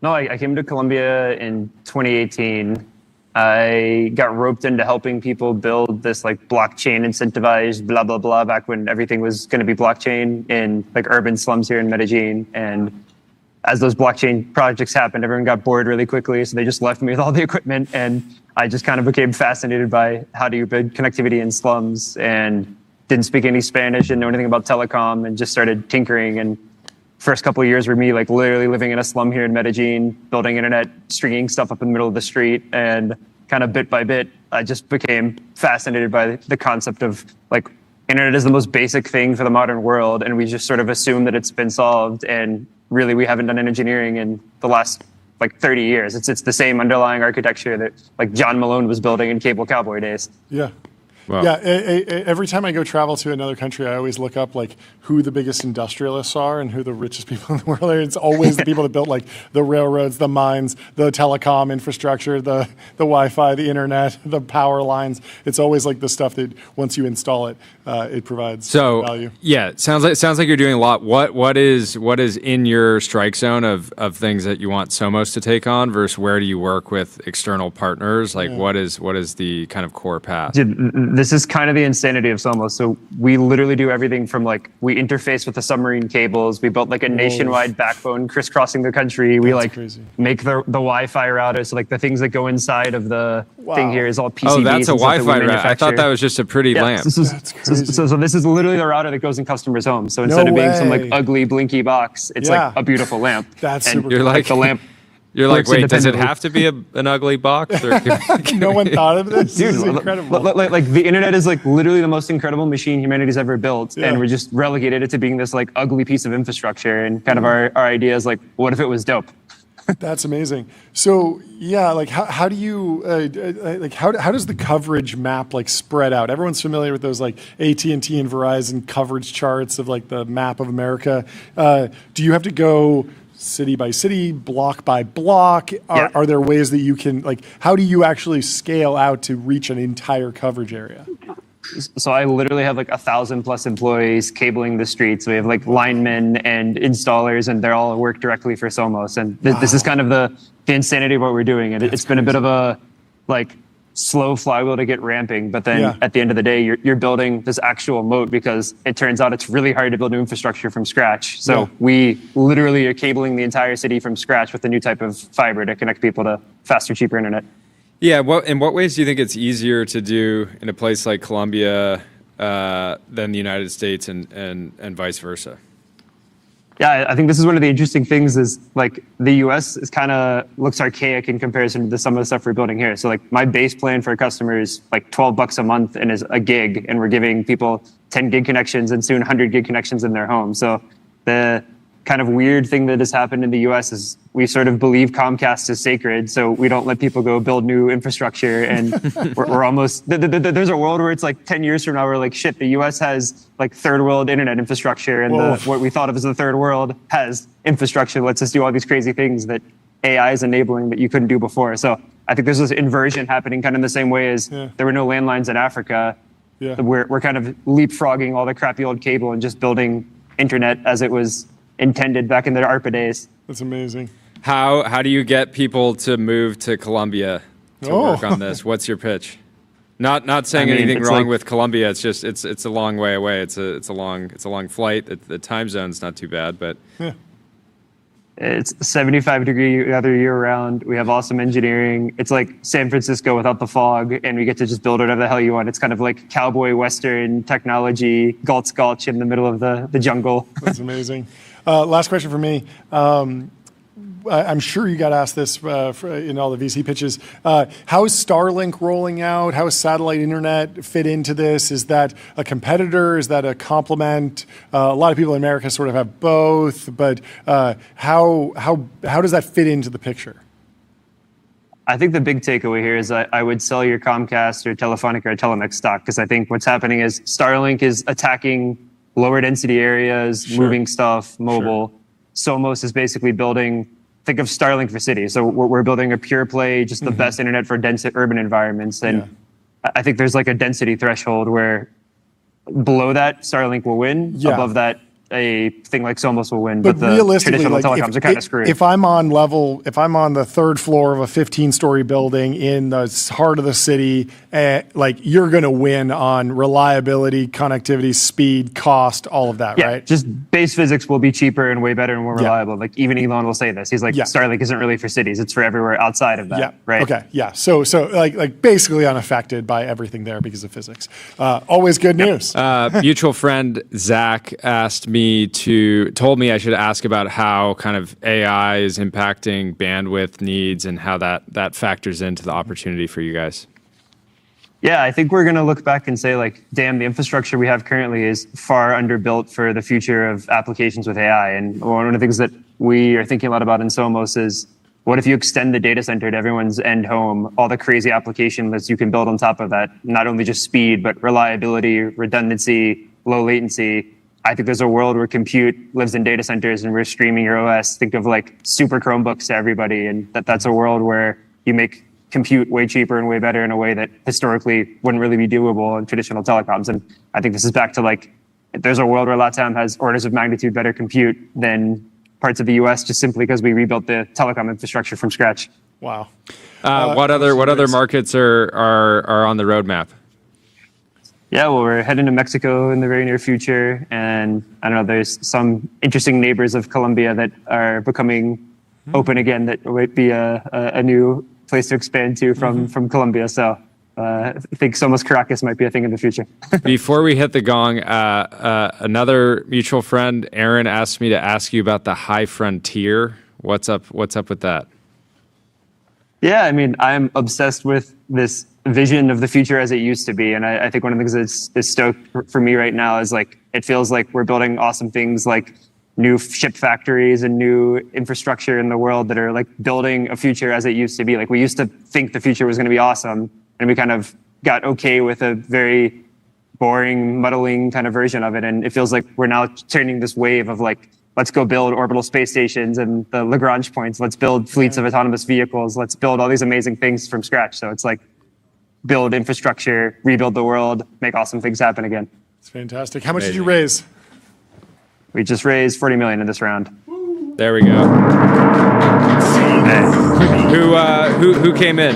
No, I came to Colombia in 2018. I got roped into helping people build this blockchain incentivized blah, blah, blah back when everything was going to be blockchain in urban slums here in Medellin. And as those blockchain projects happened, everyone got bored really quickly. So they just left me with all the equipment. And I just kind of became fascinated by how do you build connectivity in slums, and didn't speak any Spanish, didn't know anything about telecom, and just started tinkering. And first couple of years were me literally living in a slum here in Medellin, building internet, stringing stuff up in the middle of the street, and kind of bit by bit, I just became fascinated by the concept of internet is the most basic thing for the modern world, and we just sort of assume that it's been solved, and really we haven't done engineering in the last 30 years. It's the same underlying architecture that John Malone was building in Cable Cowboy days. Yeah. Wow. Yeah, every time I go travel to another country, I always look up who the biggest industrialists are and who the richest people in the world are. It's always the people that built the railroads, the mines, the telecom infrastructure, the Wi-Fi, the internet, the power lines. It's always the stuff that once you install it, it provides value. Yeah, it sounds like you're doing a lot. What is in your strike zone of things that you want Somos to take on versus where do you work with external partners? What is the kind of core path? This is kind of the insanity of Somos. So we literally do everything from we interface with the submarine cables. We built a nationwide backbone crisscrossing the country. We crazy. Make the Wi-Fi router. So the things that go inside of the thing here is all PCBs. Oh, that's a Wi-Fi router. I thought that was just a pretty lamp. So this is literally the router that goes in customers' homes. So instead of being some ugly blinky box, it's a beautiful lamp. That's and super you're the lamp. You're wait, does it have to be an ugly box? Or no one thought of this? Dude, this is incredible. The internet is literally the most incredible machine humanity's ever built. And we're just relegated it to being this ugly piece of infrastructure. And kind of our idea is what if it was dope? That's amazing. So yeah, how do you how does the coverage map spread out? Everyone's familiar with those AT&T and Verizon coverage charts of the map of America. Do you have to go city by city, block by block? Are there ways that you can how do you actually scale out to reach an entire coverage area? So I literally have 1,000+ employees cabling the streets. We have linemen and installers, and they're all work directly for Somos. And this is kind of the insanity of what we're doing. And it's been a bit of a slow flywheel to get ramping, but then at the end of the day, you're building this actual moat, because it turns out it's really hard to build new infrastructure from scratch. So we literally are cabling the entire city from scratch with a new type of fiber to connect people to faster, cheaper internet. Yeah, in what ways do you think it's easier to do in a place like Colombia than the United States and vice versa? Yeah, I think this is one of the interesting things is like the US is kind of looks archaic in comparison to some of the stuff we're building here. So like my base plan for a customer is like $12 a month and is a gig, and we're giving people 10 gig connections and soon 100 gig connections in their home. So the kind of weird thing that has happened in the US is we sort of believe Comcast is sacred, so we don't let people go build new infrastructure. And we're almost, there's a world where it's like 10 years from now, we're like, shit, the US has like third world internet infrastructure, and what we thought of as the third world has infrastructure that lets us do all these crazy things that AI is enabling that you couldn't do before. So I think there's this inversion happening kind of in the same way as there were no landlines in Africa. We're kind of leapfrogging all the crappy old cable and just building internet as it was intended back in the ARPA days. That's amazing. How do you get people to move to Colombia to work on this? What's your pitch? Not saying anything wrong with Colombia. It's just it's a long way away. It's a long flight. The time zone's not too bad, but it's 75-degree weather year round. We have awesome engineering. It's like San Francisco without the fog, and we get to just build whatever the hell you want. It's kind of like cowboy western technology, gulch in the middle of the jungle. That's amazing. Last question for me. I'm sure you got asked this in all the VC pitches. How is Starlink rolling out? How is satellite internet fit into this? Is that a competitor? Is that a complement? A lot of people in America sort of have both, but how does that fit into the picture? I think the big takeaway here is I would sell your Comcast or Telefonica or Telemex stock, because I think what's happening is Starlink is attacking lower density areas, moving stuff, mobile. Somos is basically building, think of Starlink for cities. So we're building a pure play, just the best internet for dense urban environments. And I think there's like a density threshold where below that, Starlink will win. Above that, a thing like Somos will win, but the traditional telecoms are kind of screwed. If I'm on the third floor of a 15-story building in the heart of the city, like you're going to win on reliability, connectivity, speed, cost, all of that, right? Just base physics will be cheaper and way better and more reliable. Like even Elon will say this. He's like, Starlink isn't really for cities; it's for everywhere outside of that, right? Okay, so like basically unaffected by everything there because of physics. Always good news. Mutual friend Zach told me I should ask about how kind of AI is impacting bandwidth needs and how that factors into the opportunity for you guys. Yeah, I think we're going to look back and say like, damn, the infrastructure we have currently is far underbuilt for the future of applications with AI. And one of the things that we are thinking a lot about in Somos is, what if you extend the data center to everyone's end home, all the crazy applications that you can build on top of that, not only just speed, but reliability, redundancy, low latency. I think there's a world where compute lives in data centers and we're streaming your OS. Think of like super Chromebooks to everybody. And that's a world where you make compute way cheaper and way better in a way that historically wouldn't really be doable in traditional telecoms. And I think this is back to like, there's a world where LATAM has orders of magnitude better compute than parts of the US just simply because we rebuilt the telecom infrastructure from scratch. Wow. What other markets are on the roadmap? Yeah, well, we're heading to Mexico in the very near future. And I don't know, there's some interesting neighbors of Colombia that are becoming open again that might be a new place to expand to from Colombia. So I think Somos Caracas might be a thing in the future. Before we hit the gong, another mutual friend, Aaron, asked me to ask you about the high frontier. What's up with that? Yeah, I mean, I'm obsessed with this vision of the future as it used to be. And I think one of the things that's is stoked for me right now is like, it feels like we're building awesome things like new ship factories and new infrastructure in the world that are like building a future as it used to be. Like we used to think the future was going to be awesome, and we kind of got okay with a very boring, muddling kind of version of it. And it feels like we're now turning this wave of like, let's go build orbital space stations and the Lagrange points. Let's build fleets of autonomous vehicles. Let's build all these amazing things from scratch. So it's like build infrastructure, rebuild the world, make awesome things happen again. It's fantastic. How much did you raise? We just raised 40 million in this round. There we go. Who came in?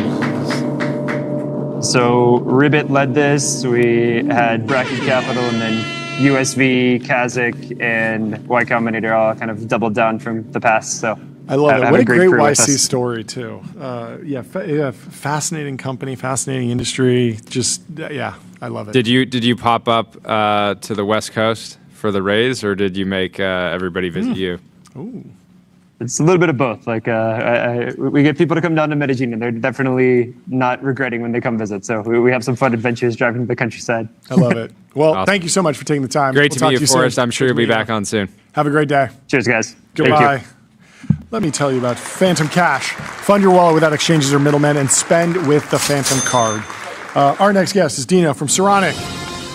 So Ribbit led this. We had Bracket Capital and then USV, Kazakh, and Y Combinator all kind of doubled down from the past. So I love it. What a great YC story too. Fascinating company, fascinating industry. Just I love it. Did you pop up to the West Coast for the raise, or did you make everybody visit you? Ooh. It's a little bit of both. Like we get people to come down to Medellin, and they're definitely not regretting when they come visit. So we have some fun adventures driving to the countryside. I love it. Well, Awesome. thank you so much for taking the time. Great We'll to meet talk you, soon. Forrest. I'm sure Good you'll be to meet back you. on soon. Have a great day. Cheers, guys. Goodbye. Let me tell you about Phantom Cash. Fund your wallet without exchanges or middlemen and spend with the Phantom card. Our next guest is Dino from Saronic.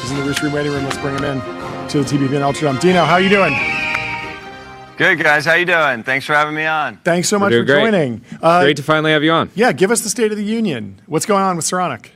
He's in the Roost Room waiting room. Let's bring him in to the TBPN Ultra Dome. Dino, how you doing? Good, guys. How you doing? Thanks for having me on. Thanks so much for great. joining. Great to finally have you on. Yeah, give us the State of the Union. What's going on with Saronic?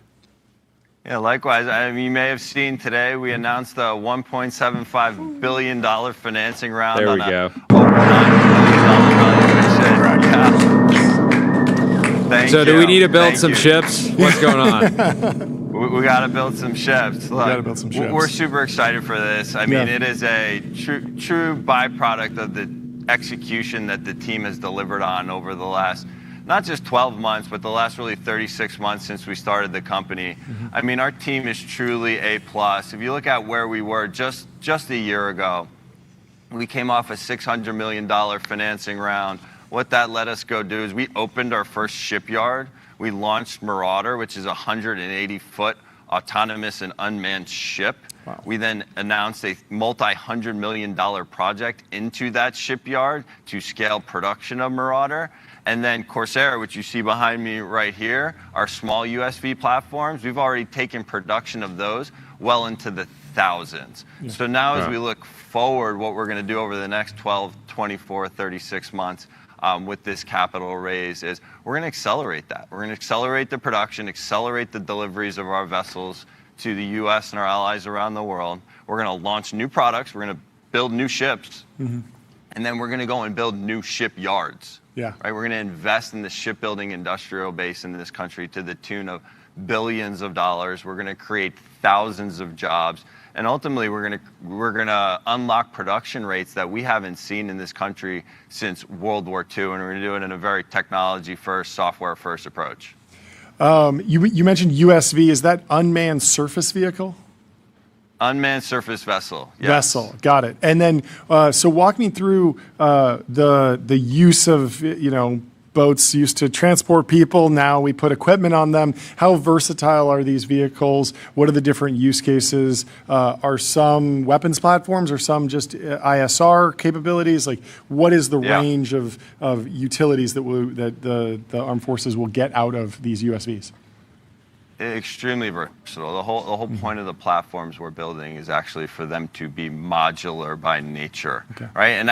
Yeah, likewise. I mean, you may have seen today we announced a $1.75 billion financing round There on we a go. over $9 billion valuation. Thank So you. do we need to build Thank some you. ships? What's going on? We got to build some ships. Look, gotta build some ships. We're super excited for this. I mean, it is a true byproduct of the execution that the team has delivered on over the last, not just 12 months, but the last really 36 months since we started the company. I mean, our team is truly A+. If you look at where we were just a year ago, we came off a $600 million financing round. What that let us go do is we opened our first shipyard. We launched Marauder, which is a 180-foot autonomous and unmanned ship. Wow. We then announced a multi-$100 million project into that shipyard to scale production of Marauder. And then Corsair, which you see behind me right here, our small USV platforms, we've already taken production of those well into the thousands. Yeah. So now as Wow. we look forward, what we're going to do over the next 12, 24, 36 months with this capital raise is we're going to accelerate that. We're going to accelerate the production, accelerate the deliveries of our vessels to the U.S. and our allies around the world. We're going to launch new products. We're going to build new ships. And then we're going to go and build new shipyards. Yeah. Right? We're going to invest in the shipbuilding industrial base in this country to the tune of billions of dollars. We're going to create thousands of jobs. And ultimately, we're going to unlock production rates that we haven't seen in this country since World War II. And we're going to do it in a very technology-first, software-first approach. You mentioned USV. Is that unmanned surface vehicle? Unmanned surface vessel. Yes. Vessel, got it. And then, so walk me through the use of boats used to transport people. Now we put equipment on them. How versatile are these vehicles? What are the different use cases? Are some weapons platforms or some just ISR capabilities? Like, what is the range of utilities that the armed forces will get out of these USVs? Extremely versatile. The whole point of the platforms we're building is actually for them to be modular by nature, right? And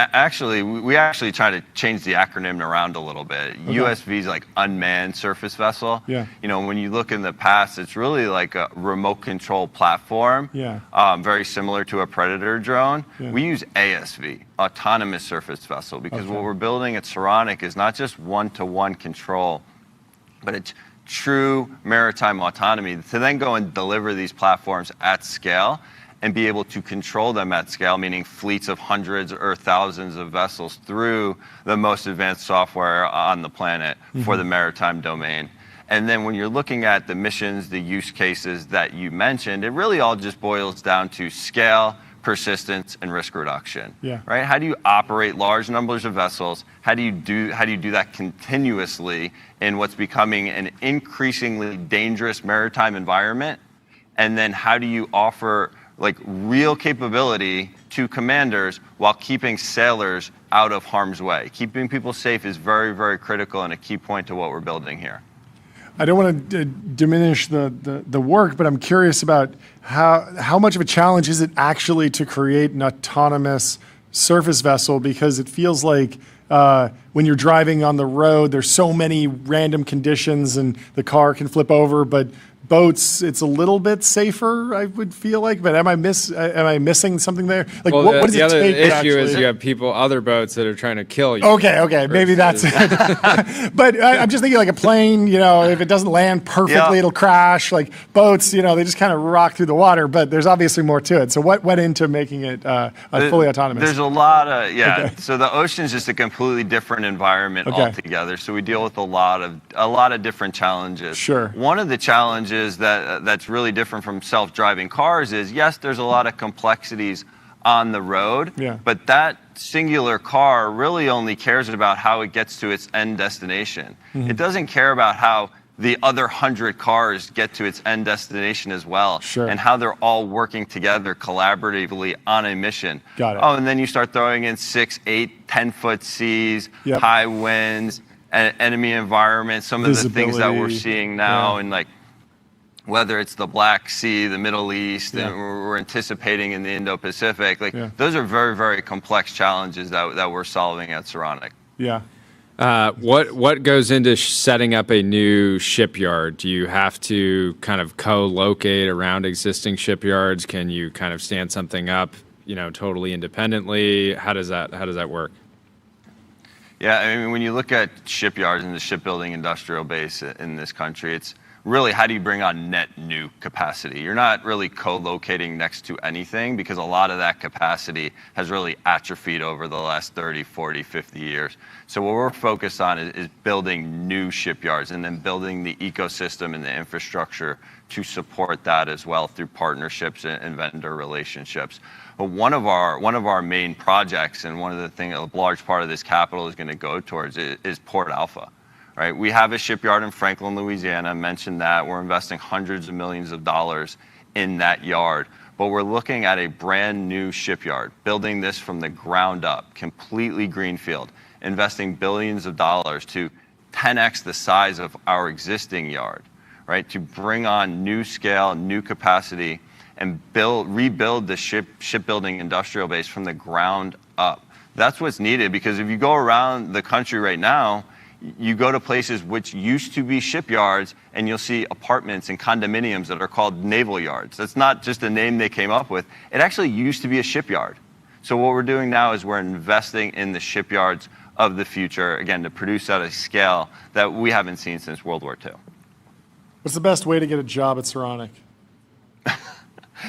we actually try to change the acronym around a little bit. USV is like unmanned surface vessel. Yeah. When you look in the past, it's really like a remote control platform. Yeah. Very similar to a Predator drone. Yeah. We use ASV, autonomous surface vessel, because what we're building at Saronic is not just one-to-one control, but it's true maritime autonomy to then go and deliver these platforms at scale and be able to control them at scale, meaning fleets of hundreds or thousands of vessels through the most advanced software on the planet for the maritime domain. And then when you're looking at the missions, the use cases that you mentioned, it really all just boils down to scale, persistence, and risk reduction. Yeah. Right? How do you operate large numbers of vessels? How do you do that continuously in what's becoming an increasingly dangerous maritime environment? And then how do you offer like real capability to commanders while keeping sailors out of harm's way? Keeping people safe is very, very critical and a key point to what we're building here. I don't want to diminish the work, but I'm curious about how much of a challenge is it actually to create an autonomous surface vessel, because it feels like when you're driving on the road, there's so many random conditions and the car can flip over, but boats, it's a little bit safer, I would feel like. But am I missing something there? Like, well, what does the it other take? issue is you have other boats that are trying to kill you. Okay, maybe that's it. But I'm just thinking like a plane, if it doesn't land perfectly, it'll crash. Like boats, they just kind of rock through the water, but there's obviously more to it. So what went into making it fully autonomous? There's a lot of, So the ocean's just a completely different environment altogether. So we deal with a lot of different challenges. Sure. One of the challenges that's really different from self-driving cars is, yes, there's a lot of complexities on the road. Yeah. But that singular car really only cares about how it gets to its end destination. It doesn't care about how the other 100 cars get to its end destination as well, and how they're all working together collaboratively on a mission. Got it. Oh, and then you start throwing in 6, 8, 10-foot seas, high winds, enemy environment, some of the things that we're seeing now, and like whether it's the Black Sea, the Middle East, and we're anticipating in the Indo-Pacific, like those are very, very complex challenges that we're solving at Saronic. Yeah. What goes into setting up a new shipyard? Do you have to kind of co-locate around existing shipyards? Can you kind of stand something up, totally independently? How does that work? Yeah, I mean, when you look at shipyards and the shipbuilding industrial base in this country, it's really how do you bring on net new capacity? You're not really co-locating next to anything because a lot of that capacity has really atrophied over the last 30, 40, 50 years. So what we're focused on is building new shipyards and then building the ecosystem and the infrastructure to support that as well through partnerships and vendor relationships. But one of our main projects and one of the things, a large part of this capital is going to go towards is Port Alpha. Right? We have a shipyard in Franklin, Louisiana. I mentioned that. We're investing hundreds of millions of dollars in that yard. But we're looking at a brand new shipyard, building this from the ground up, completely greenfield, investing billions of dollars to 10x the size of our existing yard, right? To bring on new scale, new capacity, and rebuild the shipbuilding industrial base from the ground up. That's what's needed, because if you go around the country right now, you go to places which used to be shipyards and you'll see apartments and condominiums that are called naval yards. That's not just a name they came up with. It actually used to be a shipyard. So what we're doing now is we're investing in the shipyards of the future, again, to produce at a scale that we haven't seen since World War II. What's the best way to get a job at Saronic?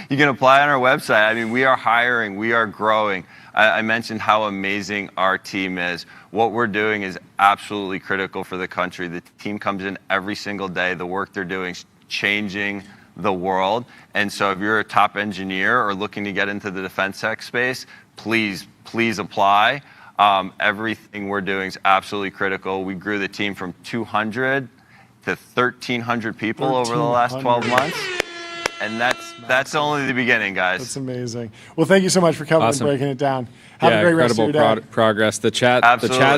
You can apply on our website. I mean, we are hiring, we are growing. I mentioned how amazing our team is. What we're doing is absolutely critical for the country. The team comes in every single day. The work they're doing is changing the world. And so if you're a top engineer or looking to get into the defense tech space, please apply. Everything we're doing is absolutely critical. We grew the team from 200 to 1,300 people over the last 12 months. And that's only the beginning, guys. That's amazing. Well, thank you so much for coming and breaking it down. Have a great rest of your day. Progress. The chat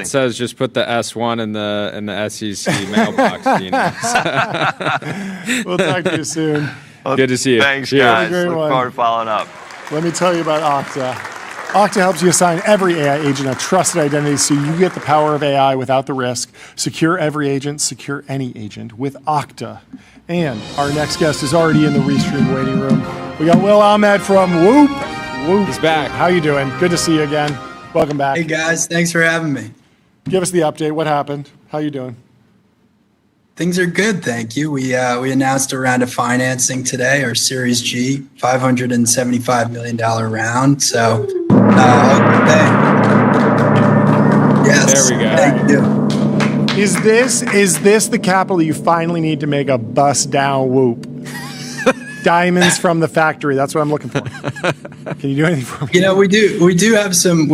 says just put the S1 in the SEC mailbox. We'll talk to you soon. Well, good to see you. Thanks, guys. Look forward to following up. Let me tell you about Okta. Okta helps you assign every AI agent a trusted identity so you get the power of AI without the risk. Secure every agent, secure any agent with Okta. And our next guest is already in the Restream waiting room. We got Will Ahmed from Whoop. Whoop. He's back. How you doing? Good to see you again. Welcome back. Hey guys, thanks for having me. Give us the update. What happened? How you doing? Things are good, thank you. We announced a round of financing today, our Series G, $575 million round. So, yes, there we go. Thank you. Is this the capital you finally need to make a bust down Whoop? Diamonds from the factory. That's what I'm looking for. Can you do anything for me? You know, we have some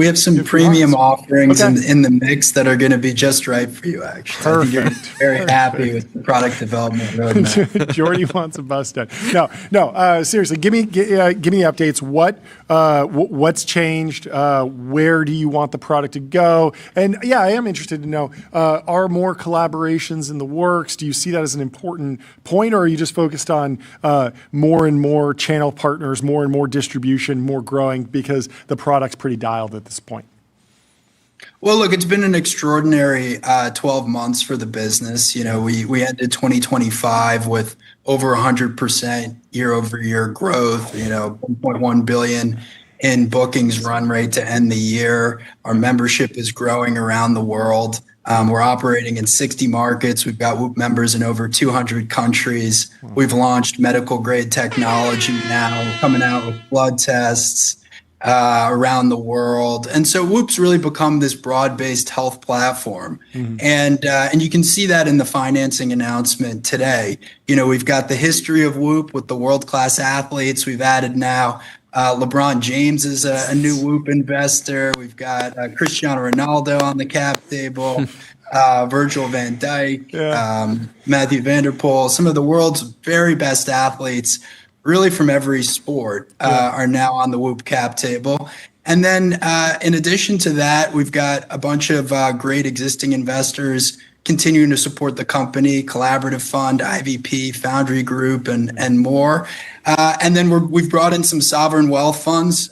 premium offerings in the mix that are going to be just right for you, actually. Perfect. I think you're very happy with the product development roadmap. Jordy wants a bust down. No. Seriously, give me updates. What's changed? Where do you want the product to go? And yeah, I am interested to know, are more collaborations in the works? Do you see that as an important point, or are you just focused on more and more channel partners, more and more distribution, more growing, because the product's pretty dialed at this point? Well, look, it's been an extraordinary 12 months for the business. You know, we ended 2025 with over 100% year-over-year growth, 1.1 billion in bookings run rate to end the year. Our membership is growing around the world. We're operating in 60 markets. We've got Whoop members in over 200 countries. We've launched medical grade technology now. We're coming out with blood tests around the world. And so Whoop's really become this broad-based health platform. Mm-hmm. And you can see that in the financing announcement today. We've got the history of Whoop with the world-class athletes. We've added now LeBron James is a new Whoop investor. We've got Cristiano Ronaldo on the cap table, Virgil van Dijk, Matthew Vanderpool. Some of the world's very best athletes, really from every sport, are now on the Whoop cap table. And then in addition to that, we've got a bunch of great existing investors continuing to support the company, Collaborative Fund, IVP, Foundry Group, and more. And then we've brought in some sovereign wealth funds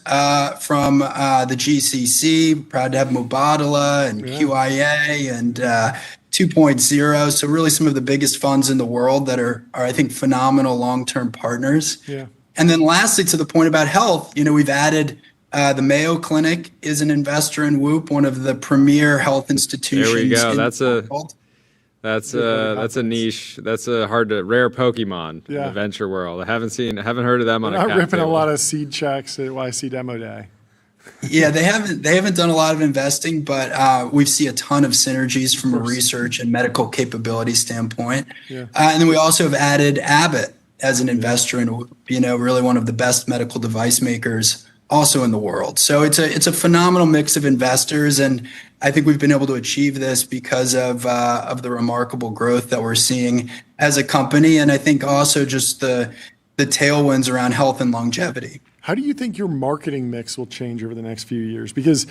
from the GCC. Proud to have Mubadala and QIA and 2.0. So really some of the biggest funds in the world that are I think, phenomenal long-term partners. Yeah. And then lastly, to the point about health, we've added the Mayo Clinic is an investor in Whoop, one of the premier health institutions. There we go. That's a niche. That's a rare Pokemon in the venture world. I haven't heard of them on a cap not ripping table. a lot of seed checks at YC Demo Day. Yeah, they haven't done a lot of investing, but we see a ton of synergies from a research and medical capability standpoint. Yeah. And then we also have added Abbott as an investor in Whoop, really one of the best medical device makers also in the world. So it's a phenomenal mix of investors, and I think we've been able to achieve this because of the remarkable growth that we're seeing as a company, and I think also just the tailwinds around health and longevity. How do you think your marketing mix will change over the next few years? Because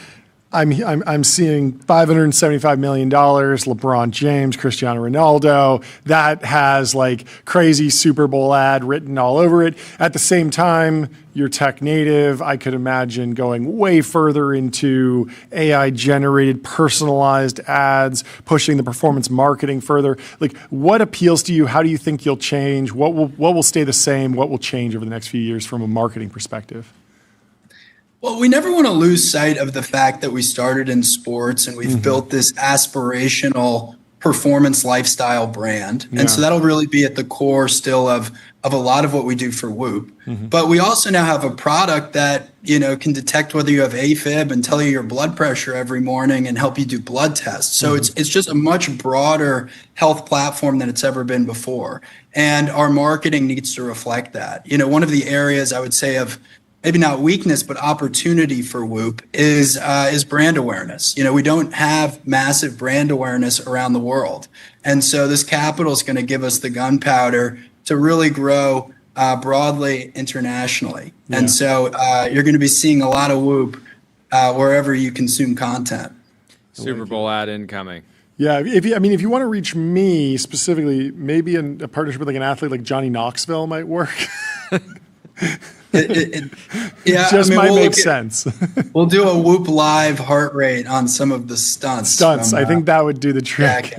I'm seeing $575 million, LeBron James, Cristiano Ronaldo, that has like crazy Super Bowl ad written all over it. At the same time, you're tech native. I could imagine going way further into AI generated personalized ads, pushing the performance marketing further. Like, what appeals to you? How do you think you'll change? What will stay the same? What will change over the next few years from a marketing perspective? Well, we never want to lose sight of the fact that we started in sports and we've built this aspirational performance lifestyle brand. And so that'll really be at the core still of a lot of what we do for Whoop. But we also now have a product that, can detect whether you have AFib and tell you your blood pressure every morning and help you do blood tests. So it's just a much broader health platform than it's ever been before. And our marketing needs to reflect that. One of the areas I would say of maybe not weakness, but opportunity for Whoop is brand awareness. We don't have massive brand awareness around the world. And so this capital is going to give us the gunpowder to really grow broadly internationally. Yeah. And so you're going to be seeing a lot of Whoop wherever you consume content. Super Bowl ad incoming. Yeah, if you want to reach me specifically, maybe in a partnership with like an athlete like Johnny Knoxville might work. It might make sense. We'll do a Whoop live heart rate on some of the stunts. I think that would do the trick.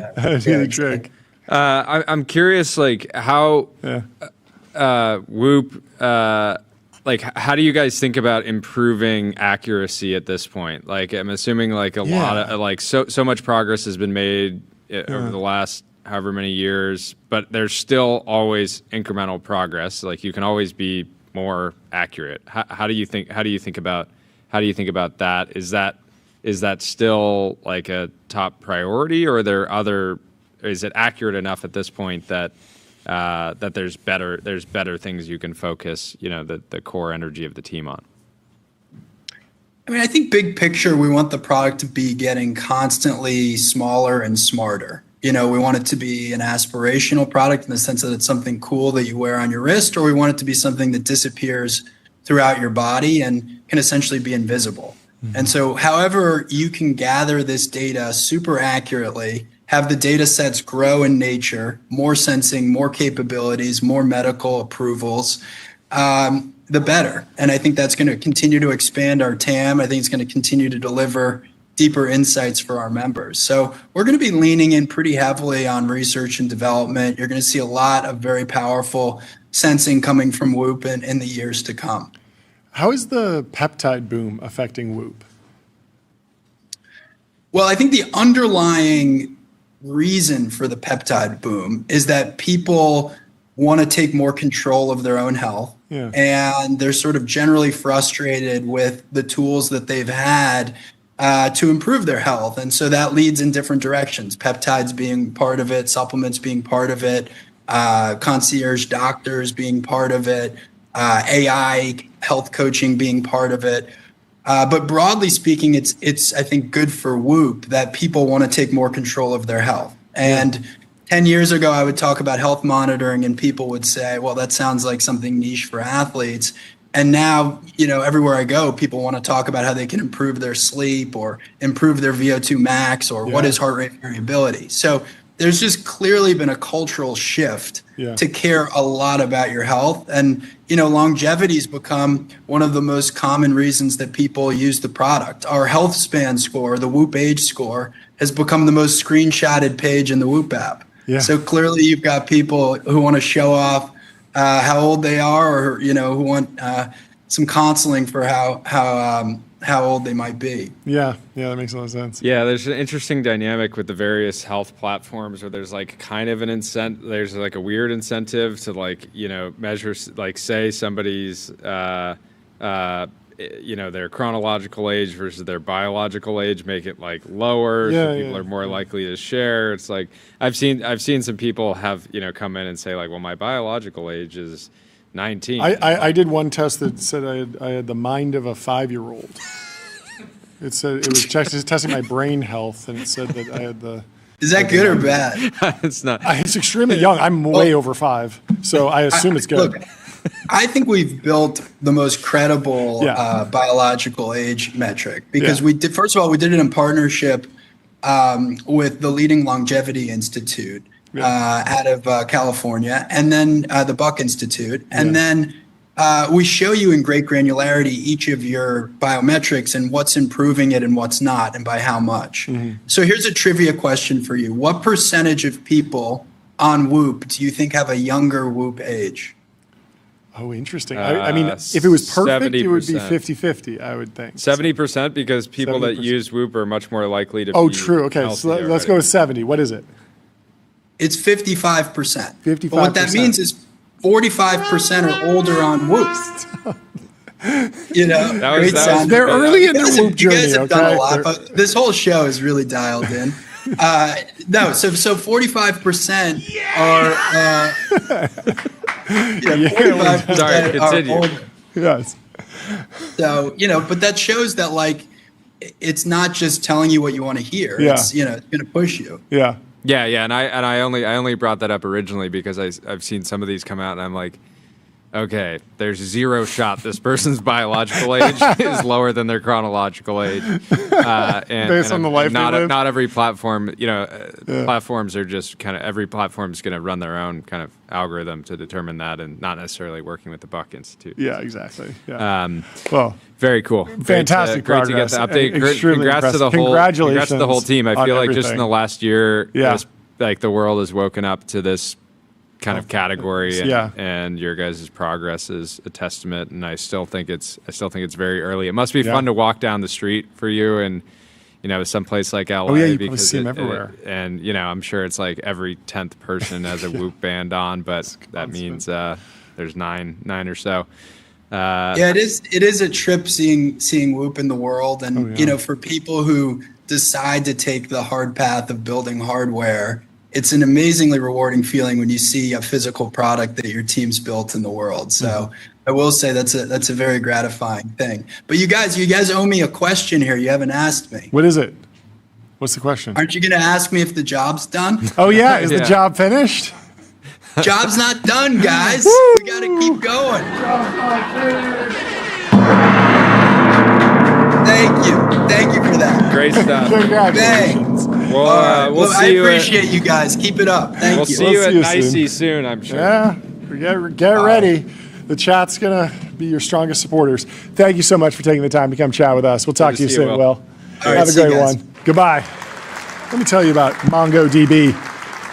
I'm curious, like how Whoop, like how do you guys think about improving accuracy at this point? Like I'm assuming like a lot of like so much progress has been made over the last however many years, but there's still always incremental progress. Like you can always be more accurate. How do you think about that? Is that still like a top priority, or is it accurate enough at this point that there's better things you can focus, the core energy of the team on? I think big picture, we want the product to be getting constantly smaller and smarter. We want it to be an aspirational product in the sense that it's something cool that you wear on your wrist, or we want it to be something that disappears throughout your body and can essentially be invisible. And so however you can gather this data super accurately, have the data sets grow in nature, more sensing, more capabilities, more medical approvals, the better. And I think that's going to continue to expand our TAM. I think it's going to continue to deliver deeper insights for our members. So we're going to be leaning in pretty heavily on research and development. You're going to see a lot of very powerful sensing coming from Whoop in the years to come. How is the peptide boom affecting Whoop? Well, I think the underlying reason for the peptide boom is that people want to take more control of their own health. Yeah. And they're sort of generally frustrated with the tools that they've had to improve their health. And so that leads in different directions, peptides being part of it, supplements being part of it, concierge doctors being part of it, AI health coaching being part of it. But broadly speaking, it's I think good for Whoop that people want to take more control of their health. And 10 years ago, I would talk about health monitoring and people would say, well, that sounds like something niche for athletes. And now, everywhere I go, people want to talk about how they can improve their sleep or improve their VO2 max or what is heart rate variability. So there's just clearly been a cultural shift to care a lot about your health. And, longevity's become one of the most common reasons that people use the product. Our health span score, the Whoop age score, has become the most screenshotted page in the Whoop app. Yeah. So clearly you've got people who want to show off how old they are or, who want some counseling for how old they might be. Yeah, that makes a lot of sense. Yeah, there's an interesting dynamic with the various health platforms where there's like kind of an incentive, there's like a weird incentive to measure, say somebody's, their chronological age versus their biological age, make it lower, so people are more likely to share. It's like, I've seen some people have, come in and say well, my biological age is 19. I did one test that said I had the mind of a 5-year-old. It said it was testing my brain health, and it said that I had the. Is that good or bad? It's not. It's extremely young. I'm way over 5 , so I assume it's good. Look, I think we've built the most credible biological age metric because we did. First of all, we did it in partnership with the leading longevity institute. Out of California, and then the Buck Institute. And then we show you in great granularity each of your biometrics and what's improving it and what's not, and by how much. So here's a trivia question for you. What percentage of people on Whoop do you think have a younger Whoop age? Oh, interesting. I mean, if it was perfect, 70%. It would be 50-50, I would think. 70% because people 70%. That use Whoop are much more likely to be true. Okay, so let's go with 70. What is it? It's 55%. 55%. But what that means is 45% are older on Whoop. They're early in their Whoop journey. You guys have done a lot, but this whole show is really dialed in. So 45% are. 45% sorry, continue. Are older. Yes. So but that shows that it's not just telling you what you want to hear. Yeah. It's it's going to push you. Yeah. Yeah, and I only brought that up originally because I've seen some of these come out and I'm like, okay, there's zero shot this person's biological age is lower than their chronological age. Based on the life they live? Not every platform, platforms are just kind of, every platform is going to run their own kind of algorithm to determine that and not necessarily working with the Buck Institute. Yeah, exactly. Yeah. Well, very cool. Fantastic great progress. To get the update. Congrats to the whole. Congratulations. Congrats to the whole team. I feel like everything. just in the last year, the world has woken up to this kind of category, and your guys' progress is a testament. And I still think it's very early. It must be fun to walk down the street for you and someplace like LA. Oh yeah, you because see them everywhere. And I'm sure it's like every 10th person has a Whoop band on, but that means there's nine or so. It is a trip seeing Whoop in the world, and for people who decide to take the hard path of building hardware, it's an amazingly rewarding feeling when you see a physical product that your team's built in the world. So I will say that's a very gratifying thing. But you guys owe me a question here. You haven't asked me. What is it? What's the question? Aren't you going to ask me if the job's done? Oh yeah, is the job finished? Job's not done, guys. Woo! We got to keep going. Thank you for that. Great stuff. Congratulations. We'll see you. I appreciate you guys. Keep it up. Thank you. We'll see you at NICE soon, I'm sure. Yeah, get ready. The chat's going to be your strongest supporters. Thank you so much for taking the time to come chat with us. We'll talk to you soon, Will. Have a great one. Goodbye. Let me tell you about MongoDB.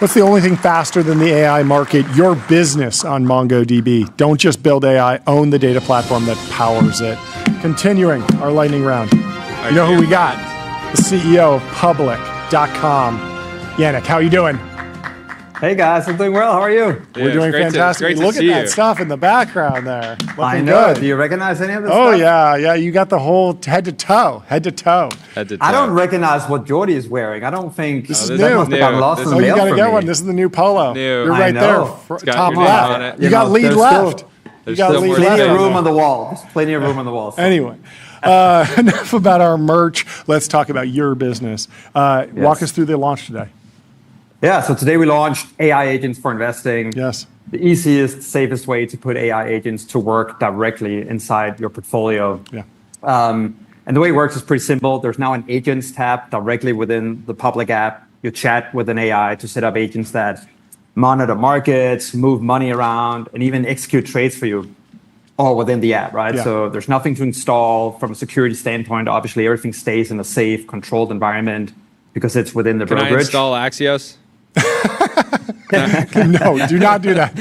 What's the only thing faster than the AI market? Your business on MongoDB. Don't just build AI, own the data platform that powers it. Continuing our lightning round. You know who we got? The CEO of Public.com. Yannick, how are you doing? Hey guys, I'm doing well. How are you? We're doing fantastic. Look at that stuff in the background there. I know. Do you recognize any of this stuff? Oh yeah. You got the whole head to toe. I don't recognize what Jordy is wearing. I don't think this is that new. must have gotten lost in the mail. You got to get one. This is the new polo. You're right there, top left. You got lead left. There's gotta still leave more left Plenty of on room there. on the wall. There's plenty of room on the wall. Anyway, enough about our merch. Let's talk about your business. Walk us through the launch today. Yeah, so today we launched AI agents for investing. Yes. The easiest, safest way to put AI agents to work directly inside your portfolio. Yeah. And the way it works is pretty simple. There's now an agents tab directly within the public app. You chat with an AI to set up agents that monitor markets, move money around, and even execute trades for you, all within the app, right? Yeah. So there's nothing to install from a security standpoint. Obviously, everything stays in a safe, controlled environment because it's within the brokerage. Can I install Axios? No, do not do that.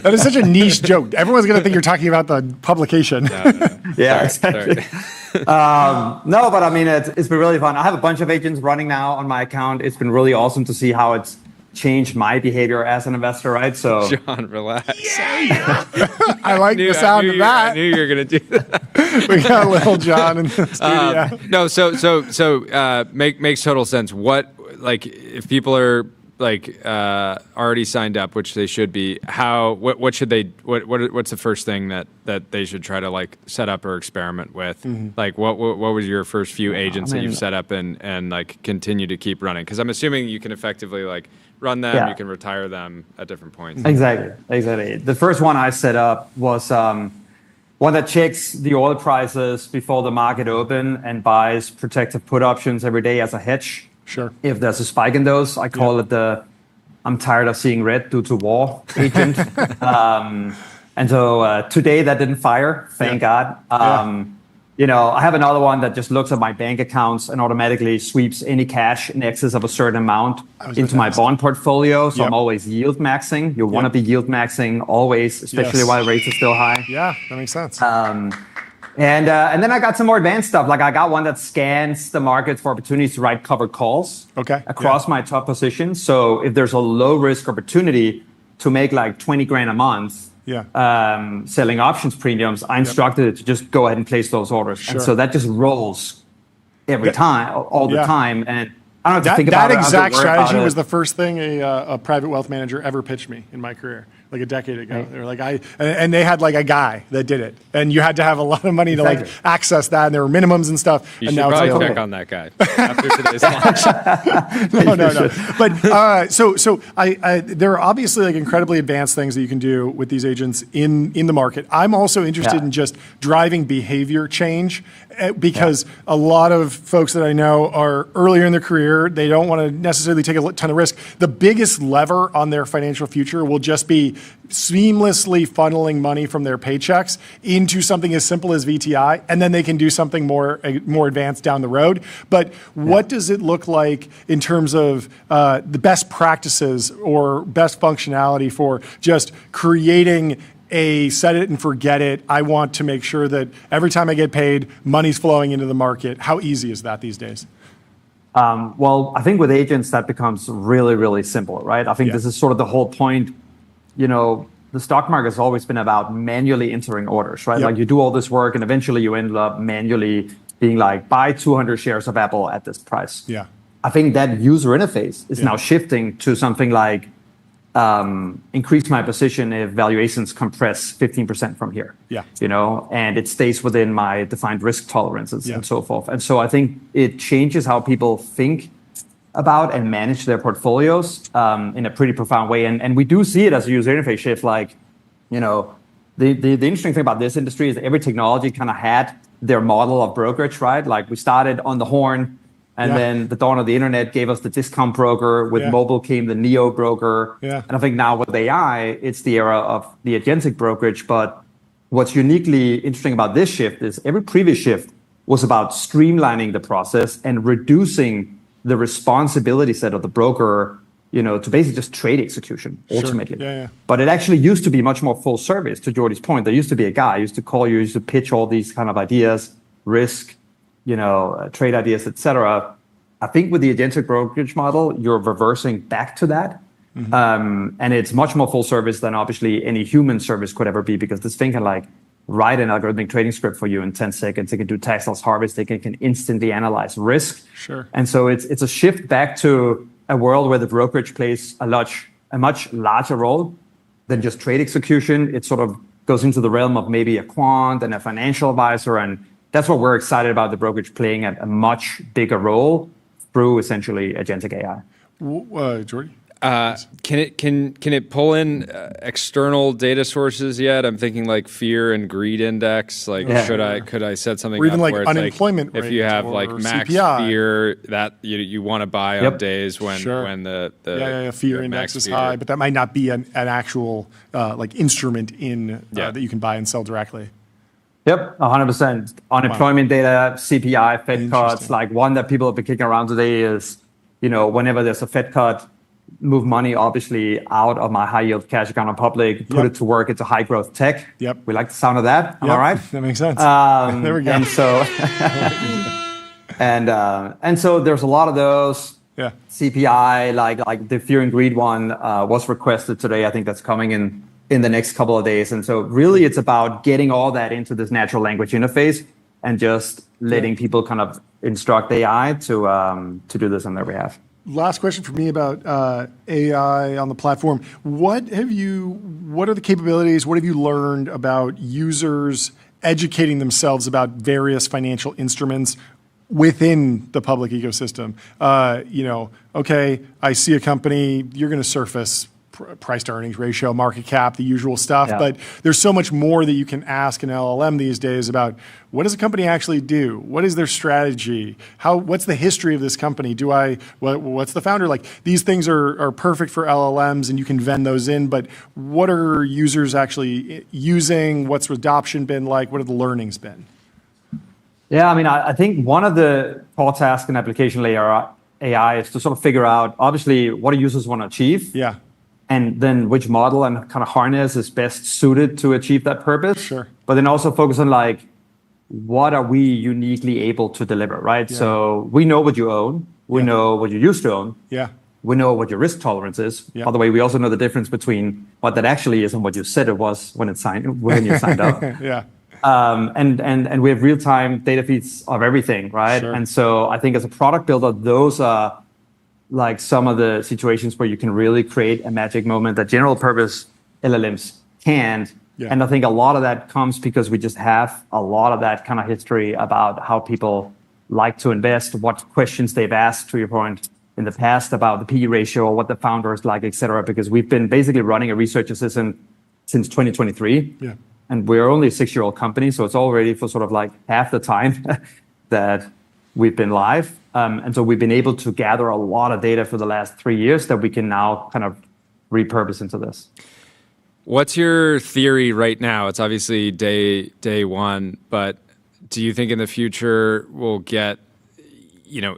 That is such a niche joke. Everyone's going to think you're talking about the publication. No. Yeah, exactly. No, but I mean, it's been really fun. I have a bunch of agents running now on my account. It's been really awesome to see how it's changed my behavior as an investor, right? So, John, relax. I like the sound of that. I knew you were going to do that. We got little John in the studio. No, so makes total sense. What, like, if people are like already signed up, which they should be, what should they, what's the first thing that they should try to like set up or experiment with? Mm-hmm. Like what was your first few agents that you've set up and like continue to keep running? Because I'm assuming you can effectively like run them, you can retire them at different points. Exactly. The first one I set up was one that checks the oil prices before the market open and buys protective put options every day as a hedge. Sure. If there's a spike in those, I call it the I'm tired of seeing red due to war agent. And so today that didn't fire, thank God. You know, I have another one that just looks at my bank accounts and automatically sweeps any cash in excess of a certain amount into my bond portfolio. So I'm always yield maxing. You want to be yield maxing always, especially while rates are still high. Yeah, that makes sense. And then I got some more advanced stuff. Like I got one that scans the market for opportunities to write covered calls across my top positions. So if there's a low risk opportunity to make like 20 grand a month, selling options premiums, I instructed it to just go ahead and place those orders. Sure. And so that just rolls every time, all the time. And I don't have to think that about it. I don't have to exact worry strategy about was it. the first thing a private wealth manager ever pitched me in my career, like a decade ago. They were like, and they had like a guy that did it, and you had to have a lot of money to like access that, and there were minimums and stuff. You and should now probably it's check on that guy after today's launch. No. But so there are obviously like incredibly advanced things that you can do with these agents in the market. I'm also interested in just driving behavior change because a lot of folks that I know are earlier in their career. They don't want to necessarily take a ton of risk. The biggest lever on their financial future will just be seamlessly funneling money from their paychecks into something as simple as VTI, and then they can do something more advanced down the road. But what does it look like in terms of the best practices or best functionality for just creating a set it and forget it? I want to make sure that every time I get paid, money's flowing into the market. How easy is that these days? Well, I think with agents, that becomes really, really simple, right? I think this is sort of the whole point. You know, the stock market has always been about manually entering orders, right? Like you do all this work and eventually you end up manually being like, buy 200 shares of Apple at this price. Yeah. I think that user interface is now shifting to something like increase my position if valuations compress 15% from here. Yeah. You know, and it stays within my defined risk tolerances and so forth. And so I think it changes how people think about and manage their portfolios in a pretty profound way. And we do see it as a user interface shift. Like, you know, the interesting thing about this industry is that every technology kind of had their model of brokerage, right? Like we started on the horn, and then the dawn of the internet gave us the discount broker. With mobile came the neo broker. And I think now with AI, it's the era of the agentic brokerage. But what's uniquely interesting about this shift is every previous shift was about streamlining the process and reducing the responsibility set of the broker, you know, to basically just trade execution ultimately. But it actually used to be much more full service. To Jordy's point, there used to be a guy used to call you, used to pitch all these kind of ideas, risk, you know, trade ideas, etc. I think with the agentic brokerage model, you're reversing back to that. And it's much more full service than obviously any human service could ever be, because this thing can like write an algorithmic trading script for you in 10 seconds. It can do tax loss harvest. It can instantly analyze risk. And so it's a shift back to a world where the brokerage plays a much larger role than just trade execution. It's sort of goes into the realm of maybe a quant and a financial advisor. And that's what we're excited about, the brokerage playing a much bigger role through essentially agentic AI. Jordy? Can it pull in external data sources yet? I'm thinking like fear and greed index. Like, could I set something or even up like where it's unemployment like, rate, if you have or like max CPI. fear that you want to buy on days when the fear index is high, but that might not be an actual like instrument that you can buy and sell directly. Yep, 100%. Unemployment data, CPI, Fed cuts. Like one that people have been kicking around today is, whenever there's a Fed cut, move money obviously out of my high yield cash account on public, put it to work into high growth tech. Yep. We like the sound of that. Am I right? That makes sense. There we go. And so, and so there's a lot of those. Yeah. CPI, like the fear and greed one was requested today. I think that's coming in the next couple of days. And so really it's about getting all that into this natural language interface and just letting people kind of instruct AI to do this on their behalf. Last question for me about AI on the platform. What are the capabilities? What have you learned about users educating themselves about various financial instruments within the public ecosystem? Okay, I see a company, you're going to surface price to earnings ratio, market cap, the usual stuff. Yeah. But there's so much more that you can ask an LLM these days about what does a company actually do? What is their strategy? What's the history of this company? What's the founder like? These things are perfect for LLMs and you can vend those in, but what are users actually using? What's adoption been like? What have the learnings been? Yeah, I mean, I think one of the core tasks in application layer AI is to sort of figure out, obviously, what do users want to achieve? Yeah. And then which model and kind of harness is best suited to achieve that purpose. Sure. But then also focus on like, what are we uniquely able to deliver, right? Yeah. So we know what you own. We know what you used to own. Yeah. We know what your risk tolerance is. Yeah. By the way, we also know the difference between what that actually is and what you said it was when you signed up. Yeah. And we have real-time data feeds of everything, right? Sure. And so I think as a product builder, those are like some of the situations where you can really create a magic moment that general purpose LLMs can't. Yeah. And I think a lot of that comes because we just have a lot of that kind of history about how people like to invest, what questions they've asked, to your point, in the past about the PE ratio, what the founder is like, et cetera, because we've been basically running a research assistant since 2023. Yeah. And we're only a 6-year-old company, so it's already for sort of like half the time that we've been live. And so we've been able to gather a lot of data for the last 3 years that we can now kind of repurpose into this. What's your theory right now? It's obviously day one, but do you think in the future we'll get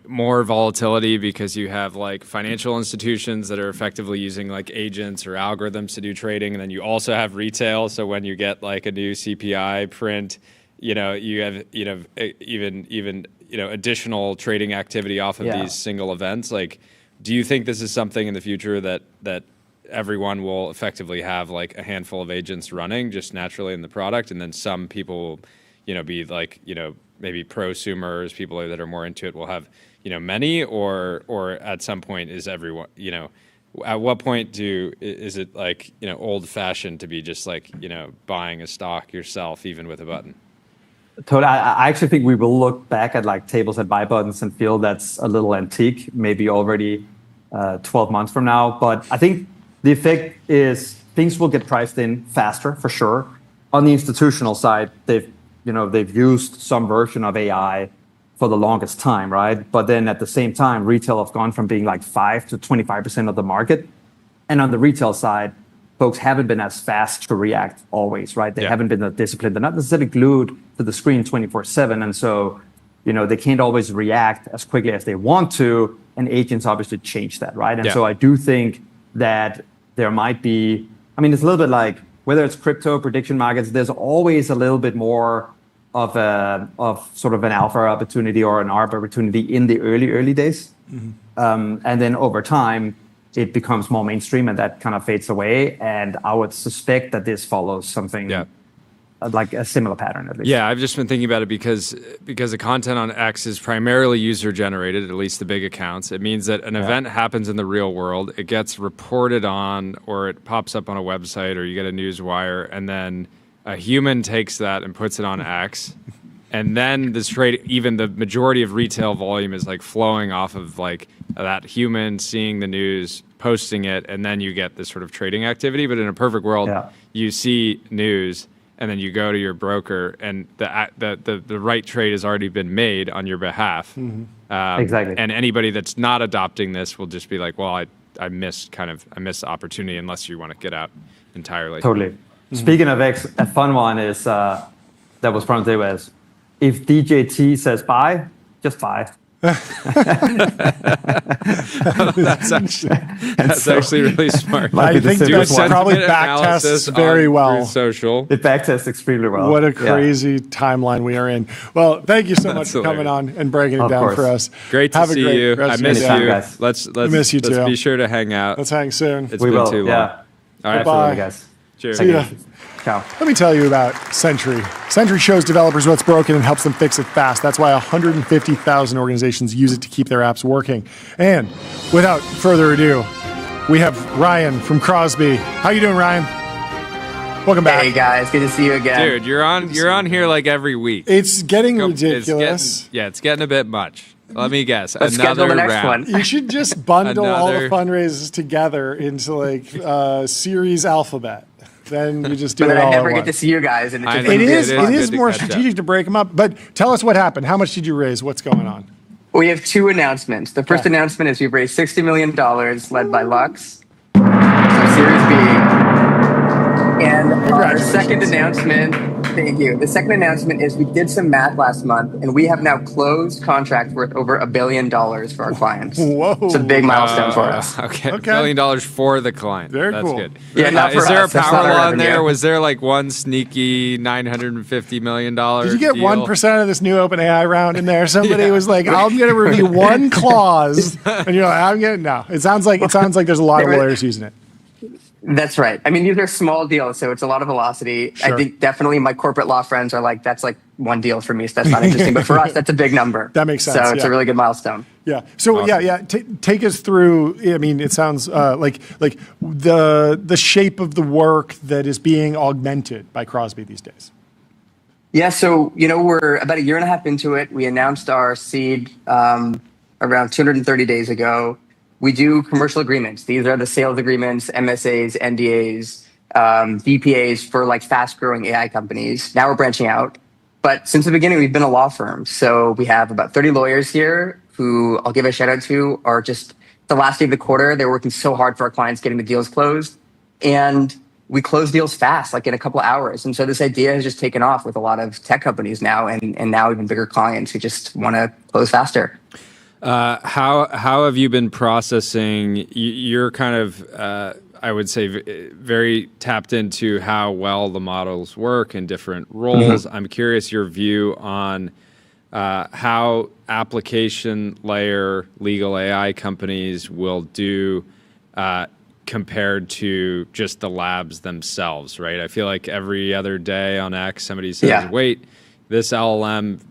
more volatility because you have like financial institutions that are effectively using like agents or algorithms to do trading, and then you also have retail. So when you get like a new CPI print, you have even additional trading activity off of these single events. Like, do you think this is something in the future that everyone will effectively have like a handful of agents running just naturally in the product, and then some people will be like maybe prosumers, people that are more into it will have many, or at some point is everyone at what point is it like old fashioned to be just like buying a stock yourself even with a button? Totally. I actually think we will look back at like tables and buy buttons and feel that's a little antique, maybe already 12 months from now. But I think the effect is things will get priced in faster for sure. On the institutional side, they've used some version of AI for the longest time, right? But then at the same time, retail have gone from being like 5 to 25% of the market. And on the retail side, folks haven't been as fast to react always, right? They haven't been that disciplined. They're not necessarily glued to the screen 24/7. And so, they can't always react as quickly as they want to. And agents obviously change that, right? And so I do think that there might be, it's a little bit like whether it's crypto, prediction markets, there's always a little bit more of sort of an alpha opportunity or an ARB opportunity in the early days. Mm-hmm. And then over time, it becomes more mainstream and that kind of fades away. And I would suspect that this follows something like a similar pattern at least. Yeah, I've just been thinking about it because the content on X is primarily user generated, at least the big accounts. It means that an event happens in the real world, it gets reported on, or it pops up on a website, or you get a news wire, and then a human takes that and puts it on X, and then this trade, even the majority of retail volume is like flowing off of like that human seeing the news, posting it, and then you get this sort of trading activity. But in a perfect world, you see news, and then you go to your broker, and the right trade has already been made on your behalf. Exactly. And anybody that's not adopting this will just be like, well, I missed the opportunity unless you want to get out entirely. Totally. Speaking of X, a fun one is that was from the was, if DJT says buy, just buy. That's actually really smart. I think that probably backtests very well. Social. It backtests extremely well. What a crazy timeline we are in. Well, thank you so much for coming on and breaking it down for us. Great to see you. I miss you. Guys. Let's miss you too. Let's be sure to hang out. Let's hang soon. It's been too long. Yeah. All right. Bye, guys. Cheers. See ya. Ciao. Let me tell you about Sentry. Sentry shows developers what's broken and helps them fix it fast. That's why 150,000 organizations use it to keep their apps working. And without further ado, we have Ryan from Crosby. How you doing, Ryan? Welcome back. Hey guys, good to see you again. Dude, you're on here like every week. It's getting ridiculous. It's getting a bit much. Let me guess. Let's schedule the next one. You should just bundle all the fundraisers together into like series alphabet. Then you just do but it then all I never at get once. to see you guys. And It is more strategic to break them up. But tell us what happened. How much did you raise? What's going on? We have two announcements. The first announcement is we've raised $60 million led by Lux. So Series B. And our second announcement, thank you. The second announcement is we did some math last month, and we have now closed contracts worth over $1 billion for our clients. Whoa. It's a big milestone for us. Okay. $1 billion for the client. Very That's cool. good. Yeah, not for is there us. a That's power not our law in there? revenue. Was there like one sneaky $950 million Did you get deal? 1% of this new OpenAI round in there? Somebody was like, "I'm going to review one clause," and you're like, "I'm getting no." It sounds like there's a lot of lawyers using it. That's right. I mean, these are small deals, so it's a lot of velocity. Sure. I think definitely my corporate law friends are like, that's like one deal for me, so that's not interesting. But for us, that's a big number. That makes sense. So it's a really good milestone. Yeah. So take us through. I mean, it sounds like the shape of the work that is being augmented by Crosby these days. Yeah. So we're about a year and a half into it. We announced our seed around 230 days ago. We do commercial agreements. These are the sales agreements, MSAs, NDAs, DPAs for like fast-growing AI companies. Now we're branching out. But since the beginning, we've been a law firm. So we have about 30 lawyers here who I'll give a shout out to are just the last day of the quarter. They're working so hard for our clients getting the deals closed. And we close deals fast, like in a couple of hours. And so this idea has just taken off with a lot of tech companies now and now even bigger clients who just want to close faster. How have you been processing? You're kind of, I would say, very tapped into how well the models work in different roles. I'm curious your view on how application layer legal AI companies will do compared to just the labs themselves, right? I feel like every other day on X, somebody says, wait, this LLM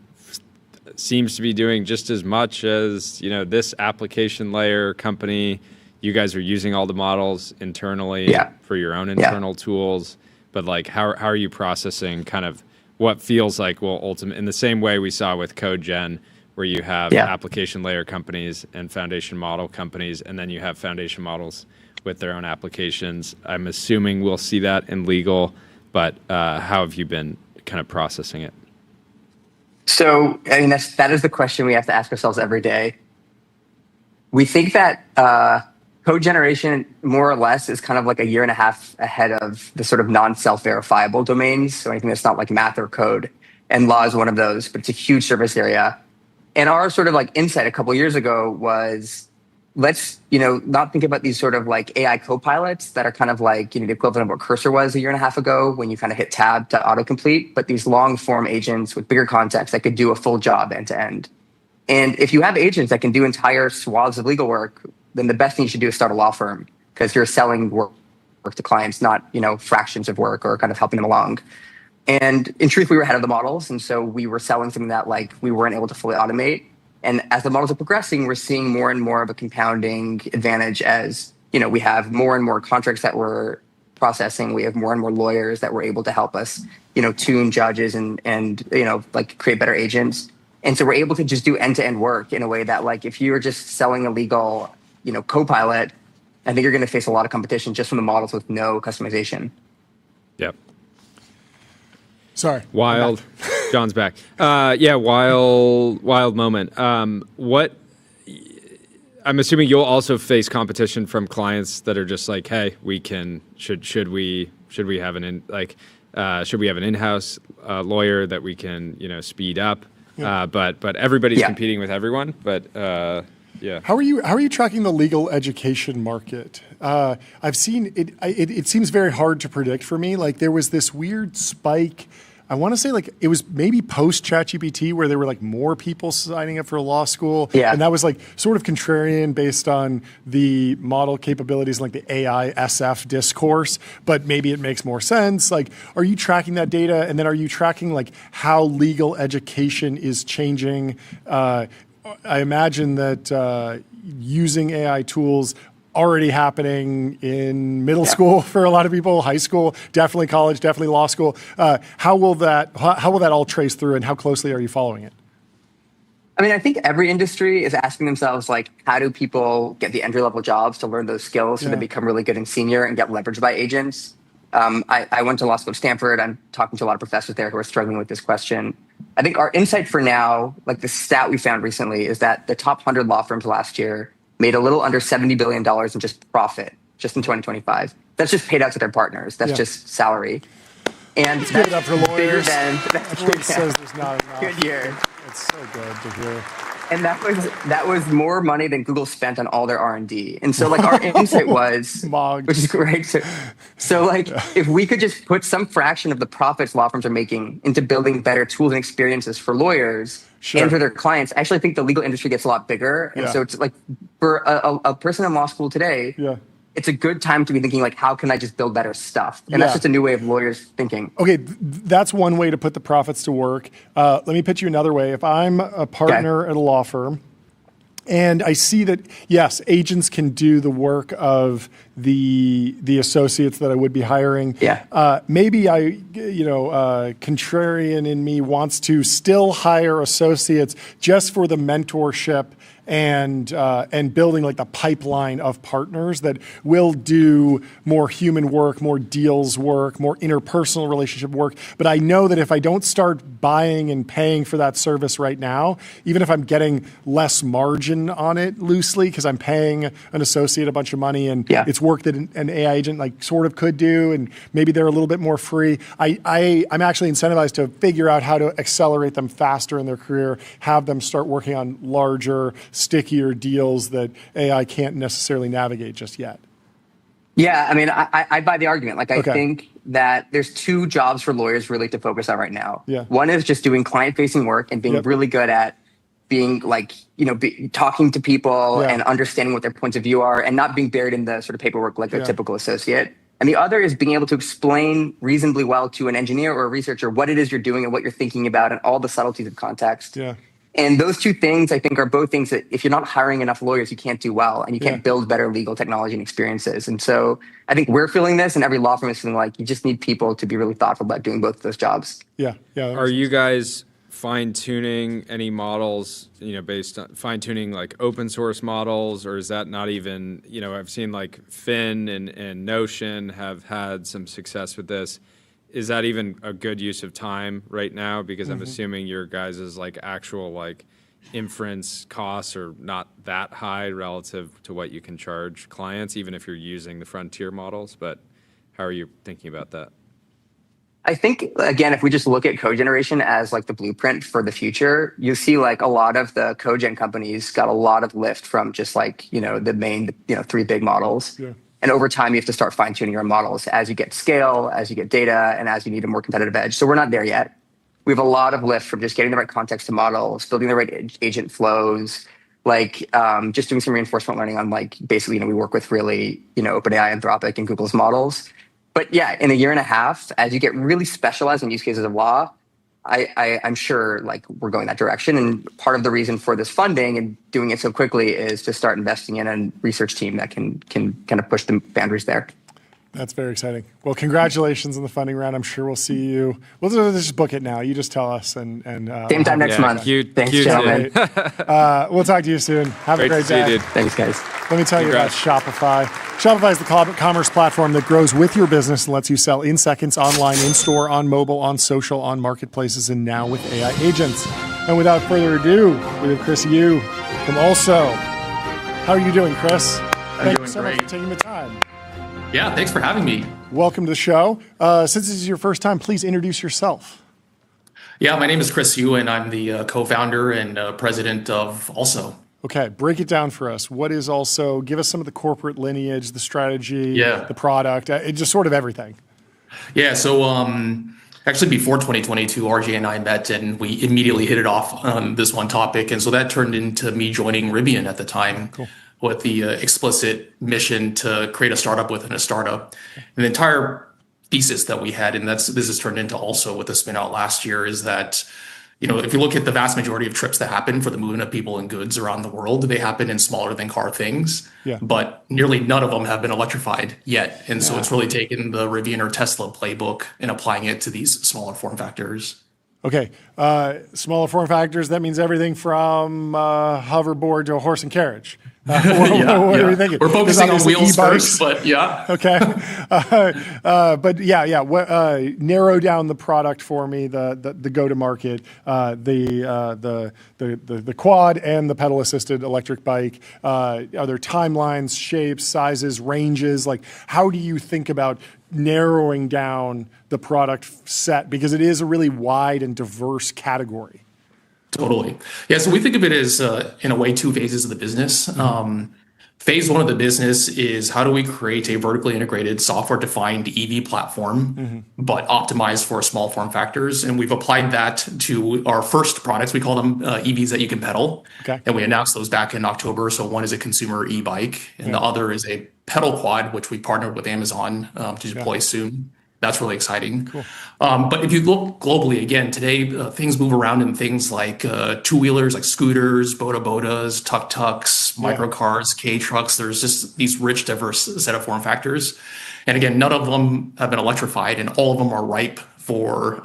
seems to be doing just as much as this application layer company. You guys are using all the models internally for your own internal tools, but like how are you processing kind of what feels like ultimate in the same way we saw with CodeGen, where you have application layer companies and foundation model companies, and then you have foundation models with their own applications. I'm assuming we'll see that in legal, but how have you been kind of processing it? So, I mean, that is the question we have to ask ourselves every day. We think that code generation, more or less, is kind of like a year and a half ahead of the sort of non-self-verifiable domains. So anything that's not like math or code. And law is one of those, but it's a huge service area. And our sort of like insight a couple of years ago was, let's, not think about these sort of like AI copilots that are kind of like, the equivalent of what Cursor was a year and a half ago when you kind of hit tab to autocomplete, but these long form agents with bigger context that could do a full job end to end. And if you have agents that can do entire swaths of legal work, then the best thing you should do is start a law firm, because you're selling work to clients, not, fractions of work or kind of helping them along. And in truth, we were ahead of the models. And so we were selling something that like we weren't able to fully automate. And as the models are progressing, we're seeing more and more of a compounding advantage as, we have more and more contracts that we're processing. We have more and more lawyers that were able to help us, tune judges and like create better agents. And so we're able to just do end-to-end work in a way that, like, if you're just selling a legal, Copilot, I think you're going to face a lot of competition just from the models with no customization. Yep. Sorry. Wild. John's back. Yeah, wild moment. What? I'm assuming you'll also face competition from clients that are just like, hey, should we have an in-house lawyer that we can speed up? Yeah. But everybody's competing with everyone. But yeah. How are you tracking the legal education market? I've seen it. It seems very hard to predict for me. Like, there was this weird spike. I want to say, like, it was maybe post ChatGPT where there were like more people signing up for law school. Yeah. And that was like sort of contrarian based on the model capabilities, like the AI SF discourse, but maybe it makes more sense. Like, are you tracking that data? And then are you tracking like how legal education is changing? I imagine that using AI tools already happening in middle school for a lot of people, high school, definitely college, definitely law school. How will that all trace through, and how closely are you following it? I mean, I think every industry is asking themselves, like, how do people get the entry-level jobs to learn those skills so they become really good and senior and get leveraged by agents? I went to law school at Stanford. I'm talking to a lot of professors there who are struggling with this question. I think our insight for now, like the stat we found recently, is that the top 100 law firms last year made a little under $70 billion in just profit, just in 2025. That's just paid out to their partners. That's just salary. And let's give it up for lawyers. Everyone says there's not enough. Good year. It's so good to hear. And that was more money than Google spent on all their R&D. And so, like, our insight was, which is great. So like, if we could just put some fraction of the profits law firms are making into building better tools and experiences for lawyers and for their clients, I actually think the legal industry gets a lot bigger. And so it's like, for a person in law school today, it's a good time to be thinking, like, how can I just build better stuff? And that's just a new way of lawyers thinking. Okay, that's one way to put the profits to work. Let me pitch you another way. If I'm a partner at a law firm, and I see that, yes, agents can do the work of the associates that I would be hiring. Maybe contrarian in me wants to still hire associates just for the mentorship and building like the pipeline of partners that will do more human work, more deals work, more interpersonal relationship work. But I know that if I don't start buying and paying for that service right now, even if I'm getting less margin on it loosely because I'm paying an associate a bunch of money and it's work that an AI agent like sort of could do, and maybe they're a little bit more free. I'm actually incentivized to figure out how to accelerate them faster in their career, have them start working on larger, stickier deals that AI can't necessarily navigate just yet. Yeah, I mean, I buy the argument. Like, I think that there's two jobs for lawyers really to focus on right now. One is just doing client-facing work and being really good at being like, talking to people and understanding what their points of view are and not being buried in the sort of paperwork like a typical associate. And the other is being able to explain reasonably well to an engineer or a researcher what it is you're doing and what you're thinking about and all the subtleties of context. And those two things, I think, are both things that if you're not hiring enough lawyers, you can't do well and you can't build better legal technology and experiences. And so I think we're feeling this, and every law firm is feeling like you just need people to be really thoughtful about doing both of those jobs. Are you guys fine-tuning any models, based on fine-tuning like open source models, or is that not even, I've seen like Fin and Notion have had some success with this. Is that even a good use of time right now? Because I'm assuming your guys' like actual like inference costs are not that high relative to what you can charge clients, even if you're using the frontier models. But how are you thinking about that? I think, again, if we just look at code generation as like the blueprint for the future, you see like a lot of the code gen companies got a lot of lift from just like, the main, three big models. And over time, you have to start fine-tuning your models as you get scale, as you get data, and as you need a more competitive edge. So we're not there yet. We have a lot of lift from just getting the right context to models, building the right agent flows, like just doing some reinforcement learning on like basically, we work with really, OpenAI, Anthropic, and Google's models. But yeah, in a year and a half, as you get really specialized in use cases of law, I'm sure like we're going that direction. And part of the reason for this funding and doing it so quickly is to start investing in a research team that can kind of push the boundaries there. That's very exciting. Well, congratulations on the funding round. I'm sure we'll see you. We'll just book it now. You just tell us and same time next month. Thanks, gentlemen. We'll talk to you soon. Have a great day. Thanks, guys. Let me tell you about Shopify. Shopify is the commerce platform that grows with your business and lets you sell in seconds, online, in store, on mobile, on social, on marketplaces, and now with AI agents. And without further ado, we have Chris Yu from Also. How are you doing, Chris? Thank you so much for taking the time. Yeah, thanks for having me. Welcome to the show. Since this is your first time, please introduce yourself. Yeah, my name is Chris Yu, and I'm the co-founder and president of Also. Okay, break it down for us. What is Also? Give us some of the corporate lineage, the strategy, the product, just sort of everything. Yeah, so actually before 2022, RJ and I met, and we immediately hit it off on this one topic. And so that turned into me joining Rivian at the time. Cool. With the explicit mission to create a startup within a startup. And the entire thesis that we had, and this has turned into Also with the spin out last year, is that, if you look at the vast majority of trips that happen for the movement of people and goods around the world, they happen in smaller than car things. Yeah. But nearly none of them have been electrified yet. And so it's really taken the Rivian or Tesla playbook and applying it to these smaller form factors. Okay, smaller form factors, that means everything from hoverboard to a horse and carriage. What are we thinking? We're focusing on wheels first, but yeah. Okay, but narrow down the product for me, the go-to-market, the quad and the pedal-assisted electric bike. Are there timelines, shapes, sizes, ranges? Like, how do you think about narrowing down the product set, because it is a really wide and diverse category? Totally. Yeah, so we think of it as, in a way, two phases of the business. Phase one of the business is how do we create a vertically integrated software-defined EV platform, but optimized for small form factors. And we've applied that to our first products. We call them EVs that you can pedal. Okay. And we announced those back in October. So one is a consumer e-bike, and the other is a pedal quad, which we partnered with Amazon to deploy soon. That's really exciting. Cool. But if you look globally, again, today, things move around in things like two-wheelers, like scooters, bodas, tuk-tuks, microcars, K-trucks. There's just these rich, diverse set of form factors. And again, none of them have been electrified, and all of them are ripe for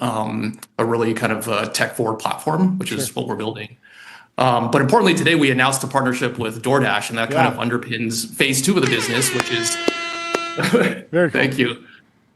a really kind of tech-forward platform, which is what we're building. But importantly, today we announced a partnership with DoorDash, and that kind of underpins phase two of the business, which is... Very cool. Thank you.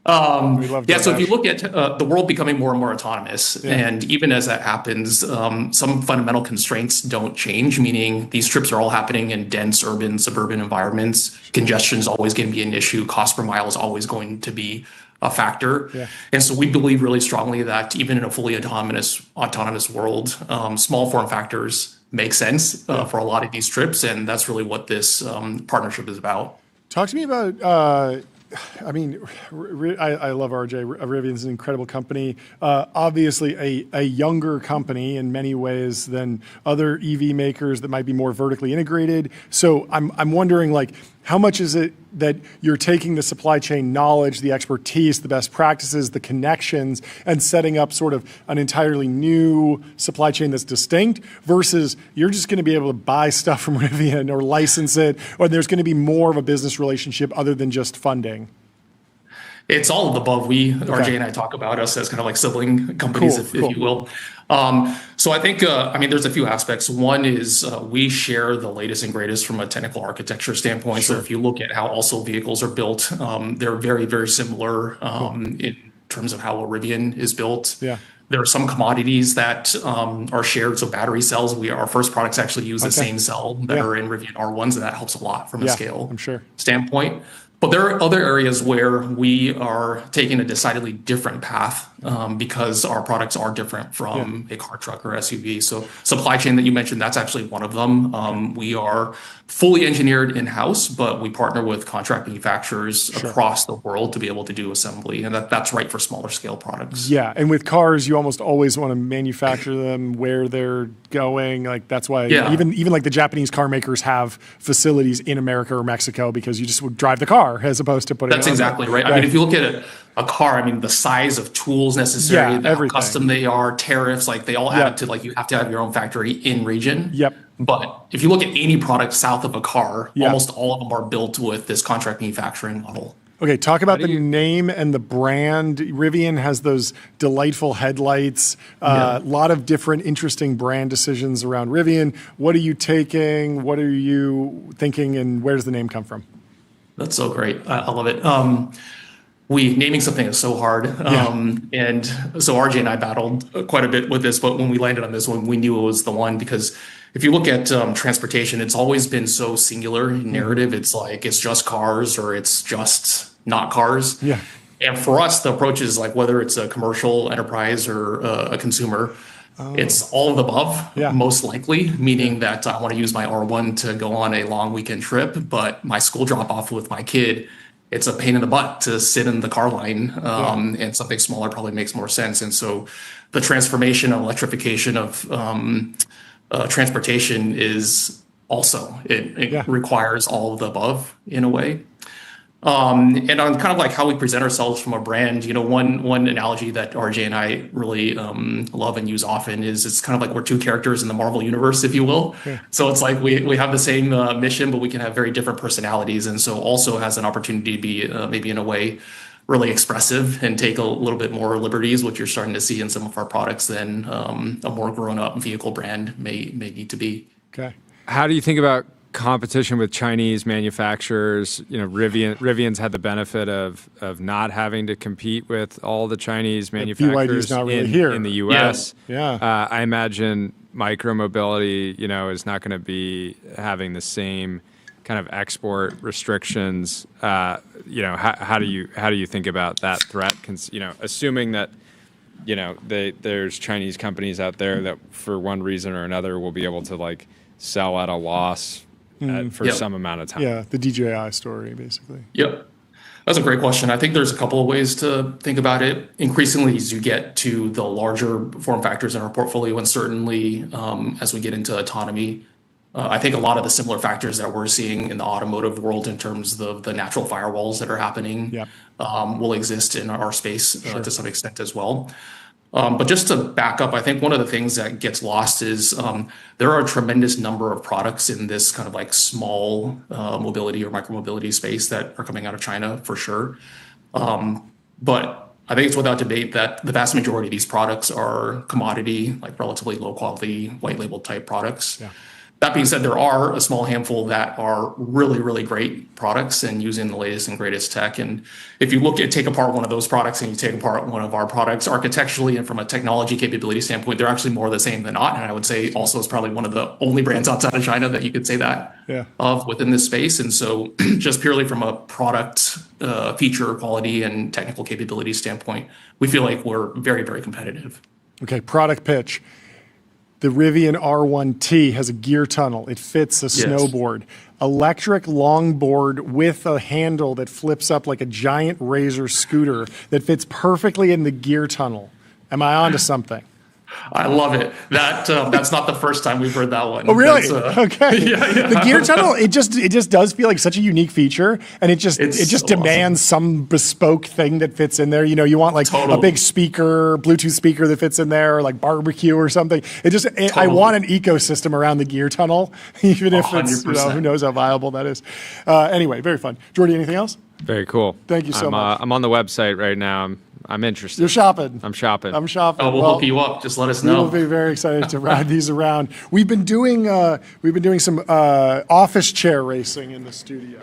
We love DoorDash. So if you look at the world becoming more and more autonomous, and even as that happens, some fundamental constraints don't change, meaning these trips are all happening in dense urban, suburban environments. Congestion is always going to be an issue. Cost per mile is always going to be a factor. And so we believe really strongly that even in a fully autonomous world, small form factors make sense for a lot of these trips. And that's really what this partnership is about. Talk to me about... I mean, I love RJ. Rivian's an incredible company. Obviously, a younger company in many ways than other EV makers that might be more vertically integrated. So I'm wondering, like, how much is it that you're taking the supply chain knowledge, the expertise, the best practices, the connections, and setting up sort of an entirely new supply chain that's distinct, versus you're just going to be able to buy stuff from Rivian or license it, or there's going to be more of a business relationship other than just funding? It's all of the above. RJ and I talk about us as kind of like sibling companies, if you will. So I think, there's a few aspects. One is we share the latest and greatest from a technical architecture standpoint. So if you look at how Also vehicles are built, they're very, very similar in terms of how a Rivian is built. There are some commodities that are shared. So battery cells, our first products actually use the same cell that are in Rivian R1s, and that helps a lot from a scale standpoint. But there are other areas where we are taking a decidedly different path because our products are different from a car, truck, or SUV. So supply chain that you mentioned, that's actually one of them. We are fully engineered in-house, but we partner with contract manufacturers across the world to be able to do assembly. And that's right for smaller scale products. Yeah, and with cars, you almost always want to manufacture them where they're going. Like, that's why even like the Japanese car makers have facilities in America or Mexico, because you just would drive the car as opposed to putting That's exactly right. I mean, if you look at a car, I mean, the size of tools necessary, how custom they are, tariffs, like they all add up to, like, you have to have your own factory in region. But if you look at any product south of a car, almost all of them are built with this contract manufacturing model. Okay, talk about the name and the brand. Rivian has those delightful headlights. A lot of different interesting brand decisions around Rivian. What are you taking? What are you thinking? And where does the name come from? That's so great. I love it. Naming something is so hard. And so RJ and I battled quite a bit with this, but when we landed on this one, we knew it was the one, because if you look at transportation, it's always been so singular in narrative. It's like, it's just cars or it's just not cars. Yeah. And for us, the approach is like, whether it's a commercial enterprise or a consumer, it's all of the above, most likely, meaning that I want to use my R1 to go on a long weekend trip, but my school drop off with my kid, it's a pain in the butt to sit in the car line, and something smaller probably makes more sense. And so the transformation of electrification of transportation is also, it requires all of the above in a way. And on kind of like how we present ourselves from a brand, one analogy that RJ and I really love and use often is it's kind of like we're two characters in the Marvel universe, if you will. Yeah. So it's like we have the same mission, but we can have very different personalities. And so also has an opportunity to be maybe in a way really expressive and take a little bit more liberties, which you're starting to see in some of our products than a more grown up vehicle brand may need to be. Okay. How do you think about competition with Chinese manufacturers? Rivian's had the benefit of not having to compete with all the Chinese manufacturers not really here in the U.S. Yeah. I imagine micromobility, is not going to be having the same kind of export restrictions. How do you think about that threat? Assuming that there's Chinese companies out there that for one reason or another will be able to sell at a loss for some amount of time. Yeah, the DJI story, basically. Yep. That's a great question. I think there's a couple of ways to think about it. Increasingly, as you get to the larger form factors in our portfolio, and certainly as we get into autonomy, I think a lot of the similar factors that we're seeing in the automotive world in terms of the natural firewalls that are happening will exist in our space to some extent as well. But just to back up, I think one of the things that gets lost is there are a tremendous number of products in this kind of small mobility or micromobility space that are coming out of China for sure. But I think it's without debate that the vast majority of these products are commodity, relatively low quality, white label type products. Yeah. That being said, there are a small handful that are really, really great products and using the latest and greatest tech. And if you take apart one of those products and you take apart one of our products architecturally and from a technology capability standpoint, they're actually more the same than not. And I would say also it's probably one of the only brands outside of China that you could say that of within this space. And so just purely from a product feature quality and technical capability standpoint, we feel like we're very, very competitive. Okay, product pitch. The Rivian R1T has a gear tunnel. It fits a snowboard. Electric longboard with a handle that flips up like a giant Razor scooter that fits perfectly in the gear tunnel. Am I onto something? I love it. That's not the first time we've heard that one. Oh, really? Okay. The gear tunnel, it just does feel like such a unique feature, and it just demands some bespoke thing that fits in there. You want a big speaker, Bluetooth speaker that fits in there, or barbecue or something. I want an ecosystem around the gear tunnel, even if it's who knows how viable that is. Anyway, very fun. Jordy, anything else? Very cool. Thank you so much. I'm on the website right now. I'm interested. You're shopping. I'm shopping. Oh, we'll hook you up. Just let us know. We'll be very excited to ride these around. We've been doing some office chair racing in the studio.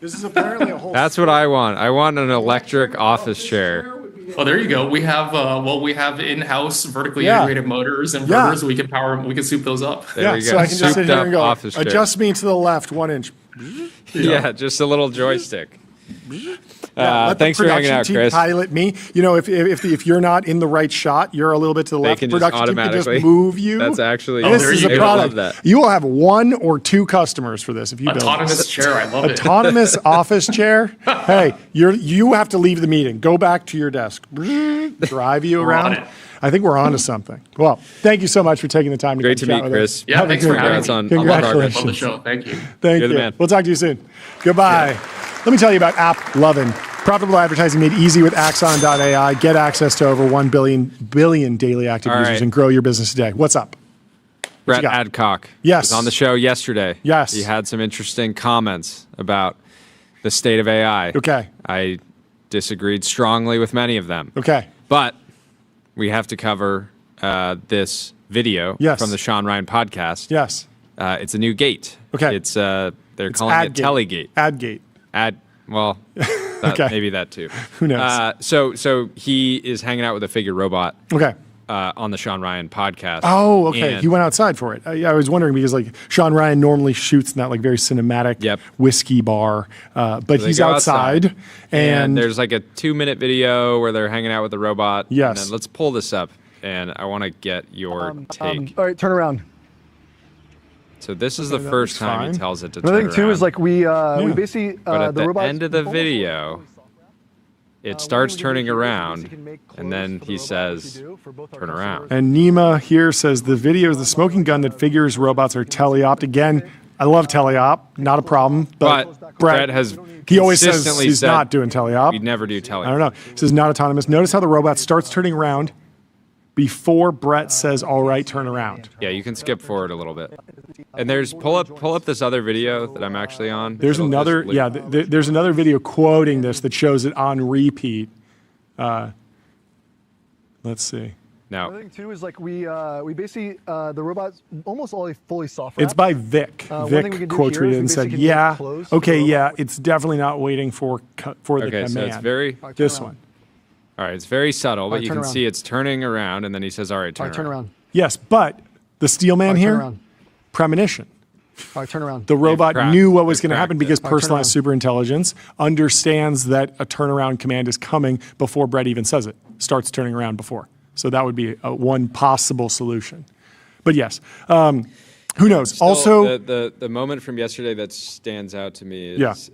This is apparently a whole. That's what I want. I want an electric office chair. Oh, there you go. We have in-house vertically integrated motors and inverters. We can power them. We can soup those up. There we go. So I can just sit here and go. Office Adjust me to the left 1 inch. Yeah, just a little joystick. Let thanks the for hanging out, production team Chris. pilot me. If you're not in the right shot, you're a little bit to the left. Can Production just team can just automatically move you. That's actually this is a product. That. You will have 1 or 2 customers for this if you build autonomous chair. I love it. Autonomous office chair. Hey, you have to leave the meeting. Go back to your desk. Drive you around. I think we're on to something. Well, thank you so much for taking the time to Great to chat meet with Chris. us. Yeah, thanks for having me. On Congratulations. Love the show. Thank you. Thank you. The man. We'll talk to you soon. Goodbye. Let me tell you about AppLovin. Profitable advertising made easy with Axon.ai. Get access to over 1 billion daily active users and grow your business today. What's up? Brett Adcock was on the show yesterday. Yes. He had some interesting comments about the state of AI. Okay. I disagreed strongly with many of them. Okay. But we have to cover this video from the Sean Ryan podcast. Yes. It's a new gate. Okay. It's they're calling it Telegate. Adgate. Well, maybe that too. Who knows? So he is hanging out with a figure robot. Okay. On the Sean Ryan podcast. Oh, okay. And He went outside for it. I was wondering because like Sean Ryan normally shoots in that like very cinematic whiskey bar, but so they he's go outside, and there's like a 2-minute video where they're hanging out with the robot. Yes. And then let's pull this up, and I want to get your take. All right, turn around. So this is the first time he tells it to turn Another around. thing too is like we basically But at the robots end of the video, it starts turning around, and then he says, turn around. And Nima here says the video is the smoking gun that figures robots are teleopt. Again, I love teleop, not a problem. But Brett has he always says consistently he's said not doing teleop. He'd never do teleop. I don't know. He says not autonomous. Notice how the robot starts turning around before Brett says, all right, turn around. Yeah, you can skip forward a little bit. And there's pull up this other video that I'm actually on. There's another there's another video quoting this that shows it on repeat. Let's see. Now, another thing too is like we basically the robots almost all fully software. It's by Vic. Vic quotes it and said, "Yeah, okay, yeah, it's definitely not waiting for the command." So it's very this one. All right, it's very subtle, but you can turn see it's turning around, and then he says, "All right, turn around." Yes, but the steel man here, premonition. All right, turn around. The robot knew what was going to happen because All right, turn personalized superintelligence understands that a turnaround command is coming before Brett even says it. Starts turning around before. So that would be one possible solution. But yes, who knows? Still, also, the moment from yesterday that stands out to me is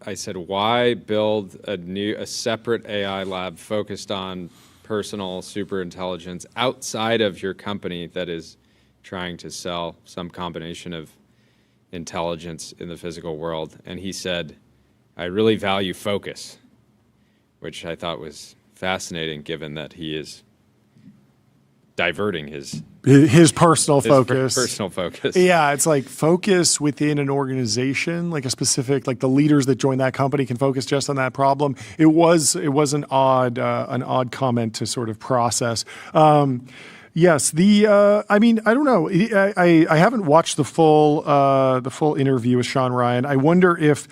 I said, why build a separate AI lab focused on personal superintelligence outside of your company that is trying to sell some combination of intelligence in the physical world? And he said, I really value focus, which I thought was fascinating given that he is diverting his personal focus. Personal focus. Yeah, it's like focus within an organization, like a specific, like the leaders that join that company can focus just on that problem. It was an odd comment to sort of process. Yes, I mean, I don't know. I haven't watched the full interview with Sean Ryan. I wonder if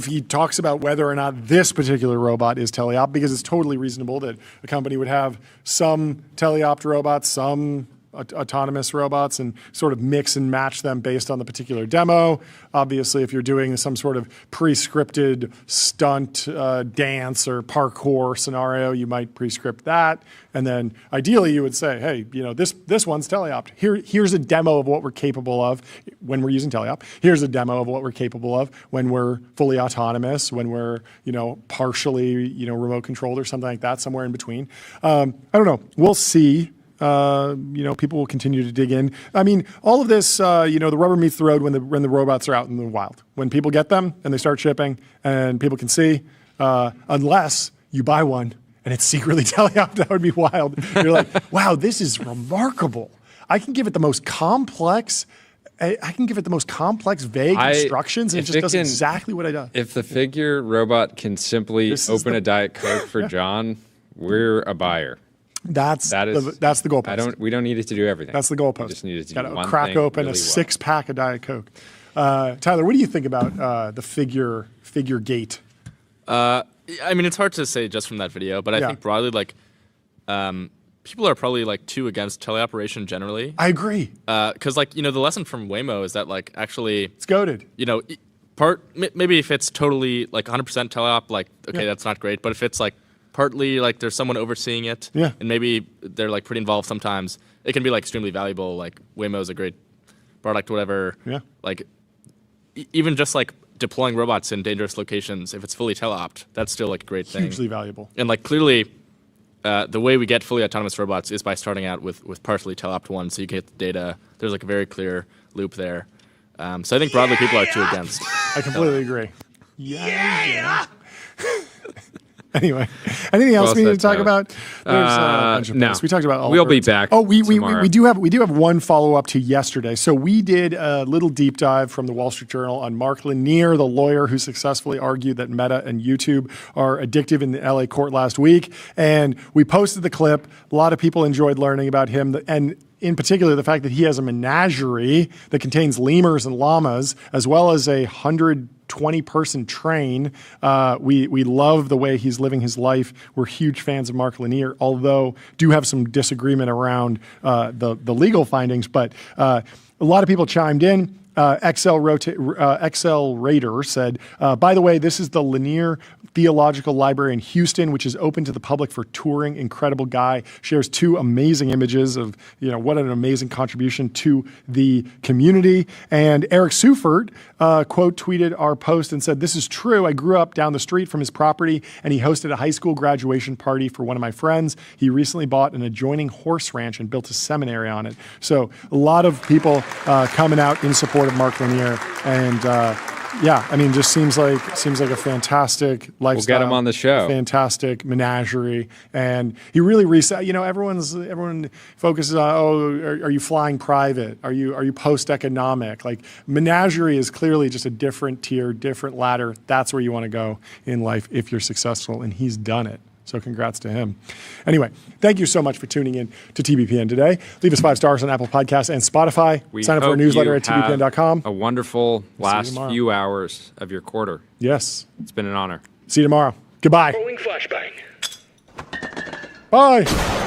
he talks about whether or not this particular robot is teleop, because it's totally reasonable that a company would have some teleopt robots, some autonomous robots, and sort of mix and match them based on the particular demo. Obviously, if you're doing some sort of pre-scripted stunt, dance, or parkour scenario, you might pre-script that. And then ideally, you would say, hey, this one's teleopt. Here's a demo of what we're capable of when we're using teleopt. Here's a demo of what we're capable of when we're fully autonomous, when we're, partially, remote controlled or something like that, somewhere in between. I don't know. We'll see. People will continue to dig in. I mean, all of this, the rubber meets the road when the robots are out in the wild. When people get them and they start shipping and people can see, unless you buy one and it's secretly teleop, that would be wild. You're like, wow, this is remarkable. I can give it the most complex, vague instructions, and it just does exactly what I do. If the figure robot can simply open a Diet Coke for John, we're a buyer. That's the goalpost. We don't need it to do everything. That's the goalpost. We just need it to Gotta do one crack thing open really a 6-pack of Diet Coke. Tyler, what do you think about the figure gate? I mean, it's hard to say just from that video, but I think broadly, like, people are probably like too against teleoperation generally. I agree. Because the lesson from Waymo is that like actually it's goated. Maybe if it's totally like 100% teleop, like that's not great. But if it's like partly like there's someone overseeing it, and maybe they're like pretty involved sometimes, it can be like extremely valuable. Like Waymo is a great product, whatever. Yeah. Like even just like deploying robots in dangerous locations, if it's fully teleopt, that's still like a great thing. Hugely valuable. And like clearly, the way we get fully autonomous robots is by starting out with partially teleopt ones, so you get the data. There's like a very clear loop there. So I think broadly people are too against. I completely agree. Yeah. Anyway, anything else we need to talk about? There's a bunch of no. things. We talked about all We'll be birds. back. Oh, we tomorrow. do have one follow up to yesterday. So we did a little deep dive from the Wall Street Journal on Mark Lanier, the lawyer who successfully argued that Meta and YouTube are addictive in the LA court last week, and we posted the clip. A lot of people enjoyed learning about him, and in particular, the fact that he has a menagerie that contains lemurs and llamas, as well as a 120-person train. We love the way he's living his life. We're huge fans of Mark Lanier, although do have some disagreement around the legal findings. But a lot of people chimed in. XL Raider said, by the way, this is the Lanier Theological Library in Houston, which is open to the public for touring. Incredible guy. Shares 2 amazing images of, what an amazing contribution to the community. And Eric Seufert, quote, tweeted our post and said, this is true. I grew up down the street from his property, and he hosted a high school graduation party for one of my friends. He recently bought an adjoining horse ranch and built a seminary on it. So a lot of people coming out in support of Mark Lanier, and just seems like a fantastic lifestyle. We'll get him on the show. Fantastic menagerie, and he really reset. Everyone focuses on, are you flying private? Are you post-economic? Like, menagerie is clearly just a different tier, different ladder. That's where you want to go in life if you're successful, and he's done it. So congrats to him. Anyway, thank you so much for tuning in to TBPN today. Leave us 5 stars on Apple Podcasts and Spotify. Sign up for our newsletter at tbpn.com. A wonderful last few hours of your quarter. Yes. It's been an honor. See you tomorrow. Goodbye. Rolling flashbang. Bye.